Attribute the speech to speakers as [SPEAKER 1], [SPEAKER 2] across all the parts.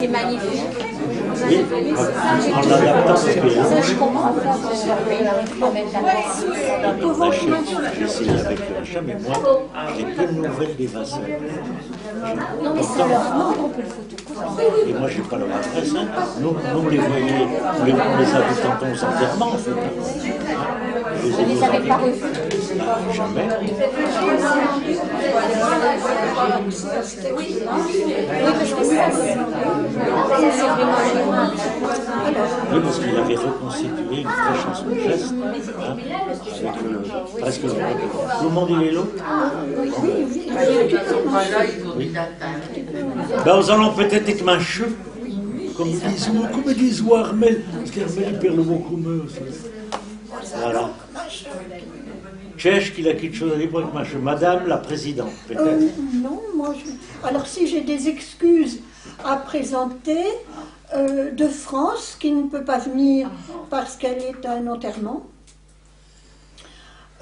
[SPEAKER 1] C'est magnifique.
[SPEAKER 2] Oui, en l'adaptant parce que
[SPEAKER 1] Ça, je comprends pas.
[SPEAKER 2] j'ai essayé avec le machin, mais moi, j'ai que de nouvelles des Vincennes.
[SPEAKER 1] Non, mais c'est leur nom qu'on peut le photocopier.
[SPEAKER 2] Et moi, je n'ai pas leur adresse. Hein. Nous, on les voyait, on les a vus tantôt aux enterrements, en fait.
[SPEAKER 1] Vous ne les avez pas revus?
[SPEAKER 2] Jamais.
[SPEAKER 1] Oui, parce que ça, c'est vraiment aimable.
[SPEAKER 2] Oui, parce qu'il avait reconstitué une vraie chanson de geste. Hein, avec presque tout le monde il est là. Oui. Ben, nous allons peut-être avec ma cheveux, comme disent Armel, parce qu'Armel il perd le mot commun. Voilà. Tchèche, qu'il a quelque chose à dire avec ma cheveux. Madame la présidente, peut-être.
[SPEAKER 3] Non, moi je... Alors si j'ai des excuses à présenter de France, qui ne peut pas venir parce qu'elle est à un enterrement,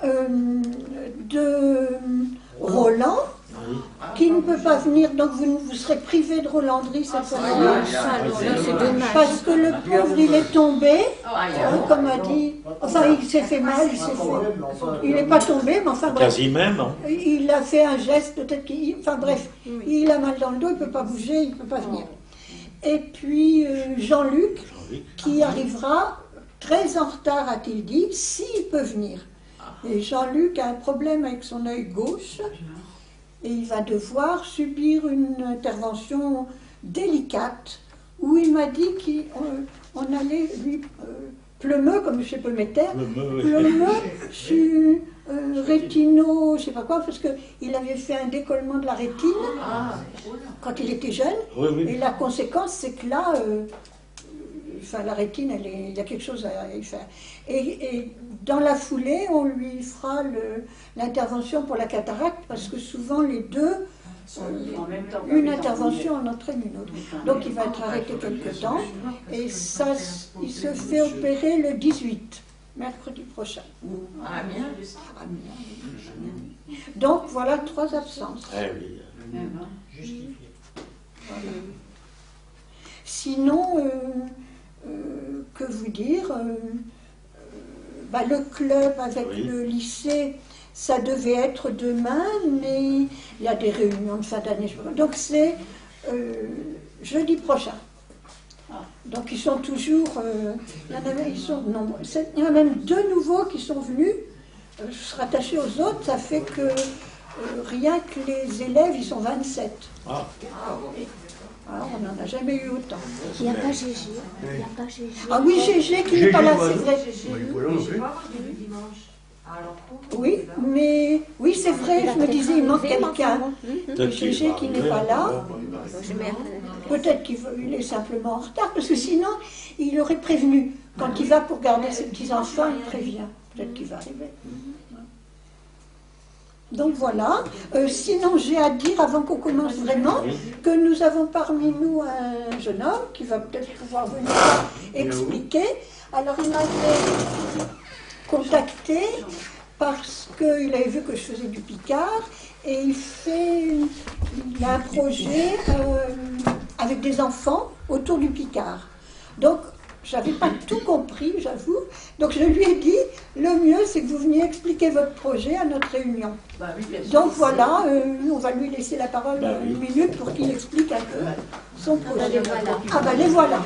[SPEAKER 3] de Roland, qui ne peut pas venir, donc vous serez privé de Rolandry cette fois-ci. Parce que le pauvre, il est tombé, comme a dit, enfin il s'est fait mal, il n'est pas tombé, mais enfin bref.
[SPEAKER 2] Quasi même. Hein.
[SPEAKER 3] Il a fait un geste, peut-être qu'il, enfin bref, il a mal dans le dos, il ne peut pas bouger, il ne peut pas venir. Et puis Jean-Luc, qui arrivera très en retard, a-t-il dit, s'il peut venir. Et Jean-Luc a un problème avec son œil gauche, et il va devoir subir une intervention délicate, où il m'a dit qu'on allait lui pleumeux, comme chez Pelmeter, pleumeux sur rétino, je sais pas quoi, parce qu'il avait fait un décollement de la rétine quand il était jeune, et la conséquence c'est que là, enfin, la rétine, il y a quelque chose à y faire. Et dans la foulée, on lui fera l'intervention pour la cataracte, parce que souvent les deux, une intervention en entraîne une autre. Donc il va être arrêté quelque temps, et ça, il se fait opérer le 18, mercredi prochain. À Amiens. Donc voilà 3 absences. Voilà. Sinon, que vous dire, le club avec le lycée, ça devait être demain, mais il y a des réunions de fin d'année. Donc c'est jeudi prochain. Donc ils sont toujours, il y en a même 2 nouveaux qui sont venus se rattacher aux autres. Ça fait que rien que les élèves, ils sont 27. Alors, on n'en a jamais eu autant.
[SPEAKER 1] Il n'y a pas Gégé.
[SPEAKER 3] Ah oui, Gégé qui n'est pas là, c'est vrai. Oui, mais oui, c'est vrai, je me disais, il manque quelqu'un. Gégé qui n'est pas là. Peut-être qu'il est simplement en retard, parce que sinon, il aurait prévenu. Quand il va pour garder ses petits-enfants, il prévient. Peut-être qu'il va arriver. Donc voilà. Sinon, j'ai à dire, avant qu'on commence vraiment, que nous avons parmi nous un jeune homme qui va peut-être pouvoir venir expliquer. Alors, il m'avait contacté parce qu'il avait vu que je faisais du Picard, et il a un projet avec des enfants autour du Picard. Donc, je n'avais pas tout compris, j'avoue. Donc je lui ai dit, le mieux c'est que vous veniez expliquer votre projet à notre réunion. Donc voilà, on va lui laisser la parole une minute pour qu'il explique un peu son projet. Ah ben les voilà.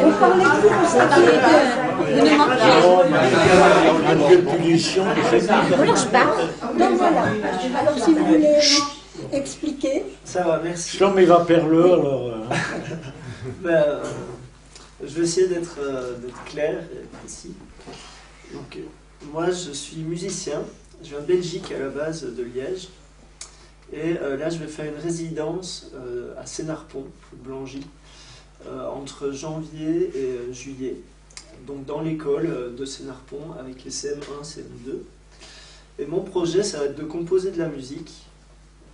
[SPEAKER 3] On parlait de vous, on s'est donc voilà. Alors si vous voulez expliquer.
[SPEAKER 4] Ça va, merci.
[SPEAKER 2] Schlomm, il va perdre le alors.
[SPEAKER 4] Je vais essayer d'être clair et précis. Donc, moi, je suis musicien. Je viens de Belgique à la base, de Liège. Et là, je vais faire une résidence à Sénarpont, Blangy, entre janvier et juillet. Donc, dans l'école de Sénarpont, avec les CM1, CM2. Et mon projet, ça va être de composer de la musique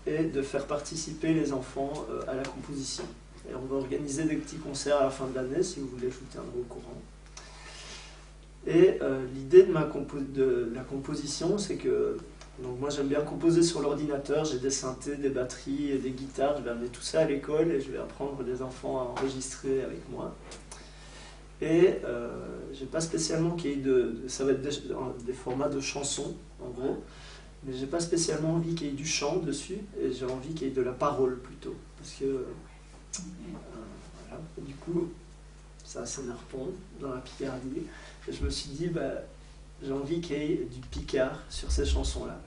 [SPEAKER 4] et de faire participer les enfants à la composition. Et on va organiser des petits concerts à la fin de l'année, si vous voulez, je vous tiendrai au courant. Et l'idée de la composition, c'est que Donc moi j'aime bien composer sur l'ordinateur, j'ai des synthés, des batteries et des guitares, je vais amener tout ça à l'école et je vais apprendre les enfants à enregistrer avec moi. Et j'ai pas spécialement qu'il y ait ça va être des formats de chansons en gros, mais j'ai pas spécialement envie qu'il y ait du chant dessus, et j'ai envie qu'il y ait de la parole plutôt, parce que voilà. Et du coup ça Sénarpont dans la Picardie, et je me suis dit j'ai envie qu'il y ait du picard sur ces chansons-là.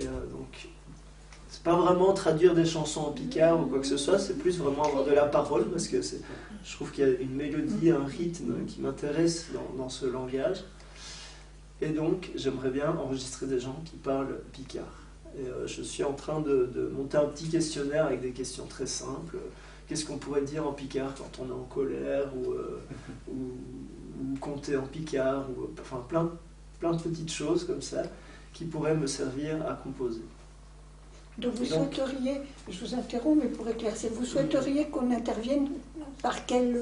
[SPEAKER 4] Et donc, c'est pas vraiment traduire des chansons en picard ou quoi que ce soit, c'est plus vraiment avoir de la parole, parce que je trouve qu'il y a une mélodie, un rythme qui m'intéresse dans ce langage. Et donc, j'aimerais bien enregistrer des gens qui parlent picard. Et je suis en train de monter un petit questionnaire avec des questions très simples. Qu'est-ce qu'on pourrait dire en picard quand on est en colère, ou compter en picard, ou enfin plein de petites choses comme ça qui pourraient me servir à composer.
[SPEAKER 3] Donc vous souhaiteriez, je vous interromps, mais pour éclaircir, vous souhaiteriez qu'on intervienne par quel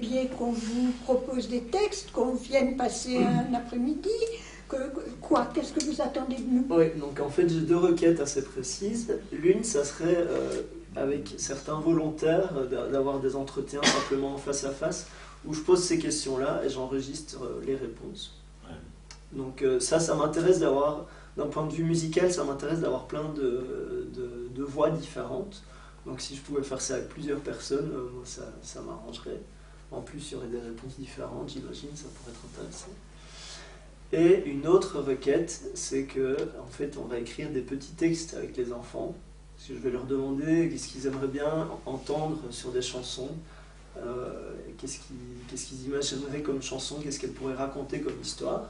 [SPEAKER 3] biais, qu'on vous propose des textes, qu'on vienne passer un après-midi, qu'est-ce que vous attendez de nous?
[SPEAKER 4] Oui, donc en fait j'ai 2 requêtes assez précises. L'une, ça serait avec certains volontaires d'avoir des entretiens simplement face à face, où je pose ces questions-là et j'enregistre les réponses. Donc ça m'intéresse d'avoir, d'un point de vue musical, ça m'intéresse d'avoir plein de voix différentes. Donc si je pouvais faire ça avec plusieurs personnes, moi, ça m'arrangerait. En plus, il y aurait des réponses différentes, j'imagine, ça pourrait être intéressant. Et une autre requête, c'est que en fait, on va écrire des petits textes avec les enfants, parce que je vais leur demander qu'est-ce qu'ils aimeraient bien entendre sur des chansons. Qu'est-ce qu'ils imagineraient comme chanson, qu'est-ce qu'elles pourraient raconter comme histoire.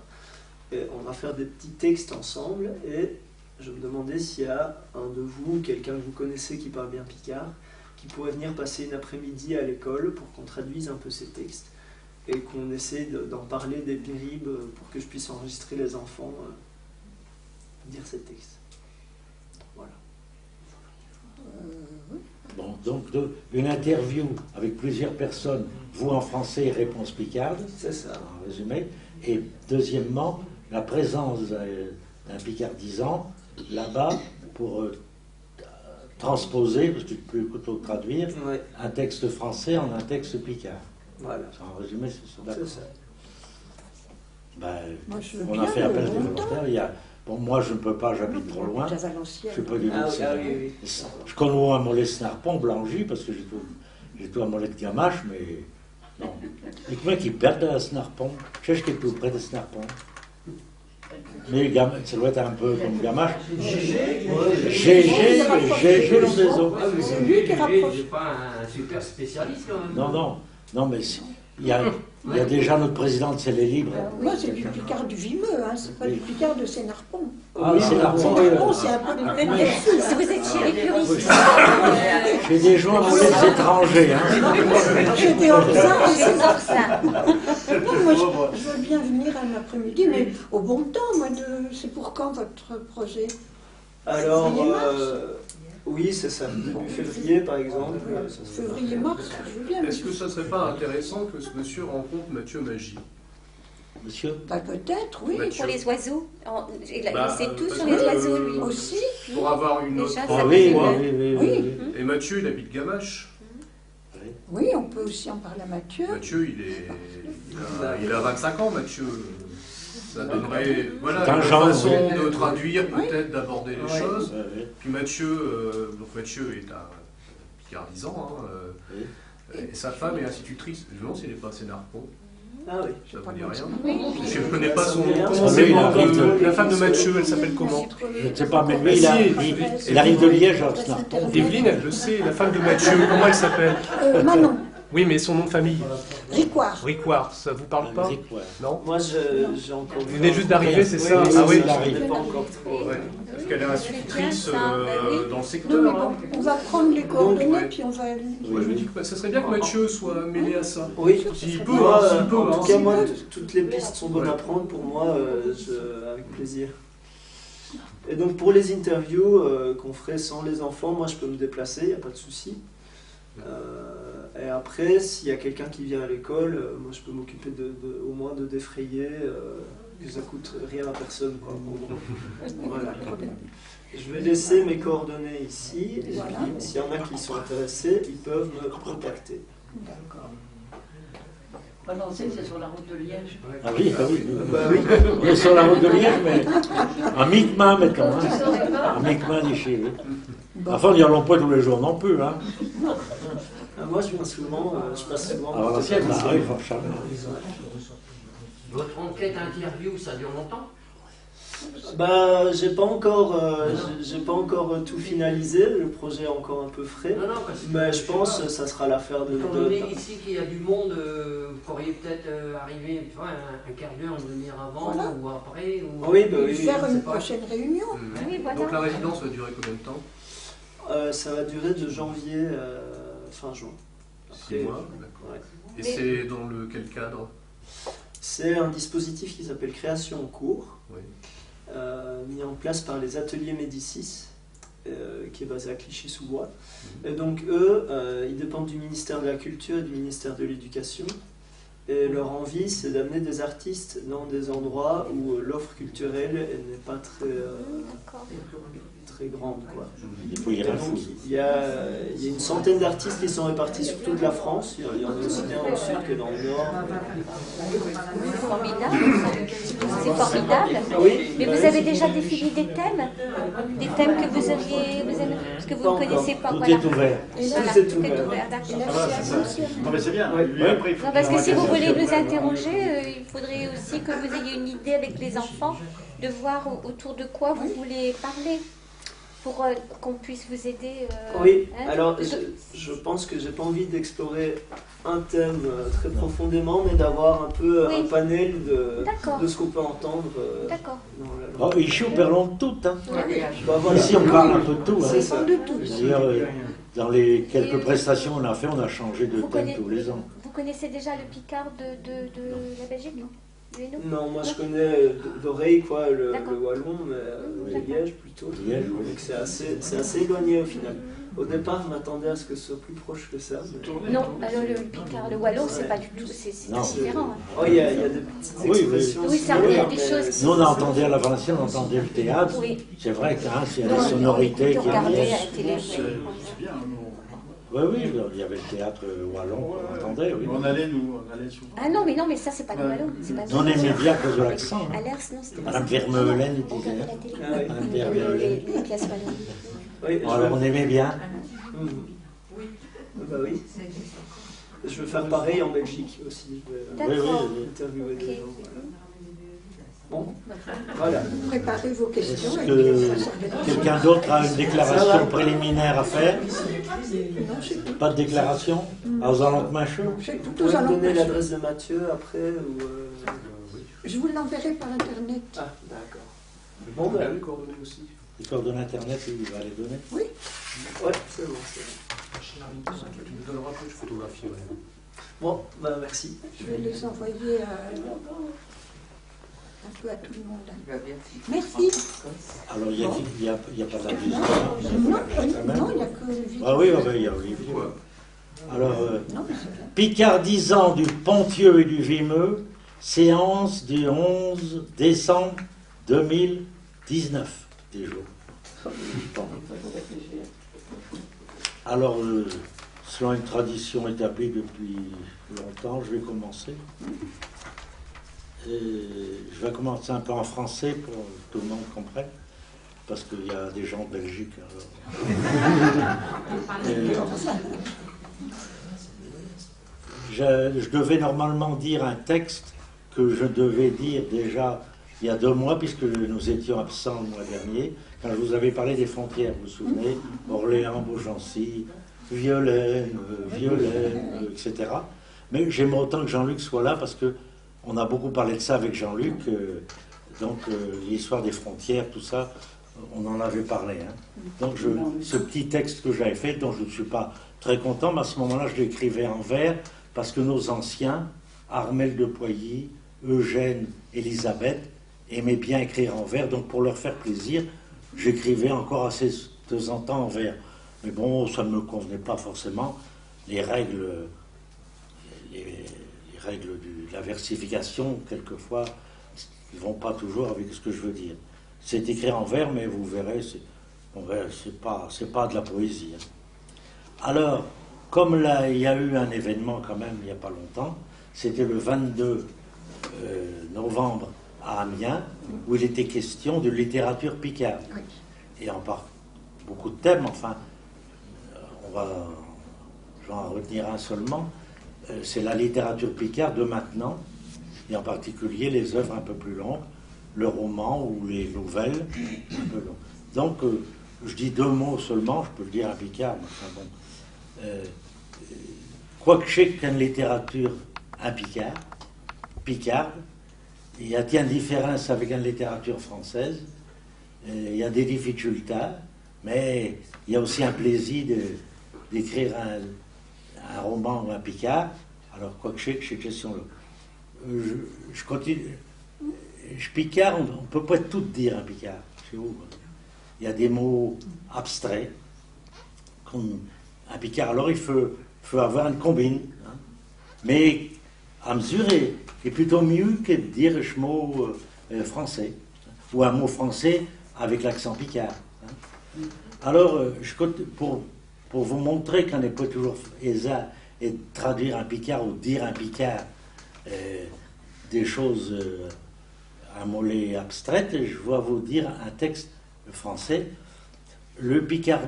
[SPEAKER 4] Et on va faire des petits textes ensemble, et je me demandais s'il y a un de vous, quelqu'un que vous connaissez qui parle bien picard, qui pourrait venir passer une après-midi à l'école pour qu'on traduise un peu ces textes et qu'on essaie d'en parler des bribes pour que je puisse enregistrer les enfants dire ces textes. Voilà.
[SPEAKER 2] Bon, donc une interview avec plusieurs personnes, vous en français et réponse picarde,
[SPEAKER 4] c'est ça.
[SPEAKER 2] En résumé. Et deuxièmement, la présence d'un picardisant là-bas pour transposer, parce que tu peux plutôt traduire,
[SPEAKER 4] Ouais.
[SPEAKER 2] un texte français en un texte picard.
[SPEAKER 4] Voilà.
[SPEAKER 2] En résumé, c'est ça.
[SPEAKER 4] C'est ça.
[SPEAKER 3] Moi, je veux
[SPEAKER 2] On
[SPEAKER 3] bien,
[SPEAKER 2] a fait appel à des
[SPEAKER 3] longtemps.
[SPEAKER 2] volontaires. Bon, moi, je ne peux pas, j'habite trop loin.
[SPEAKER 3] À
[SPEAKER 2] Je
[SPEAKER 3] Valenciennes.
[SPEAKER 2] ne suis pas du tout.
[SPEAKER 4] Oui.
[SPEAKER 2] Je connais un mollet Sénarpont, Blangy, parce que j'ai tout un mollet de Gamache, mais non. Et comment qui perdent à Sénarpont? Je sais qui est plus près de Sénarpont. Mais ça doit être un peu comme Gamache. GG le saison.
[SPEAKER 3] C'est lui qui rapproche.
[SPEAKER 5] Je suis pas un super spécialiste quand même.
[SPEAKER 2] Non, mais il y a déjà notre présidente, c'est les libres.
[SPEAKER 3] Moi, c'est du picard du Vimeux, hein, c'est pas du picard de Sénarpont.
[SPEAKER 2] Ah, Sénarpont,
[SPEAKER 3] Sénarpont, c'est un peu le même style.
[SPEAKER 1] Si vous êtes chez les puristes,
[SPEAKER 2] j'ai des gens à mollets étrangers. Hein.
[SPEAKER 3] J'ai des Orsins et
[SPEAKER 1] c'est
[SPEAKER 3] c'est
[SPEAKER 1] pour ça.
[SPEAKER 3] non, moi, je veux bien venir un après-midi, mais au bon temps, moi, c'est pour quand votre projet?
[SPEAKER 4] Alors,
[SPEAKER 3] Février-mars
[SPEAKER 4] oui, c'est ça. Début février, par exemple.
[SPEAKER 3] Février-mars, je veux bien.
[SPEAKER 6] Est-ce que ça serait pas intéressant que ce monsieur rencontre Mathieu Magie?
[SPEAKER 2] Monsieur?
[SPEAKER 3] Bah, peut-être, oui.
[SPEAKER 1] Pour les oiseaux. Il sait tout
[SPEAKER 6] parce
[SPEAKER 1] sur les
[SPEAKER 6] que,
[SPEAKER 1] oiseaux, lui.
[SPEAKER 3] Aussi.
[SPEAKER 6] Pour avoir une autre...
[SPEAKER 1] Déjà,
[SPEAKER 2] Ah
[SPEAKER 1] ça
[SPEAKER 2] oui,
[SPEAKER 1] peut-
[SPEAKER 2] oui.
[SPEAKER 6] Et Mathieu, il habite Gamache.
[SPEAKER 3] Oui, on peut aussi en parler à Mathieu.
[SPEAKER 6] Mathieu, il a 25 ans, Mathieu. Ça donnerait voilà,
[SPEAKER 2] C'est un
[SPEAKER 6] une
[SPEAKER 2] genre,
[SPEAKER 6] façon
[SPEAKER 2] oui.
[SPEAKER 6] de traduire, peut-être d'aborder les
[SPEAKER 4] Ouais.
[SPEAKER 6] choses.
[SPEAKER 2] Ouais.
[SPEAKER 6] Puis Mathieu est un picardisant, hein,
[SPEAKER 2] Oui.
[SPEAKER 6] et sa femme est institutrice. Je me demande si elle n'est pas Sénarpont.
[SPEAKER 4] Ah oui.
[SPEAKER 6] Ça vous dit rien?
[SPEAKER 1] Oui.
[SPEAKER 6] Je ne connais pas son...
[SPEAKER 4] Ah,
[SPEAKER 6] Comment
[SPEAKER 2] oui,
[SPEAKER 6] c'est
[SPEAKER 2] il
[SPEAKER 6] le nom
[SPEAKER 2] arrive
[SPEAKER 6] de
[SPEAKER 2] de-
[SPEAKER 6] la femme de Mathieu, elle s'appelle comment?
[SPEAKER 2] Je ne sais pas, mais lui, il arrive de Liège à Sénarpont.
[SPEAKER 6] Evelyne, elle le sait, la femme de Mathieu, comment elle s'appelle?
[SPEAKER 3] Manon,
[SPEAKER 6] Oui, mais son nom de famille.
[SPEAKER 3] Ricoire.
[SPEAKER 6] Ricoire, ça vous parle pas?
[SPEAKER 2] Musique, ouais.
[SPEAKER 6] Non?
[SPEAKER 4] Moi, j'ai encore...
[SPEAKER 6] Vous venez juste d'arriver, c'est ça?
[SPEAKER 4] Oui,
[SPEAKER 6] Ah oui,
[SPEAKER 4] ça,
[SPEAKER 2] il
[SPEAKER 4] je
[SPEAKER 2] arrive.
[SPEAKER 4] n'ai pas encore trop...
[SPEAKER 6] Ouais. Parce qu'elle est institutrice
[SPEAKER 1] C'est bien ça, bah oui.
[SPEAKER 6] dans le
[SPEAKER 3] Non,
[SPEAKER 6] secteur.
[SPEAKER 3] mais
[SPEAKER 6] Hein.
[SPEAKER 3] bon, on va prendre les coordonnées,
[SPEAKER 6] ouais.
[SPEAKER 3] puis on va...
[SPEAKER 6] Moi, je me dis que ça serait bien que Mathieu soit mêlé à ça.
[SPEAKER 4] Oui,
[SPEAKER 6] S'il peut,
[SPEAKER 4] moi,
[SPEAKER 6] s'il peut,
[SPEAKER 4] en
[SPEAKER 6] hein.
[SPEAKER 4] tout cas, moi, toutes les pistes sont bonnes
[SPEAKER 6] Ouais.
[SPEAKER 4] à prendre pour moi, avec plaisir. Et donc, pour les interviews qu'on ferait sans les enfants, moi, je peux me déplacer, il n'y a pas de souci. Et après, s'il y a quelqu'un qui vient à l'école, moi, je peux m'occuper au moins de défrayer que ça coûte rien à personne, quoi, en gros. Voilà. Je vais laisser mes coordonnées ici, et
[SPEAKER 3] Voilà.
[SPEAKER 4] puis s'il y en a qui sont intéressés, ils peuvent me contacter.
[SPEAKER 3] D'accord.
[SPEAKER 1] Valençay, c'est sur la route de Liège.
[SPEAKER 2] Ah oui, ah oui.
[SPEAKER 4] Bah oui.
[SPEAKER 2] On est sur la route de Liège, mais en Micmain maintenant. Hein. En Micmain d'ici, oui. Enfin, ils n'y allons pas tous les jours non plus. Hein.
[SPEAKER 4] Moi, je viens souvent, je passe souvent.
[SPEAKER 2] Alors, la sienne, bah, oui, franchement.
[SPEAKER 5] Votre enquête interview, ça dure longtemps?
[SPEAKER 4] Bah, j'ai pas encore tout finalisé, le projet est encore un peu frais.
[SPEAKER 5] Non, non, parce que
[SPEAKER 4] Mais je pense que ça sera l'affaire de.
[SPEAKER 5] Étant donné ici qu'il y a du monde, vous pourriez peut-être arriver tu vois, un quart d'heure, une demi-heure avant
[SPEAKER 3] Voilà.
[SPEAKER 5] ou après. Ou...
[SPEAKER 4] Oui, bah oui.
[SPEAKER 3] Faire
[SPEAKER 5] je sais
[SPEAKER 3] une
[SPEAKER 5] pas.
[SPEAKER 3] prochaine réunion.
[SPEAKER 1] Oui, voilà.
[SPEAKER 6] Donc la résidence va durer combien de temps?
[SPEAKER 4] Ça va durer de janvier fin juin.
[SPEAKER 6] 6 mois, d'accord.
[SPEAKER 4] Ouais.
[SPEAKER 6] Et c'est dans quel cadre?
[SPEAKER 4] C'est un dispositif qui s'appelle Création en cours,
[SPEAKER 6] Oui.
[SPEAKER 4] mis en place par les ateliers Médicis, qui est basé à Clichy-sous-Bois. Et donc eux, ils dépendent du ministère de la Culture et du ministère de l'Éducation. Et leur envie, c'est d'amener des artistes dans des endroits où l'offre culturelle n'est pas très grande, quoi.
[SPEAKER 2] Il faut y aller à
[SPEAKER 4] Donc,
[SPEAKER 2] fond.
[SPEAKER 4] il y a une centaine d'artistes qui sont répartis sur toute la France. Il y en a aussi bien au sud que dans le nord.
[SPEAKER 1] Formidable. C'est formidable.
[SPEAKER 4] Oui,
[SPEAKER 1] Mais vous avez déjà défini des thèmes que vous auriez, parce que vous
[SPEAKER 4] Pas
[SPEAKER 1] ne
[SPEAKER 4] encore.
[SPEAKER 1] connaissez pas.
[SPEAKER 2] Tout
[SPEAKER 1] Voilà.
[SPEAKER 2] est ouvert.
[SPEAKER 1] Voilà,
[SPEAKER 4] Tout est
[SPEAKER 1] tout est
[SPEAKER 4] ouvert.
[SPEAKER 1] ouvert, d'accord.
[SPEAKER 7] Non mais c'est bien.
[SPEAKER 4] Ouais.
[SPEAKER 7] Lui, après, il faut
[SPEAKER 1] Non, parce
[SPEAKER 7] qu'il
[SPEAKER 1] que si vous
[SPEAKER 7] envoie
[SPEAKER 1] voulez
[SPEAKER 7] quelque
[SPEAKER 1] nous
[SPEAKER 7] chose.
[SPEAKER 1] interroger, il faudrait aussi que vous ayez une idée avec les enfants de voir autour de quoi vous voulez parler pour qu'on puisse vous aider.
[SPEAKER 4] Oui,
[SPEAKER 1] hein.
[SPEAKER 4] alors je pense que j'ai pas envie d'explorer un thème très profondément, mais d'avoir un peu
[SPEAKER 1] Oui.
[SPEAKER 4] un panel
[SPEAKER 1] D'accord.
[SPEAKER 4] de ce qu'on peut entendre
[SPEAKER 1] D'accord.
[SPEAKER 4] dans la
[SPEAKER 2] Oh, ici, on parle de tout. Hein.
[SPEAKER 4] Bah, voilà.
[SPEAKER 2] Ici, on parle un peu de tout. Hein.
[SPEAKER 4] C'est ça.
[SPEAKER 3] De tout.
[SPEAKER 2] D'ailleurs, dans les quelques prestations qu'on a fait, on a changé de
[SPEAKER 1] Vous
[SPEAKER 2] thème
[SPEAKER 1] connaissez-
[SPEAKER 2] tous les ans.
[SPEAKER 1] Vous connaissez déjà le Picard de la Belgique, non? Du Hainaut?
[SPEAKER 4] Non, moi je connais d'oreille, quoi, le
[SPEAKER 1] D'accord.
[SPEAKER 4] wallon, mais le
[SPEAKER 1] D'accord.
[SPEAKER 4] liège plutôt.
[SPEAKER 2] Liège, oui.
[SPEAKER 4] Donc c'est assez éloigné au final. Au départ, je m'attendais à ce que ce soit plus proche que ça. mais-
[SPEAKER 1] Non, alors le Picard, le Wallon, c'est pas du tout, c'est
[SPEAKER 2] Non.
[SPEAKER 1] différent. Hein.
[SPEAKER 4] Oh, il y a des petites
[SPEAKER 2] Oui, oui.
[SPEAKER 4] expressions.
[SPEAKER 1] Oui, ça,
[SPEAKER 4] similaires,
[SPEAKER 1] il y a des
[SPEAKER 4] mais-
[SPEAKER 1] choses
[SPEAKER 2] Nous, on entendait à la Valencienne, on entendait le théâtre.
[SPEAKER 1] Oui.
[SPEAKER 2] C'est vrai qu'il y a
[SPEAKER 1] Non,
[SPEAKER 2] des sonorités
[SPEAKER 1] de
[SPEAKER 2] qui
[SPEAKER 1] regarder à
[SPEAKER 2] viennent.
[SPEAKER 1] la télé.
[SPEAKER 7] C'est bien.
[SPEAKER 2] Oui, oui, il y avait le théâtre wallon qu'on entendait, oui.
[SPEAKER 7] On allait souvent.
[SPEAKER 1] Ah non, mais ça, c'est pas le Wallon. C'est pas
[SPEAKER 2] Nous, on aimait bien à cause de l'accent.
[SPEAKER 1] À
[SPEAKER 2] Hein.
[SPEAKER 1] l'Ers, non, c'était pas
[SPEAKER 2] Madame
[SPEAKER 1] ça.
[SPEAKER 2] Vermeulen
[SPEAKER 1] On
[SPEAKER 2] disait.
[SPEAKER 1] regardait la télé.
[SPEAKER 4] Ah oui.
[SPEAKER 2] Madame Vermeulen.
[SPEAKER 1] Les pièces Wallon.
[SPEAKER 4] Oui,
[SPEAKER 2] Bon, alors, on aimait bien.
[SPEAKER 4] Bah oui. Je vais faire pareil en Belgique aussi. Je vais
[SPEAKER 2] Oui,
[SPEAKER 1] D'accord.
[SPEAKER 2] oui.
[SPEAKER 4] interviewer des
[SPEAKER 1] Ok.
[SPEAKER 4] gens. Voilà. Bon, voilà.
[SPEAKER 3] Préparez vos questions.
[SPEAKER 2] Est-ce
[SPEAKER 3] et puis
[SPEAKER 2] que
[SPEAKER 3] ça s'organise.
[SPEAKER 2] quelqu'un d'autre a une déclaration préliminaire à faire?
[SPEAKER 3] Non, c'est tout.
[SPEAKER 2] Pas de déclaration? Aux Alentemacheux?
[SPEAKER 3] C'est tout.
[SPEAKER 4] Vous
[SPEAKER 3] Tous
[SPEAKER 4] pouvez me
[SPEAKER 3] allons
[SPEAKER 4] donner
[SPEAKER 3] passer.
[SPEAKER 4] l'adresse de Mathieu après ou
[SPEAKER 3] Je vous l'enverrai par Internet.
[SPEAKER 4] Ah, d'accord.
[SPEAKER 6] Bon,
[SPEAKER 4] Bon,
[SPEAKER 6] ben,
[SPEAKER 4] ben,
[SPEAKER 6] les coordonnées aussi.
[SPEAKER 2] Les coordonnées Internet, il va les donner.
[SPEAKER 3] Oui.
[SPEAKER 4] ouais, c'est bon. C'est bon.
[SPEAKER 6] Tu me donneras après, je photographie.
[SPEAKER 4] Bon, ben merci.
[SPEAKER 3] Je vais les envoyer un peu à tout le monde. Merci.
[SPEAKER 2] Alors, il n'y a pas d'avis.
[SPEAKER 3] Non, il n'y a que Olivier.
[SPEAKER 2] Ah oui, il y a Olivier.
[SPEAKER 6] Ouais.
[SPEAKER 2] Alors,
[SPEAKER 3] Non, mais c'est bien.
[SPEAKER 2] Picard 10 ans du Pontieux et du Vimeux, séance du 11 décembre 2019. Des jours. Bon. Alors, selon une tradition établie depuis longtemps, je vais commencer. Et je vais commencer un peu en français pour que tout le monde comprenne, parce qu'il y a des gens de Belgique. Je devais normalement dire un texte que je devais dire déjà il y a 2 mois, puisque nous étions absents le mois dernier, quand je vous avais parlé des frontières, vous vous souvenez, Orléans, Beaugency, Violaine, etc. Mais j'aimerais autant que Jean-Luc soit là, parce que on a beaucoup parlé de ça avec Jean-Luc, l'histoire des frontières, tout ça, on en avait parlé. Hein. Donc ce petit texte que j'avais fait, dont je ne suis pas très content, mais à ce moment-là, je l'écrivais en vers, parce que nos anciens, Armel de Poilly, Eugène, Élisabeth, aimaient bien écrire en vers, donc pour leur faire plaisir, j'écrivais encore assez de temps en temps en vers. Mais bon, ça ne me convenait pas forcément. Les règles de la versification, quelquefois, ils ne vont pas toujours avec ce que je veux dire. C'est écrit en vers, mais vous verrez, c'est pas de la poésie. Hein. Alors, comme là, il y a eu un événement quand même il n'y a pas longtemps, c'était le 22 novembre à Amiens, où il était question de littérature picarde. Oui. Et en part beaucoup de thèmes, enfin, je vais en retenir un seulement, c'est la littérature picarde de maintenant, et en particulier les œuvres un peu plus longues, le roman ou les nouvelles un peu longues. Donc, je dis 2 mots seulement, je peux le dire en picard, mais enfin bon. Quoique je sais qu'une littérature picarde, il y a une différence avec une littérature française, il y a des difficultés, mais il y a aussi un plaisir d'écrire un roman ou un picard. Alors, quoique je sais que c'est question-là. Je continue. Je picard, on ne peut pas tout dire un picard. C'est où? Il y a des mots abstraits. Un picard, alors il faut avoir une combine. Hein. Mais à mesurer, est plutôt mieux que de dire un mot français. Ou un mot français avec l'accent picard. Hein. Alors, pour vous montrer qu'on n'est pas toujours aisé et de traduire un picard ou de dire un picard des choses à mollet abstraites, je vais vous dire un texte français. Le picard,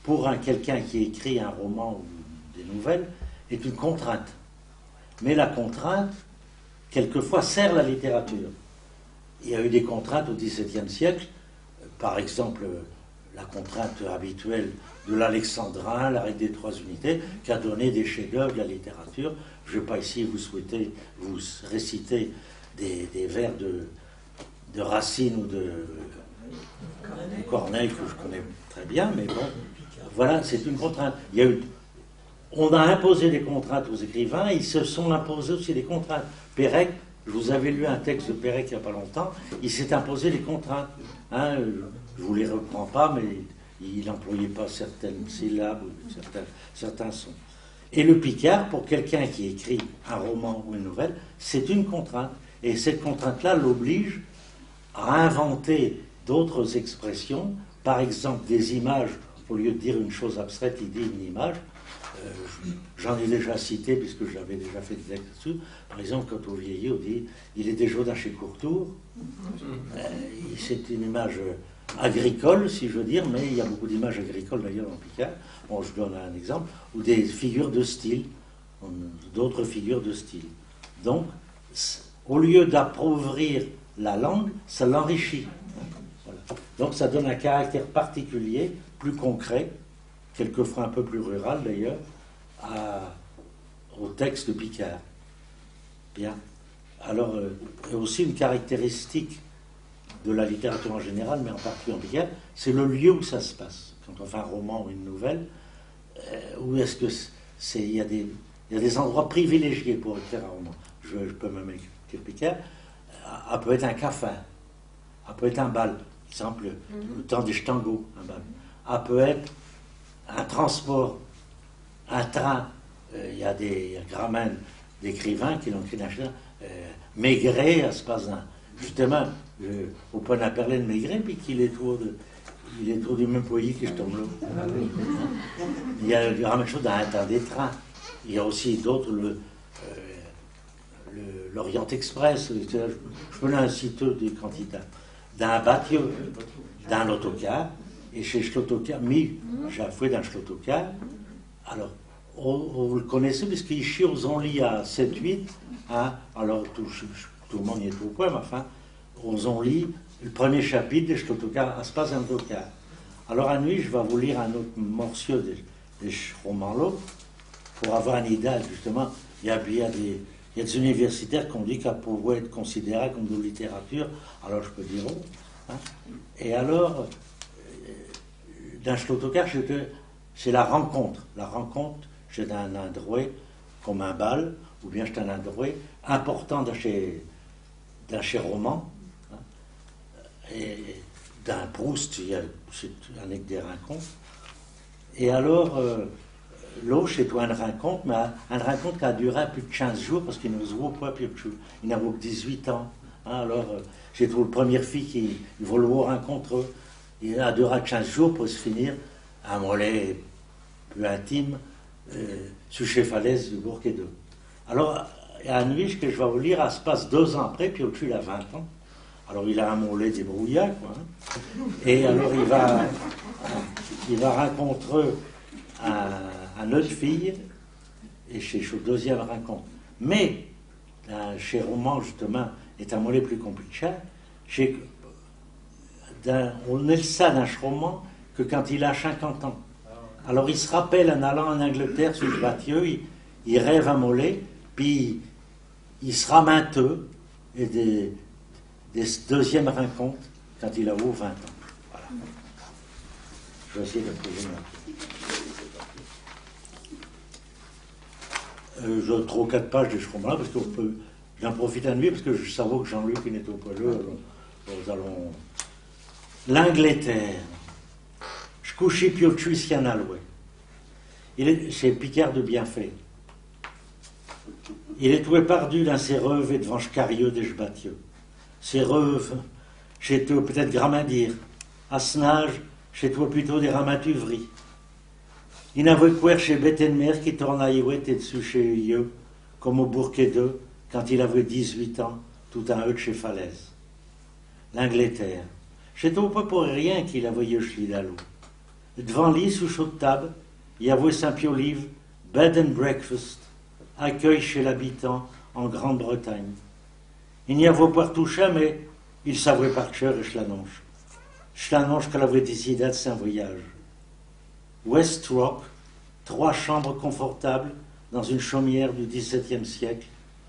[SPEAKER 2] pour quelqu'un qui écrit un roman ou des nouvelles, est une contrainte. Mais la contrainte, quelquefois, sert la littérature. Il y a eu des contraintes au XVIIe siècle, par exemple la contrainte habituelle de l'alexandrin, la règle des 3 unités, qui a donné des chefs-d'œuvre de la littérature. Je ne vais pas ici vous réciter des vers de Racine ou de Corneille, que je connais très bien, mais bon, voilà, c'est une contrainte. On a imposé des contraintes aux écrivains, ils se sont imposés aussi des contraintes. Pérec, je vous avais lu un texte de Pérec il n'y a pas longtemps, il s'est imposé des contraintes. Hein, je ne vous les reprends pas, mais il n'employait pas certaines syllabes ou certains sons. Et le picard, pour quelqu'un qui écrit un roman ou une nouvelle, c'est une contrainte. Et cette contrainte-là l'oblige à inventer d'autres expressions, par exemple des images. Au lieu de dire une chose abstraite, il dit une image. J'en ai déjà cité, puisque j'avais déjà fait des textes dessus. Par exemple, quand on vieillit, on dit « il est des Jodin chez Courtour ». C'est une image agricole, si je veux dire, mais il y a beaucoup d'images agricoles d'ailleurs en picard. Bon, je donne un exemple. Ou des figures de style, d'autres figures de style. Donc, au lieu d'appauvrir la langue, ça l'enrichit. Voilà. Donc, ça donne un caractère particulier, plus concret, quelquefois un peu plus rural d'ailleurs, au texte picard. Bien. Alors, aussi une caractéristique de la littérature en général, mais en particulier en picard, c'est le lieu où ça se passe. Quand on fait un roman ou une nouvelle, où est-ce que il y a des endroits privilégiés pour écrire un roman. Je peux même écrire picard. Elle peut être un café, elle peut être un bal, par exemple le temps des Stango, un bal. Elle peut être un transport, un train. Il y a des grammaires d'écrivains qui l'ont écrit dans Maigret, à se passe justement, au point d'appeler de Maigret, puis qu'il est trop du même pays que je tombe là. Il y a la même chose dans un temps des trains. Il y a aussi d'autres, l'Orient Express, je peux en citer des quantités. Dans un bateau, dans un autocar, et chez Schlottocar, j'ai fait dans Schlottocar. Alors, vous le connaissez, puisqu'il chie aux onlits à 7-8. Hein, alors, tout le monde y est au point, mais enfin, aux onlits, le premier chapitre de Schlottocar, ça se passe dans l'autocar. Alors, à nuit, je vais vous lire un autre morceau des romans-là, pour avoir une idée, justement. Il y a des universitaires qui ont dit qu'elle pouvait être considérée comme de littérature, alors je peux dire oh. Hein. Et alors, dans Schlottocar, c'est la rencontre. La rencontre, c'est un endroit comme un bal, ou bien c'est un endroit important dans chez roman. Hein. Et dans Proust, c'est avec des rencontres. Et alors, L'eau, chez toi, une rencontre, mais une rencontre qui a duré plus de 15 jours parce qu'il ne se voit pas plus de choses. Il n'a que 18 ans. Hein, alors, j'ai trouvé la première fille qui va le voir rencontre. Il a duré 15 jours pour se finir un mollet plus intime sur chez Falaise du Bourg-et-Deux. Alors, il y a une nuit que je vais vous lire, elle se passe 2 ans après, puis au-dessus, il a 20 ans. Alors, il a un mollet débrouillard, quoi. Hein. Et alors, il va rencontrer une autre fille, et chez deuxième rencontre. Mais, chez Roman, justement, est un mollet plus compliqué. On est ça d'un roman que quand il a 50 ans. Alors, il se rappelle en allant en Angleterre sur le bateau, il rêve un mollet, puis il sera mainteux, et des deuxièmes rencontres quand il a 20 ans. Voilà. Je vais essayer de trouver je trouve 4 pages de ce roman-là, parce que j'en profite à nuit, parce que je savais que Jean-Luc il n'était pas là. Nous allons. L'Angleterre. Je couchais puis au-dessus, s'il y en a loué. C'est Picard de Bienfait. Il est tout épardu dans ses rêves et devant Chcarieux des Jbatieux. Ses rêves, chez toi peut-être Grammadir. À ce nage, chez toi plutôt des ramatuveries. Il n'avait quoi chez Bettenmer qui tourne à Iouet et dessus chez Eux, comme au Bourg-et-Deux, quand il avait 18 ans, tout en haut de chez Falaise. L'Angleterre. Chez toi pas pour rien qu'il avait eu Schlidalou. Devant lui, sous chaud de table, il y avait Saint-Piolive, bed and breakfast, accueil chez l'habitant en Grande-Bretagne. Il n'y avait pas touché, mais il savait par cœur et Chlanoche. Chlanoche qu'elle avait décidé de son voyage. West Rock, 3 chambres confortables dans une chaumière du XVIIe siècle,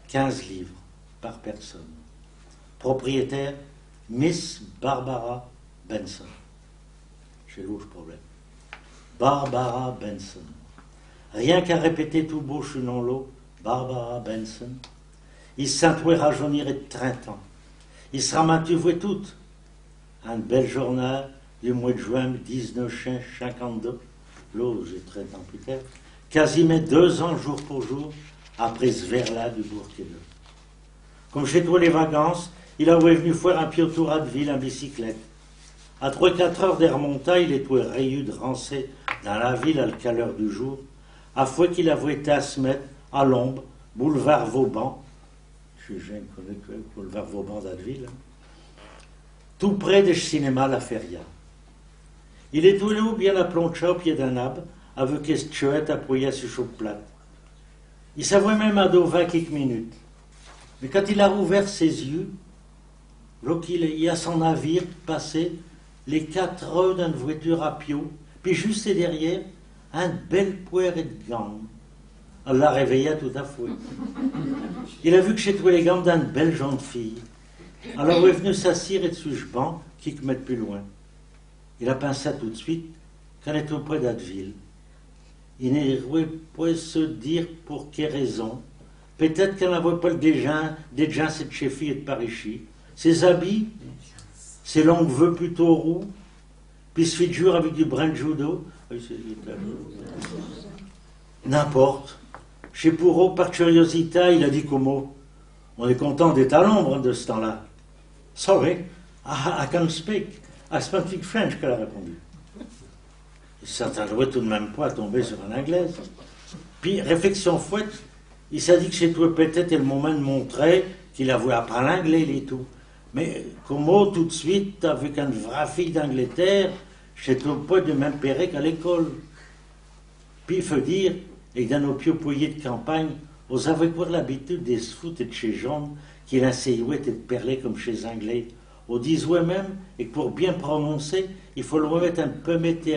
[SPEAKER 2] 15 livres par personne. Propriétaire, Miss Barbara Benson. J'ai l'autre problème. Barbara Benson. Rien qu'à répéter tout beau chez non l'eau, Barbara Benson. Il s'entouait rajeunir et de 30 ans. Il sera maintenu toute. Un bel journal du mois de juin 1952. L'eau, j'ai 30 ans plus tard. Quasiment 2 ans jour pour jour après ce verre-là du Bourg-et-Deux. Comme chez toi les vacances, il avait venu faire un pied autour à de ville en bicyclette. À 3-4 heures des remontées, il était rayé de rancer dans la ville à la chaleur du jour, à fois qu'il avait été à se mettre à l'ombre, boulevard Vauban. Je suis jeune, je connais le boulevard Vauban d'Adville. Hein. Tout près du cinéma La Feria. Il est tout là bien à plancher au pied d'un arbre, avec une chouette appuyée sur chaud plate. Il savait même à 20 quelques minutes. Mais quand il a rouvert ses yeux, il y a son navire passé les 4 heures d'une voiture à pio, puis juste derrière, un bel poire de gambe. Elle l'a réveillé tout à fait. Il a vu que j'ai trouvé les gambes d'une belle jeune fille. Alors il est venu s'asseoir dessus le banc, qui me met plus loin. Il a pensé tout de suite qu'on était auprès d'Adville. Il ne pouvait pas se dire pour quelle raison. Peut-être qu'elle n'avait pas des gens cette chefie et de Parichi. Ses habits, ses longues vœux plutôt roux, puis se fait jour avec du brin de judo. N'importe. Chez Pourreau, par curiosité, il a dit comment. On est content d'être à l'ombre de ce temps-là. Sorry, I can speak. I speak French, qu'elle a répondu. Il ne s'attendait tout de même pas à tomber sur un anglaise. Puis, réflexion fouette, il s'est dit que chez toi peut-être le moment de montrer qu'il avait appris l'anglais et tout. Mais comment tout de suite, avec une vraie fille d'Angleterre, je ne trouve pas de même péré qu'à l'école. Puis il faut dire, et dans nos pieds de campagne, on avait pour l'habitude des foot et de chez jaunes, qu'il essayait de perler comme chez les Anglais. On disait même, et que pour bien prononcer, il faut le remettre un peu mettre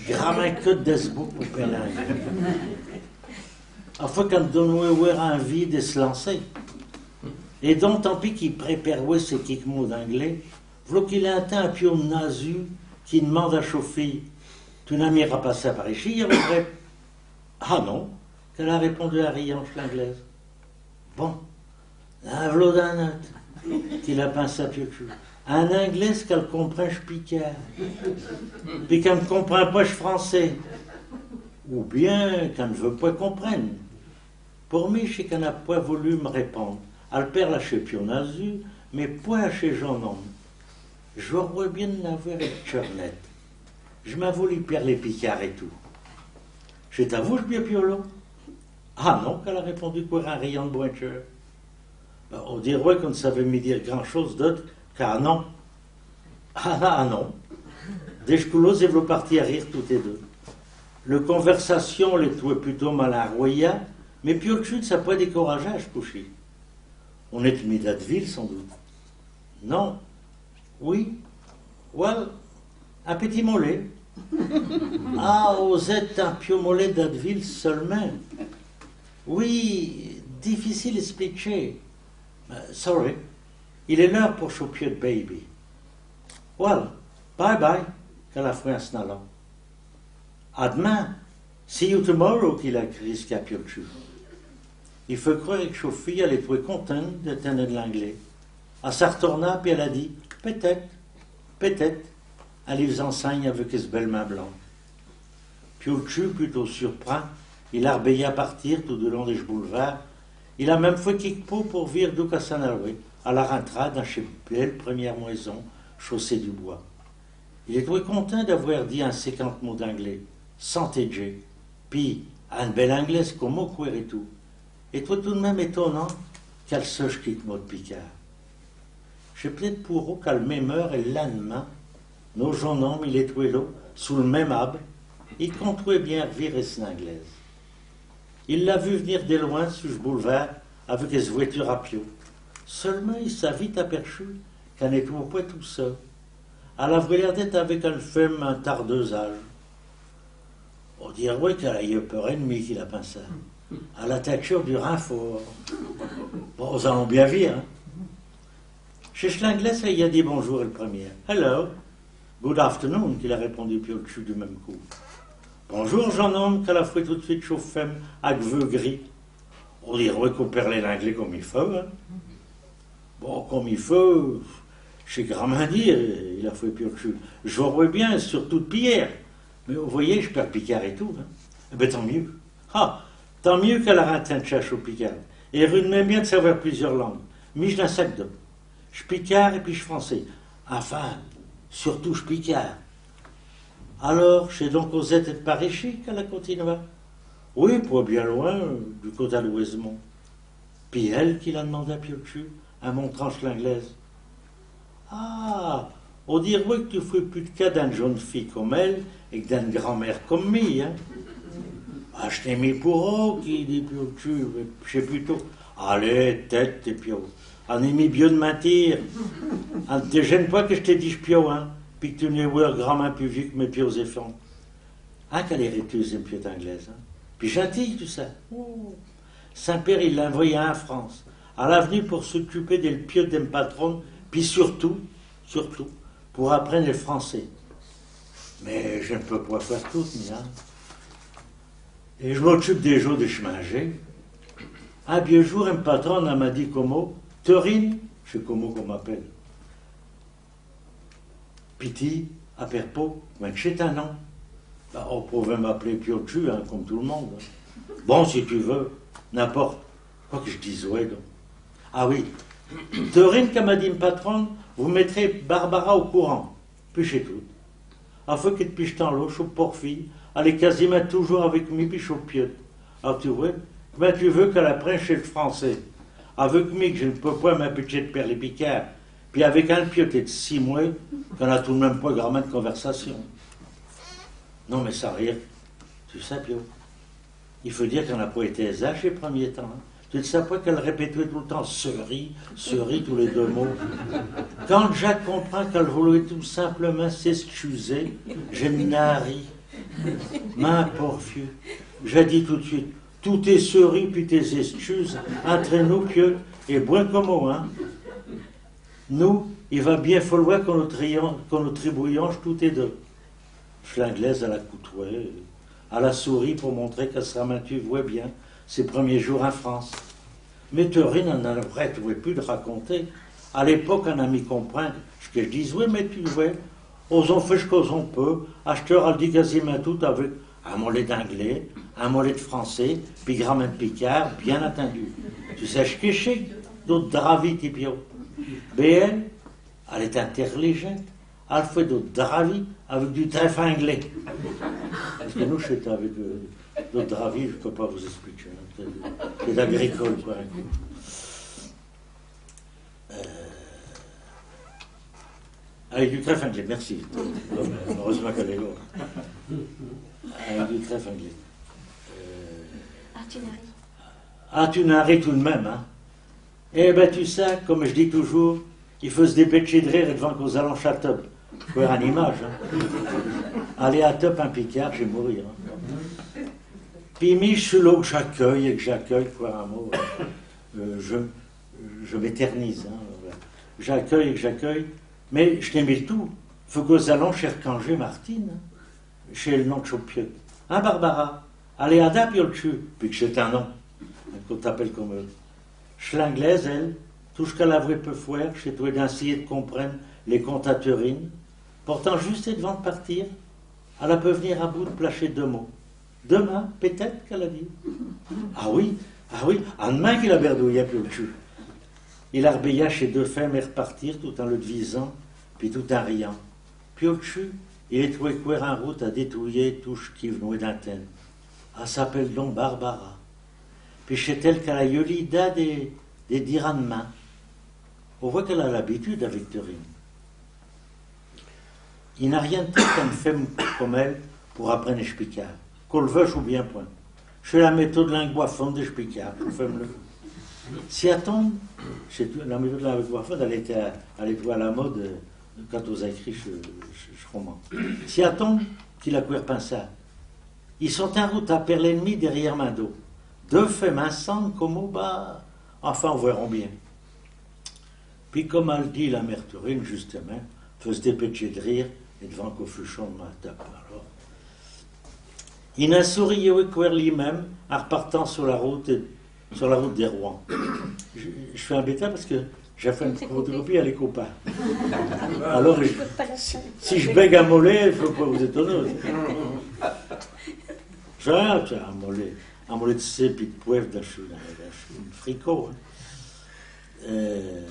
[SPEAKER 2] grammaire d'esbouk pour perler. Enfin, quand on a envie de se lancer. Et donc, tant pis qu'il préparait ces quelques mots d'anglais, voilà qu'il a atteint un pion nazu qui demande à chauffer. Tu n'as mis à passer par ici, il répond. Ah non, qu'elle a répondu à riant l'anglaise. Bon, un vlodanote qu'il a pensé à pied. Un anglais qu'elle comprend, je picard. Puis qu'elle ne comprend pas, je français. ou bien qu'elle ne veut pas comprendre. Pour moi, c'est qu'elle n'a pas voulu me répondre. Elle perd la chez Pionazu, mais point chez Jean-Homme. J'aurais bien l'avoir avec Chernette. Je m'avoue voulu perdre les picards et tout. Je t'avoue, je bien piolo. Ah non, qu'elle a répondu pour un rayon de bointure. Ben, on dirait qu'on ne savait me dire grand-chose d'autre qu'à non. Ah non. Dès que je voulais partir à rire tous les deux. Le conversation les trouvait plutôt mal arroya, mais puis au chute, ça n'a pas découragé à se coucher. On est mis d'Adville, sans doute. Non. Oui. Well, un petit mollet. Ah, vous êtes un pieux mollet d'Adville seulement. Oui, difficile à expliquer. Sorry. Il est l'heure pour choper de baby. Well, bye bye, qu'elle a fait un snallant. À demain. See you tomorrow, qu'il a crié Scapiochu. Il faut croire que Chauffie, elle était contente de tenir de l'anglais. Elle s'est retournée, puis elle a dit, peut-être. Elle les enseigne avec ses belles mains blanches. Piochu, plutôt surpris, il a rebellé à partir tout le long des boulevards. Il a même fait quelque peu pour vivre d'où qu'à s'en aller, à la rentrade dans chez belle première maison, chaussée du bois. Il était content d'avoir dit un 50 mots d'anglais, sans TG, puis un bel anglaise comme au cuir et tout. Et toi tout de même étonnant qu'elle sache quitte mot de Picard. J'ai peut-être pour eux qu'elle même heure et le lendemain, nos jeunes hommes, il est là, sous le même arbre, il comptait bien virer son anglaise. Il l'a vu venir de loin sur le boulevard avec ses voitures à pied. Seulement, il s'est vite aperçu qu'elle n'était pas tout seul. Elle avait l'air d'être avec une femme un tardeux âge. On dirait qu'elle a eu peur ennemie qu'il a pensé. À la tâture du renfort. Bon, nous allons bien vivre. Hein? Chez l'anglais, il a dit bonjour le premier. Hello, good afternoon, qu'il a répondu puis au-dessus du même coup. Bonjour, jeune homme, qu'elle a fait tout de suite chauffeur avec vœux gris. On dirait qu'on parlait l'anglais comme il faut. Hein? Bon, comme il faut, chez grand dire, il a fait puis au-dessus. Je vois bien, surtout de Pierre. Mais vous voyez, je perds Picard et tout. Hein? Eh bien, tant mieux. Ah, tant mieux qu'elle a un de cherche au Picard. Et rude même bien de savoir plusieurs langues. Mais je n'ai sac d'eau. Je Picard et puis je français. Enfin, surtout je Picard. Alors, chez donc Cosette et de Paris qu'elle a continué. Oui, pas bien loin, du côté de l'Ouesemont. Puis elle qui l'a demandé à Piochu, en montrant l'anglaise. Ah, on dirait que tu fais plus de cas d'une jeune fille comme elle et que d'une grand-mère comme moi, hein. Ah, je t'ai mis pour eux, qui dit Piochu, je sais plutôt. Allez, tête, t'es Pio. On est mis bien de mentir. On ne te gêne pas que je t'ai dit je Pio, hein, puis que tu n'es pas grand-mère plus vieux que mes pieds aux effets. Ah, qu'elle est rétuse, une pièce anglaise, hein. Puis gentille, tout ça. Oh. Saint-Père, il l'a envoyé en France, à l'avenue pour s'occuper des pieds d'un patron, puis surtout, pour apprendre le français. Mais je ne peux pas faire tout, hein. Et je m'occupe des jours de chemanger. Un vieux jour, un patron m'a dit comment, Torine, je sais comment qu'on m'appelle. Piti, à Perpo, mais c'est un nom. Ben, on pouvait m'appeler Piochu, hein, comme tout le monde. Hein. Bon, si tu veux, n'importe. Quoi que je dise, ouais, donc. Ah oui, Torine, comme m'a dit une patronne, vous mettrez Barbara au courant. Puis c'est tout. Afin que depuis temps l'eau, je suis porfille, elle est quasiment toujours avec moi, puis je suis au pied. Alors tu vois, ben tu veux qu'elle apprenne chez le français. Avec moi, que je ne peux pas m'appeler de Père les Picards. Puis avec un pied de 6 mois, qu'on n'a tout de même pas grand de conversation. Non, mais ça rire. Tu sais, Pio, il faut dire qu'on n'a pas été aisés chez les premiers temps. Hein. Tu ne sais pas qu'elle répétait tout le temps seri, tous les 2 mots. Quand Jacques comprend qu'elle voulait tout simplement s'excuser, je n'ai ri. Ma porfieux, j'ai dit tout de suite, tout est seri puis tes excuses, entre nous, Pieux, et bon comme moi, hein. Nous, il va bien falloir qu'on nous tribouillons tous les deux. L'anglaise à la coutouée, à la souris pour montrer qu'elle sera maintenue, voit bien, ses premiers jours en France. Mais Torine en aurait plus de raconter. À l'époque, on a mis comprendre ce que je dis, oui, mais tu vois, osons faire ce qu'on peut, acheteur a dit quasiment tout avec un mollet d'anglais, un mollet de français, puis grammaire de picard, bien entendu. Tu sais ce que c'est d'autres dravis, Tipio. BN, elle est intelligente, elle fait d'autres dravis avec du trèfle anglais. Parce que nous, c'est avec d'autres dravis, je ne peux pas vous expliquer. C'est d'agricole, quoi. Avec du trèfle anglais, merci. Heureusement qu'elle est là. Avec du trèfle anglais. Artunari tout de même, hein. Eh ben, tu sais, comme je dis toujours, il faut se dépêcher de rire et devant qu'aux allons à top. Pour une image, hein. Aller à top un picard, je vais mourir. Hein. Puis, mis sur l'eau que j'accueille, quoi, un mot, je m'éternise. Hein, voilà. J'accueille, mais je t'aime le tout. Faut qu'aux allons chez Arcangé Martine, hein, chez le nom de Chopieux. Hein, Barbara? Allez à da, puis que c'est un nom, qu'on t'appelle comme eux. Je l'anglaise, elle, tout ce qu'elle a vrai peu faire, chez toi d'essayer de comprendre les comptateurines. Pourtant, juste devant de partir, elle peut venir à bout de placer 2 mots. Demain, peut-être qu'elle a dit. Ah oui, en demain qu'il a berdouillé puis le cul. Il a rebéillé chez 2 femmes et repartir tout en le devisant, puis tout en riant. Puis au dessus, il est trouvé courir en route à détouiller touche qui venait d'antenne. Elle s'appelle donc Barbara. Puis chez elle qu'elle a eu l'idée des dire de main. On voit qu'elle a l'habitude avec Victorine. Il n'a rien de tel qu'une femme comme elle pour apprendre à expliquer. Qu'on le veuille ou bien point. Je la méthode langue boifonde de expliquer. Si elle tombe, la méthode langue boifonde, elle était à la mode quand on a écrit ce roman. Si elle tombe, qu'il a couvert pinceau. Ils sont en route à perdre l'ennemi derrière main d'eau. 2 femmes ensemble comme au bas. Enfin, on verra bien. Puis, comme elle dit la mère Turine, justement, faut se dépêcher de rire et devant qu'au fuchon de ma tape. Alors, il a souri lui-même en repartant sur la route des Rouen. Je suis embêté parce que j'ai fait une photocopie à les copains. Alors, si je bègue un mollet, il ne faut pas vous étonner. J'ai un mollet de cèpe et de poivre d'un fricot. Hein.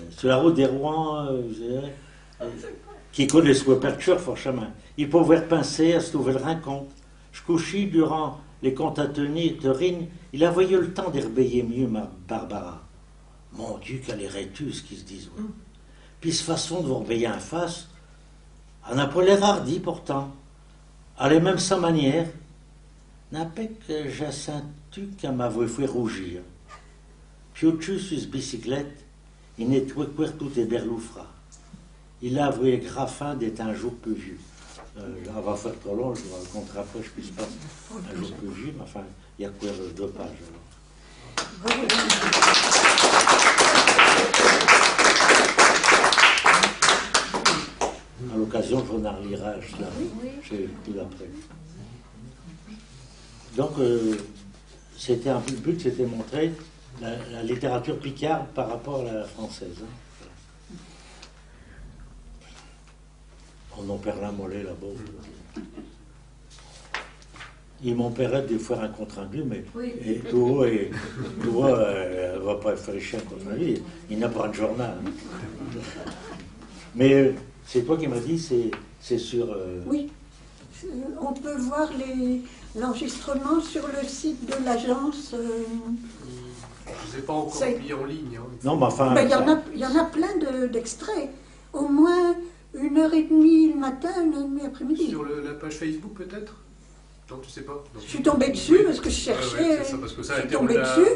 [SPEAKER 2] Sur la route des Rouen, qui connaît ce percheur, forcément. Il pouvait penser à cette nouvelle rencontre. Je couchais durant les comptes à tenir de Rine, il a voyé le temps d'herbeiller mieux ma Barbara. Mon Dieu, qu'elle est rétuse, qui se disent. Ouais. Puis cette façon de vous rebéiller en face, elle n'a pas l'air hardie pourtant. Elle est même sans manière. N'a pas que j'ai senti qu'elle m'avait fait rougir. Puis au-dessus, sur cette bicyclette, il nettoie tout et berloufra. Il a avoué graffin d'être un jour peu vieux. On va faire trop long, je vous raconterai après, je ne puisse pas un jour peu vieux, mais enfin, il y a quoi 2 pages alors. À l'occasion, je en relirai cela, j'ai tout après. Donc, c'était un peu le but, c'était montrer la littérature picarde par rapport à la française. Hein. On en perd la mollet là-bas. Ils m'ont perdu de faire un compte-rendu, mais toi, elle ne va pas faire un compte-rendu, il n'a pas un journal. Hein. Mais c'est toi qui m'as dit, c'est sur...
[SPEAKER 3] Oui, on peut voir l'enregistrement sur le site de l'agence.
[SPEAKER 6] Je ne sais pas encore mis en ligne. Hein.
[SPEAKER 2] Non, mais enfin...
[SPEAKER 3] Il y en a plein d'extraits. Au moins 1h30 le matin, 1h30 l'après-midi.
[SPEAKER 6] Sur la page Facebook peut-être? Non, tu sais pas. Non.
[SPEAKER 3] Je suis tombée dessus parce que je cherchais.
[SPEAKER 6] Ouais, c'est ça, parce que ça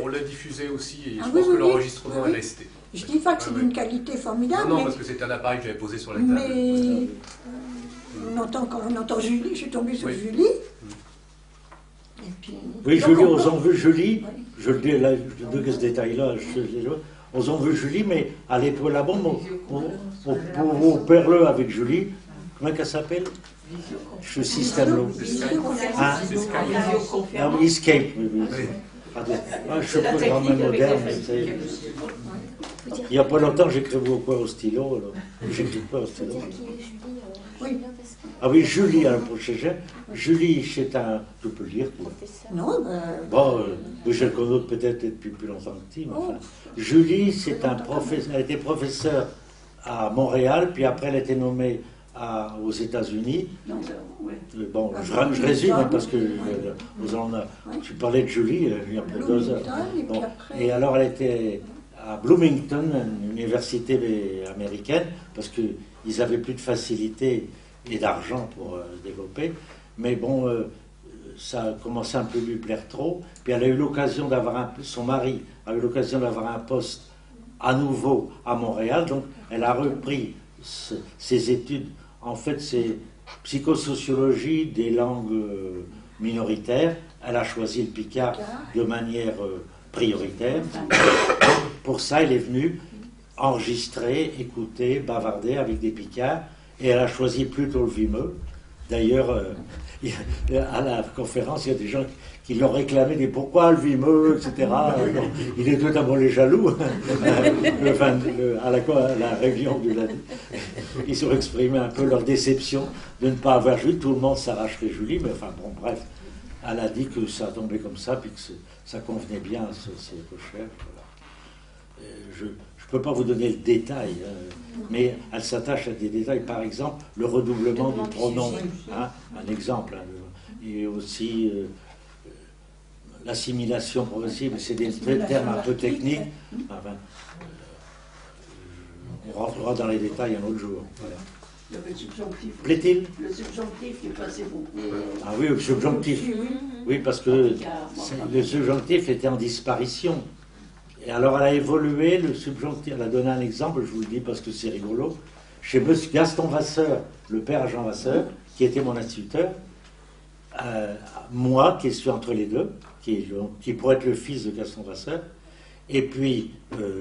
[SPEAKER 6] on l'a diffusé aussi et je pense que l'enregistrement est resté.
[SPEAKER 3] Je dis pas que c'est d'une qualité formidable.
[SPEAKER 6] Non, parce que c'était un appareil que j'avais posé sur la table.
[SPEAKER 3] Mais on entend Julie, je suis tombée sur Julie. Et puis,
[SPEAKER 2] oui, Julie, on en veut Julie. Oui. Je le dis là, je donne ce détail-là. On en veut Julie, mais à l'étoile là-bas, on perd-le avec Julie. Comment qu'elle s'appelle? Ce système-là. Escape. Je suis pas vraiment moderne. Il n'y a pas longtemps, j'écrivais quoi au stylo. J'écris pas au stylo.
[SPEAKER 3] Oui.
[SPEAKER 2] Ah oui, Julie, alors pour chercher. Julie, c'est un. Tu peux le lire.
[SPEAKER 3] Non,
[SPEAKER 2] Bon, je le connais peut-être depuis plus longtemps que tu, mais enfin. Julie, c'est un professeur. Elle était professeure à Montréal, puis après elle a été nommée aux États-Unis. Bon, je résume hein, parce que tu parlais de Julie il y a plus de 2 heures. Bon. Et alors elle était à Bloomington, une université américaine, parce qu'ils avaient plus de facilité et d'argent pour se développer. Mais bon, ça a commencé un peu à lui plaire trop. Puis elle a eu l'occasion d'avoir son mari a eu l'occasion d'avoir un poste à nouveau à Montréal. Donc elle a repris ses études. En fait, c'est psychosociologie des langues minoritaires. Elle a choisi le picard de manière prioritaire. Pour ça, elle est venue enregistrer, écouter, bavarder avec des picards. Et elle a choisi plutôt le vimeux. D'ailleurs, à la conférence, il y a des gens qui l'ont réclamé, des pourquoi le vimeux, etc. Il est totalement les jaloux. À la réunion du lundi, ils ont exprimé un peu leur déception de ne pas avoir Julie. Tout le monde s'arracherait Julie, mais enfin bon, bref. Elle a dit que ça tombait comme ça, puis que ça convenait bien à ses recherches. Voilà. Je ne peux pas vous donner le détail, mais elle s'attache à des détails. Par exemple, le redoublement du pronom, hein, un exemple. Hein, et aussi l'assimilation progressive, c'est des termes un peu techniques. Enfin, on rentrera dans les détails un autre jour. Voilà.
[SPEAKER 8] Le subjonctif.
[SPEAKER 2] Plaît-il?
[SPEAKER 8] Le subjonctif qui passait beaucoup.
[SPEAKER 2] Ah oui, le subjonctif. Oui, parce que le subjonctif était en disparition. Et alors elle a évolué, le subjonctif. Elle a donné un exemple, je vous le dis parce que c'est rigolo. Chez monsieur Gaston Vasseur, le père Jean Vasseur, qui était mon instituteur, moi qui suis entre les deux, qui pourrait être le fils de Gaston Vasseur, et puis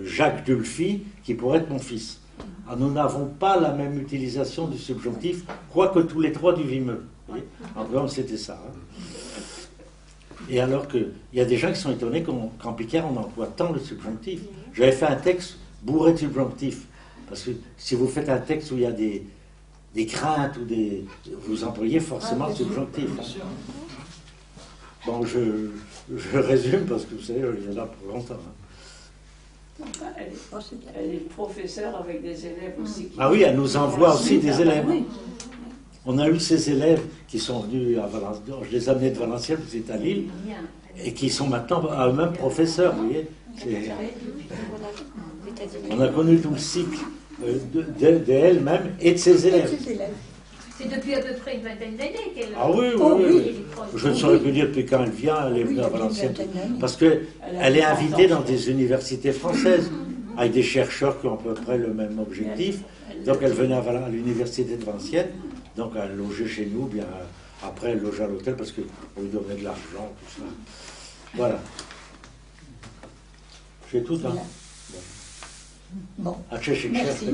[SPEAKER 2] Jacques Dulphy, qui pourrait être mon fils. Alors, nous n'avons pas la même utilisation du subjonctif, quoique tous les trois du vimeux. En vrai, c'était ça. Hein. Et alors qu'il y a des gens qui sont étonnés qu'en Picard, on emploie tant le subjonctif. J'avais fait un texte bourré de subjonctif. Parce que si vous faites un texte où il y a des craintes, vous employez forcément le subjonctif. Hein. Bon, je résume parce que vous savez, je suis là pour longtemps. Hein.
[SPEAKER 8] Elle est professeure avec des élèves aussi.
[SPEAKER 2] Ah oui, elle nous envoie aussi des élèves. On a eu ces élèves qui sont venus à Valenciennes, je les ai amenés de Valenciennes, qui étaient à Lille, et qui sont maintenant à eux-mêmes professeurs, vous voyez. On a connu tout le cycle d'elle-même et de ses élèves.
[SPEAKER 9] C'est depuis à peu près une vingtaine d'années qu'elle...
[SPEAKER 2] Ah oui, oui. Je ne saurais plus dire depuis quand elle vient, elle est venue à Valenciennes. Parce qu'elle est invitée dans des universités françaises, avec des chercheurs qui ont à peu près le même objectif. Donc elle venait à l'université de Valenciennes. Donc elle logeait chez nous, bien après elle logeait à l'hôtel parce qu'on lui donnait de l'argent, tout ça. Voilà. J'ai tout, hein.
[SPEAKER 3] Bon.
[SPEAKER 2] Merci.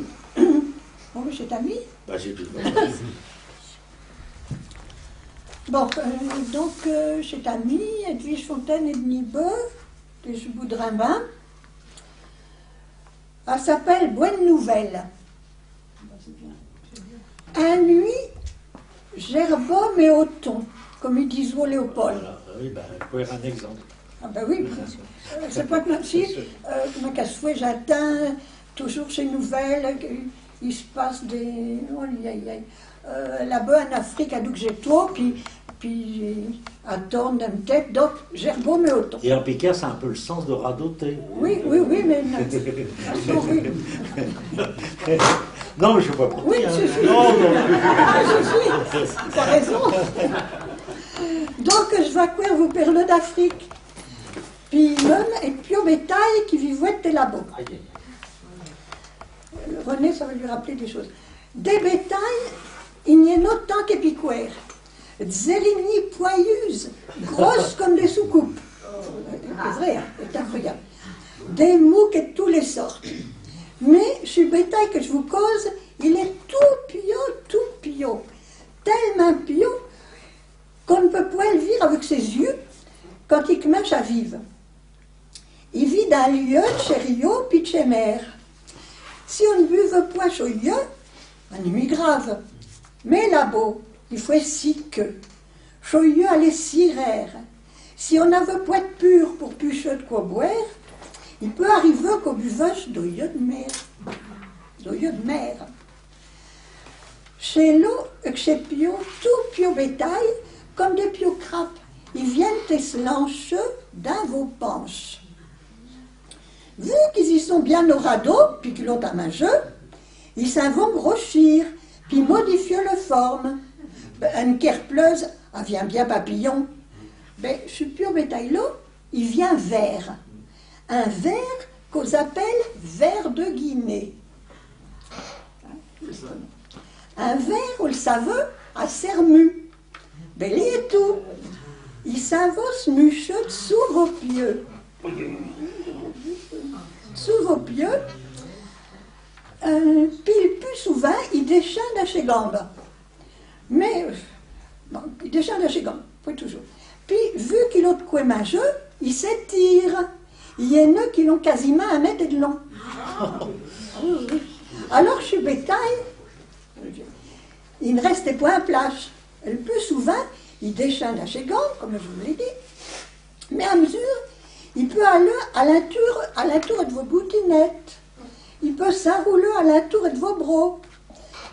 [SPEAKER 3] Bon, je t'amie.
[SPEAKER 2] Bah, j'ai tout.
[SPEAKER 3] Bon, donc, chez Tammy, Edwige Fontaine et Denis Boeuf, de Boudrimbin. Elle s'appelle Bonne Nouvelle. Un nuit, Gerbaume et Othon, comme ils disent au Léopold.
[SPEAKER 2] Voilà. Oui, ben, vous pouvez un exemple.
[SPEAKER 3] Ah ben oui, c'est pas que même si, comment qu'à souhait, j'atteins toujours ces nouvelles, il se passe des... là-bas en Afrique, à Dougzeto, puis à Torn, tête, donc Gerbaume et Othon.
[SPEAKER 2] Et en Picard, c'est un peu le sens de radoter.
[SPEAKER 3] Oui, mais...
[SPEAKER 2] Non, je ne sais pas pourquoi.
[SPEAKER 3] Oui, je suis.
[SPEAKER 2] Non.
[SPEAKER 3] Ah, je suis. T'as raison. Donc, je vais quoi vous parler d'Afrique. Puis même, et puis au bétail qui vivait là-bas. René, ça va lui rappeler des choses. Des bétails, il n'y en a autant qu'épiquaires. Des lignes poyeuses, grosses comme des soucoupes. C'est vrai, hein, c'est incroyable. Des mouques et de toutes les sortes. Mais ce bétail que je vous cause, il est tout piot. Tellement piot qu'on ne peut pas le vivre avec ses yeux quand il commence à vivre. Il vit dans le lieu de chez Rio puis de chez Mère. Si on ne buve pas chez lieu, on nuit grave. Mais là-bas, il faut si que. Choyeux aller cirer. Si on a veut poète pur pour pucher de quoi boire, il peut arriver qu'au buvage d'oeilleux de mer. D'oeilleux de mer. Chez l'eau, chez Pio, tout Pio bétail, comme des Pio crapes, ils viennent et se lancer dans vos penches. Vu qu'ils y sont bien au radeau, puis qu'ils ont un majeu, ils s'en vont grossir, puis modifier leur forme. Un kerpleuse, elle vient bien papillon. Ben, ce Pio bétail là, il vient vert. Un vert qu'on appelle ver de Guinée. Un verre, on le savait, à Sermu. Ben, il est tout. Il s'en va se mucher sous vos pieds. Sous vos pieds. Puis le plus souvent, il déchante à ses gambes. Mais, bon, il déchante à ses gambes, pas toujours. Puis, vu qu'il a de quoi manger, il s'étire. Il y en a qui l'ont quasiment à mètre de long. Alors, chez bétail, il ne restait pas en place. Le plus souvent, il déchante à ses gambes, comme je vous l'ai dit. Mais à mesure, il peut aller à l'entour de vos boutinettes. Il peut s'enrouler à l'entour de vos bras.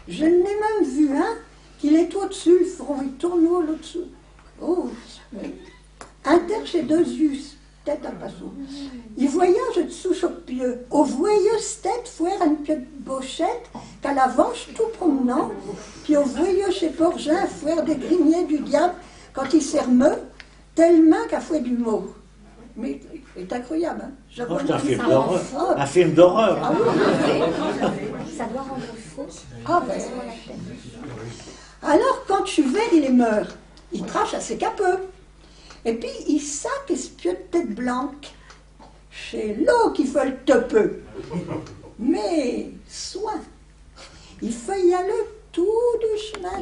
[SPEAKER 3] Je n'ai même vu un qu'il est au-dessus, le front, il tourne au-dessous. Oh, inter chez deux yeux, tête à passeau. Il voyage dessous ce pieu. Au voyeuse tête, faire une pied de bochette, qu'à l'avance tout promenant, puis au voyeux chez Porgin, faire des grimiers du diable quand il s'ermeux, tellement qu'à faire du mot. Mais c'est incroyable, hein?
[SPEAKER 2] C'est un film d'horreur. Un film d'horreur.
[SPEAKER 3] Ah oui.
[SPEAKER 1] Ça doit rendre fou.
[SPEAKER 3] Ah ben. Alors, quand je vais, il est meurt. Il crache assez capeux. Et puis, il sac espion de tête blanche. Chez l'eau qui fait le topeux. Mais, soin. Il fait y aller tout doucement.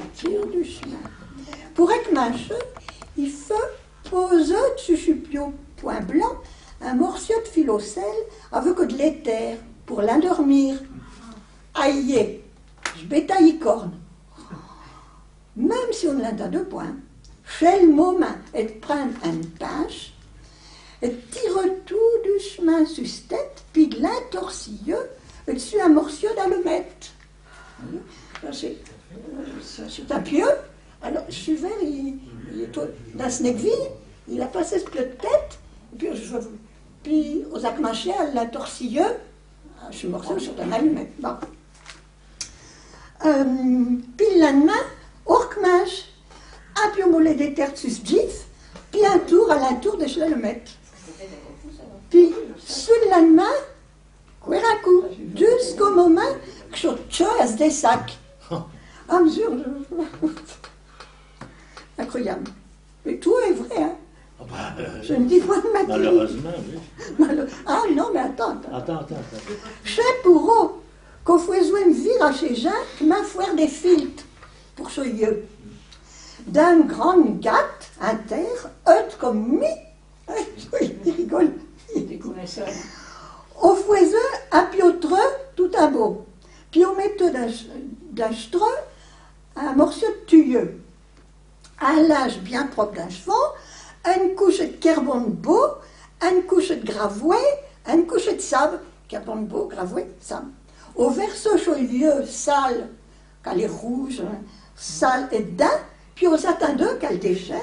[SPEAKER 3] Pour être mâcheux, il fait poser dessus chupio point blanc un morceau de filocelle avec de l'éther pour l'endormir. Aïe, je bétaille corne. Même si on l'entend de point, fait le moment et prendre une pince et tire tout doucement sur sa tête, puis de l'intorsilleux et dessus un morceau d'allumette. C'est un pieu. Alors, je suis vert, il est dans Snakeville, il a passé ce pieu de tête, puis aux acmachés, à l'intorsilleux, je suis morceau sur un allumette. Bon. Puis le lendemain, Orkmach, un pion mollet des terres sus gif, puis un tour à l'entour de l'allumette. Puis, sous le lendemain, un coup, jusqu'au moment que je chasse des sacs. À mesure de... Incroyable. Mais tout est vrai, hein? Je ne dis pas de ma
[SPEAKER 2] Malheureusement, oui.
[SPEAKER 3] Ah non, mais attends.
[SPEAKER 2] Attends.
[SPEAKER 3] Chez Pourreau, qu'on faisait me vire à chez Jean, qui m'a fait des filtres pour ce lieu. D'un grand gâte, inter, comme mi. Il rigole.
[SPEAKER 8] Il découvrait ça.
[SPEAKER 3] On faisait un piotre tout un beau. Puis on mettait d'un streu un morceau de tuyau. Un linge bien propre d'un chevaux, une couche de carbone beau, une couche de gravouet, une couche de sable, carbone beau, gravouet, sable. Au verso chauvieux, sale, qu'elle est rouge, sale et dedans, puis aux attendeux qu'elle déchaîne,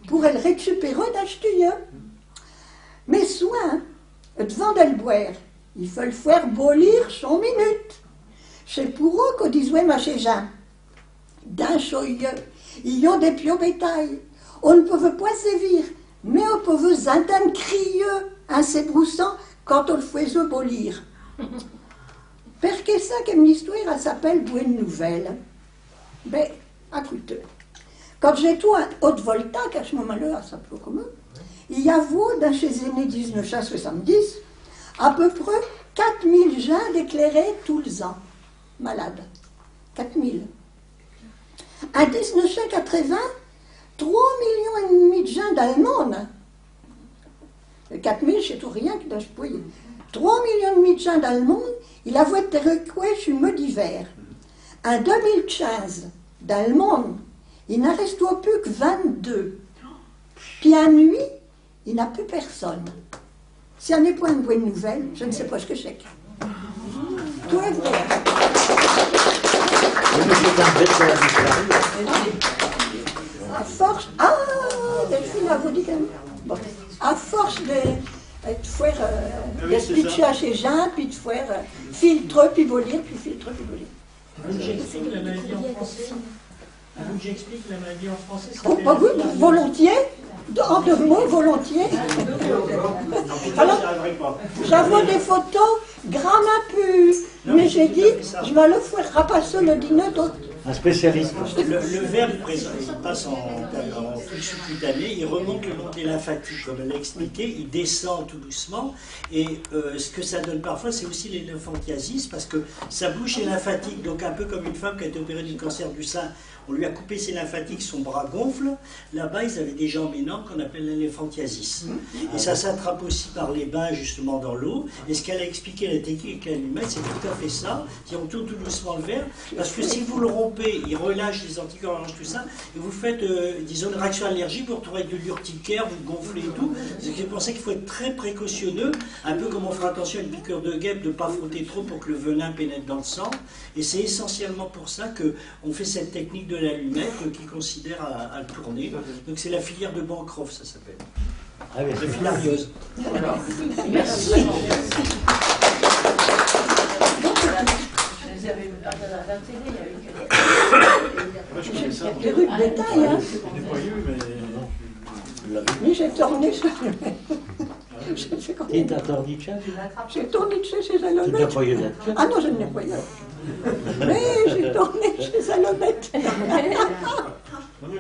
[SPEAKER 3] pour elle récupérer d'un tuyau. Mais soin, devant de le boire, il faut le faire bolir 100 minutes. C'est pour eux qu'on disait ma chez Jean. D'un choyeux, ils ont des piaux bétail. On ne peut pas sévir, mais on peut entendre crier en s'ébroussant quand on le faisait bolir. Parce que ça, comme l'histoire, elle s'appelle Bonne Nouvelle. Ben, écoutez, quand j'étais à Haute-Volta, à ce moment-là, ça peut commun, il y avait dans ces années 1970 à peu près 4000 gens déclarés tous les ans malades. 4000. En 1980, 3,5 millions de gens dans le monde. 4000, c'est tout rien que dans ce pays. 3,5 millions de gens dans le monde, il a été recueilli sur le mot d'hiver. En 2015, dans le monde, il n'en reste plus que 22. Puis à nuit, il n'y a plus personne. Si on n'est point une bonne nouvelle, je ne sais pas ce que c'est. Tout est vrai. À force... Ah, Delphine a vous dit quand même. Bon. À force de faire pitcher à ces gens, puis de faire filtre, puis voler, puis filtre, puis voler.
[SPEAKER 2] Vous j'explique la maladie en français. Vous j'explique la maladie en français.
[SPEAKER 3] Oh, pas vous, volontiers. En 2 mots, volontiers. Alors, j'avais des photos grammapues, mais j'ai dit, je vais le faire rapasser le dîner d'autres.
[SPEAKER 2] Un spécialiste. Le verbe il passe en flux sous-cutané, il remonte le long des lymphatiques, comme elle l'a expliqué, il descend tout doucement, et ce que ça donne parfois, c'est aussi les lymphanthiasis, parce que ça bouche les lymphatiques, donc un peu comme une femme qui a été opérée du cancer du sein, on lui a coupé ses lymphatiques, son bras gonfle, là-bas ils avaient des jambes énormes qu'on appelle la lymphanthiasis. Et ça s'attrape aussi par les bains justement dans l'eau, et ce qu'elle a expliqué, la technique qu'elle lui met, c'est tout à fait ça, on tourne tout doucement le verre, parce que si vous le rompez, il relâche les anticorps, il relâche tout ça, et vous faites, disons, une réaction allergique, vous retrouvez de l'urticaire, vous gonflez et tout. C'est pour ça qu'il faut être très précautionneux, un peu comme on fera attention à une piqûre de guêpe, de ne pas frotter trop pour que le venin pénètre dans le sang. Et c'est essentiellement pour ça qu'on fait cette technique de l'allumette qui considère à le tourner. Donc c'est la filière de Bancroft, ça s'appelle. Ah oui, la filariose.
[SPEAKER 8] Merci.
[SPEAKER 3] Des rues de bétail, hein. Mais j'ai tourné ça.
[SPEAKER 2] Et t'as torniché?
[SPEAKER 3] J'ai tourné chez Salomette.
[SPEAKER 2] Tu n'as pas eu là?
[SPEAKER 3] Ah non, je ne l'ai pas eu. Mais j'ai tourné chez Salomette.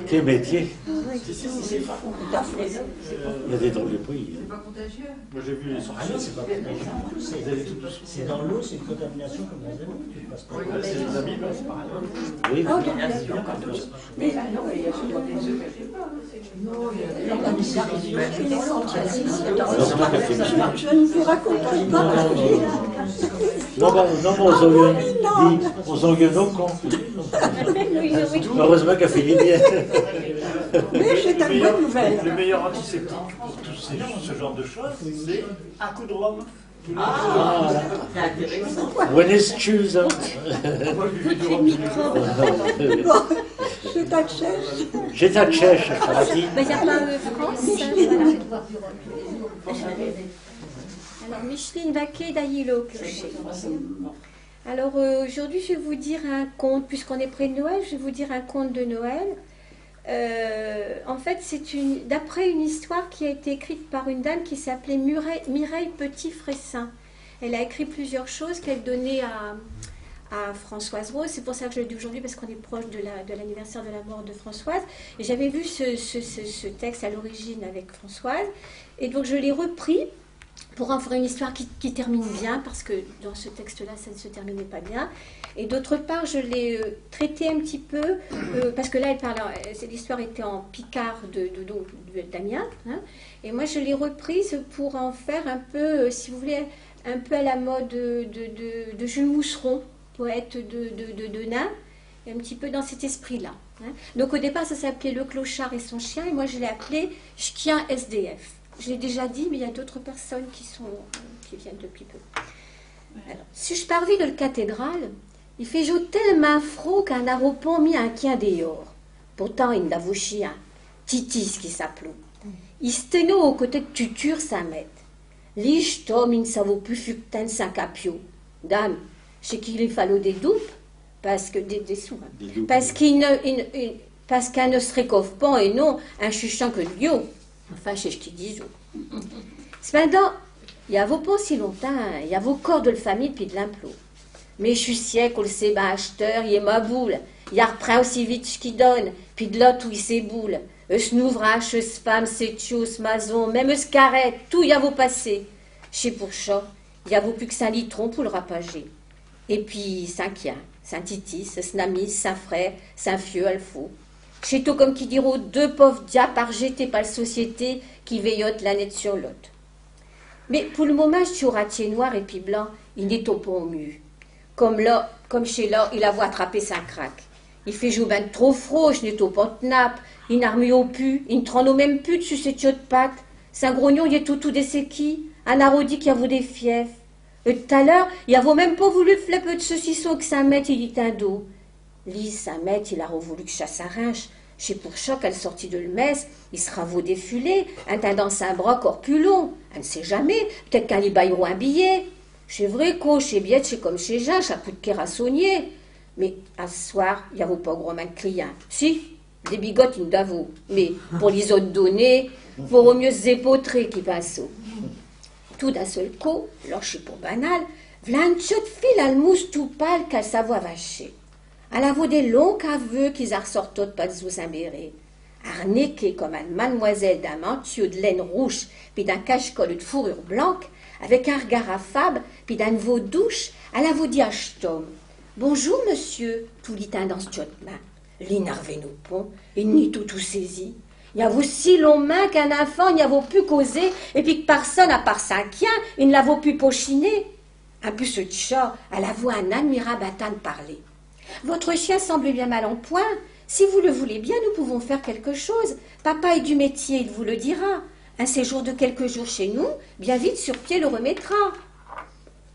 [SPEAKER 2] Quel métier?
[SPEAKER 3] C'est pas contagieux.
[SPEAKER 2] Il y a des drôles de prix.
[SPEAKER 9] C'est pas contagieux.
[SPEAKER 7] Moi j'ai vu les sorties.
[SPEAKER 2] Ah non, c'est pas contagieux. C'est dans l'eau, c'est une contamination comme vous avez.
[SPEAKER 7] C'est des amis, c'est pareil.
[SPEAKER 2] Oui,
[SPEAKER 3] Ah,
[SPEAKER 2] oui.
[SPEAKER 3] mais je ne vous raconterai pas.
[SPEAKER 2] Non, on s'engueule donc con. Heureusement qu'elle fait bien.
[SPEAKER 3] Mais c'est une bonne nouvelle.
[SPEAKER 7] Le meilleur antiseptique pour tout ce genre de choses, c'est un coup de rhum.
[SPEAKER 2] Ah, bonne excuse.
[SPEAKER 3] Bon, c'est ta chaise.
[SPEAKER 2] J'ai ta chèche, Charati.
[SPEAKER 1] Mais il n'y a pas France. Alors, Micheline Vaquet d'Aïlo Clocher. Alors, aujourd'hui, je vais vous dire un conte, puisqu'on est près de Noël, je vais vous dire un conte de Noël. En fait, c'est d'après une histoire qui a été écrite par une dame qui s'appelait Mireille Petit-Fressin. Elle a écrit plusieurs choses qu'elle donnait à Françoise Rose. C'est pour ça que je le dis aujourd'hui, parce qu'on est proche de l'anniversaire de la mort de Françoise. Et j'avais vu ce texte à l'origine avec Françoise. Et donc, je l'ai repris pour en faire une histoire qui termine bien, parce que dans ce texte-là, ça ne se terminait pas bien. Et d'autre part, je l'ai traité un petit peu, parce que là, l'histoire était en picard d'Amiens, hein, et moi, je l'ai reprise pour en faire un peu, si vous voulez, un peu à la mode de Jules Moucheron, poète de nain, un petit peu dans cet esprit-là. Hein. Donc au départ, ça s'appelait Le Clochard et son chien, et moi, je l'ai appelé Ch'tien SDF. Je l'ai déjà dit, mais il y a d'autres personnes qui viennent depuis peu. Alors, si je parvis de la cathédrale, il fait jour tellement froid qu'un aéroport mis un quien dehors. Pourtant, il n'a vu chien, Titis qui s'appelait. Il se tenait aux côtés de tuture 5 mètres. Liche, Tom, il ne savait plus fucten 5 capio. Dame, je sais qu'il lui fallait des doupes, parce que des sous, hein. Parce qu'un ne se récoffre pas et non un chuchant que Lio. Enfin, c'est ce qu'ils disent. Cependant, il y a vos pas si longtemps, il y a vos corps de la famille puis de l'implot. Mais je suis siècle, le sait ben acheteur, il est ma boule. Il a reprend aussi vite ce qu'il donne, puis de l'autre où il s'éboule. Ce n'ouvrage, ce femme, ce tio, ce maison, même ce carré, tout y a vos passé. Chez pour chat, il y a vos plus que 5 litrons pour le rapager. Et puis, 5 yens, 5 titis, 5 namis, 5 frères, 5 fieux, alfaux. Chez tout comme qui diront 2 pauvres diables par jeté par la société qui veillotent la nette sur l'autre. Mais pour le moment, je suis au ratier noir et puis blanc, il n'est au pont au mieux. Comme chez là, il a voit attraper 5 craques. Il fait jouer ben trop froid, je n'ai pas de nappe. Il n'a remis au pu, il ne trône même plus dessus ses tuyaux de pâte. C'est un grognon, il est tout des séquilles. Un arrodi qui a vaut des fiefs. Et tout à l'heure, il a vaut même pas voulu faire peu de saucisson que ça mette, il dit un dos. Lise, ça mette, il a voulu que chasse un rinche. Chez pour choc, à la sortie de le messe, il sera vaut défulé, un tendance un bras encore plus long. Elle ne sait jamais, peut-être qu'un y bailleront un billet. Chez Vréco, chez Biette, chez comme chez Jean, chez coup de kérassonnier. Mais à ce soir, il n'y a pas gros main de clients. Si, des bigotes, il d'avoue. Mais pour les autres données, vaut au mieux se zépotrer qui passe. Tout d'un seul coup, alors je suis pour banal, v'là une petite fille à le mousse tout pâle qu'elle savoie vacher. Elle a vaut des longs caveux qu'ils a ressortis de pas de sous un béret. Arniquée comme une mademoiselle d'un manteau de laine rouge, puis d'un cache-colle de fourrure blanche, avec un regard affable, puis d'un veau douche, elle a vaut dit à Stom. Bonjour, monsieur, tout litin dans ce main. L'inarvé nous pont, il n'y tout saisi. Il y a vous si long main qu'un enfant n'y a vaut pu causer, et puis que personne, à part Saint-Quien, il ne l'a vaut pu pochiner. Un peu ce chat, elle a vaut un admirable atan parler. Votre chien semble bien mal en point. Si vous le voulez bien, nous pouvons faire quelque chose. Papa est du métier, il vous le dira. Un séjour de quelques jours chez nous, bien vite sur pied le remettra.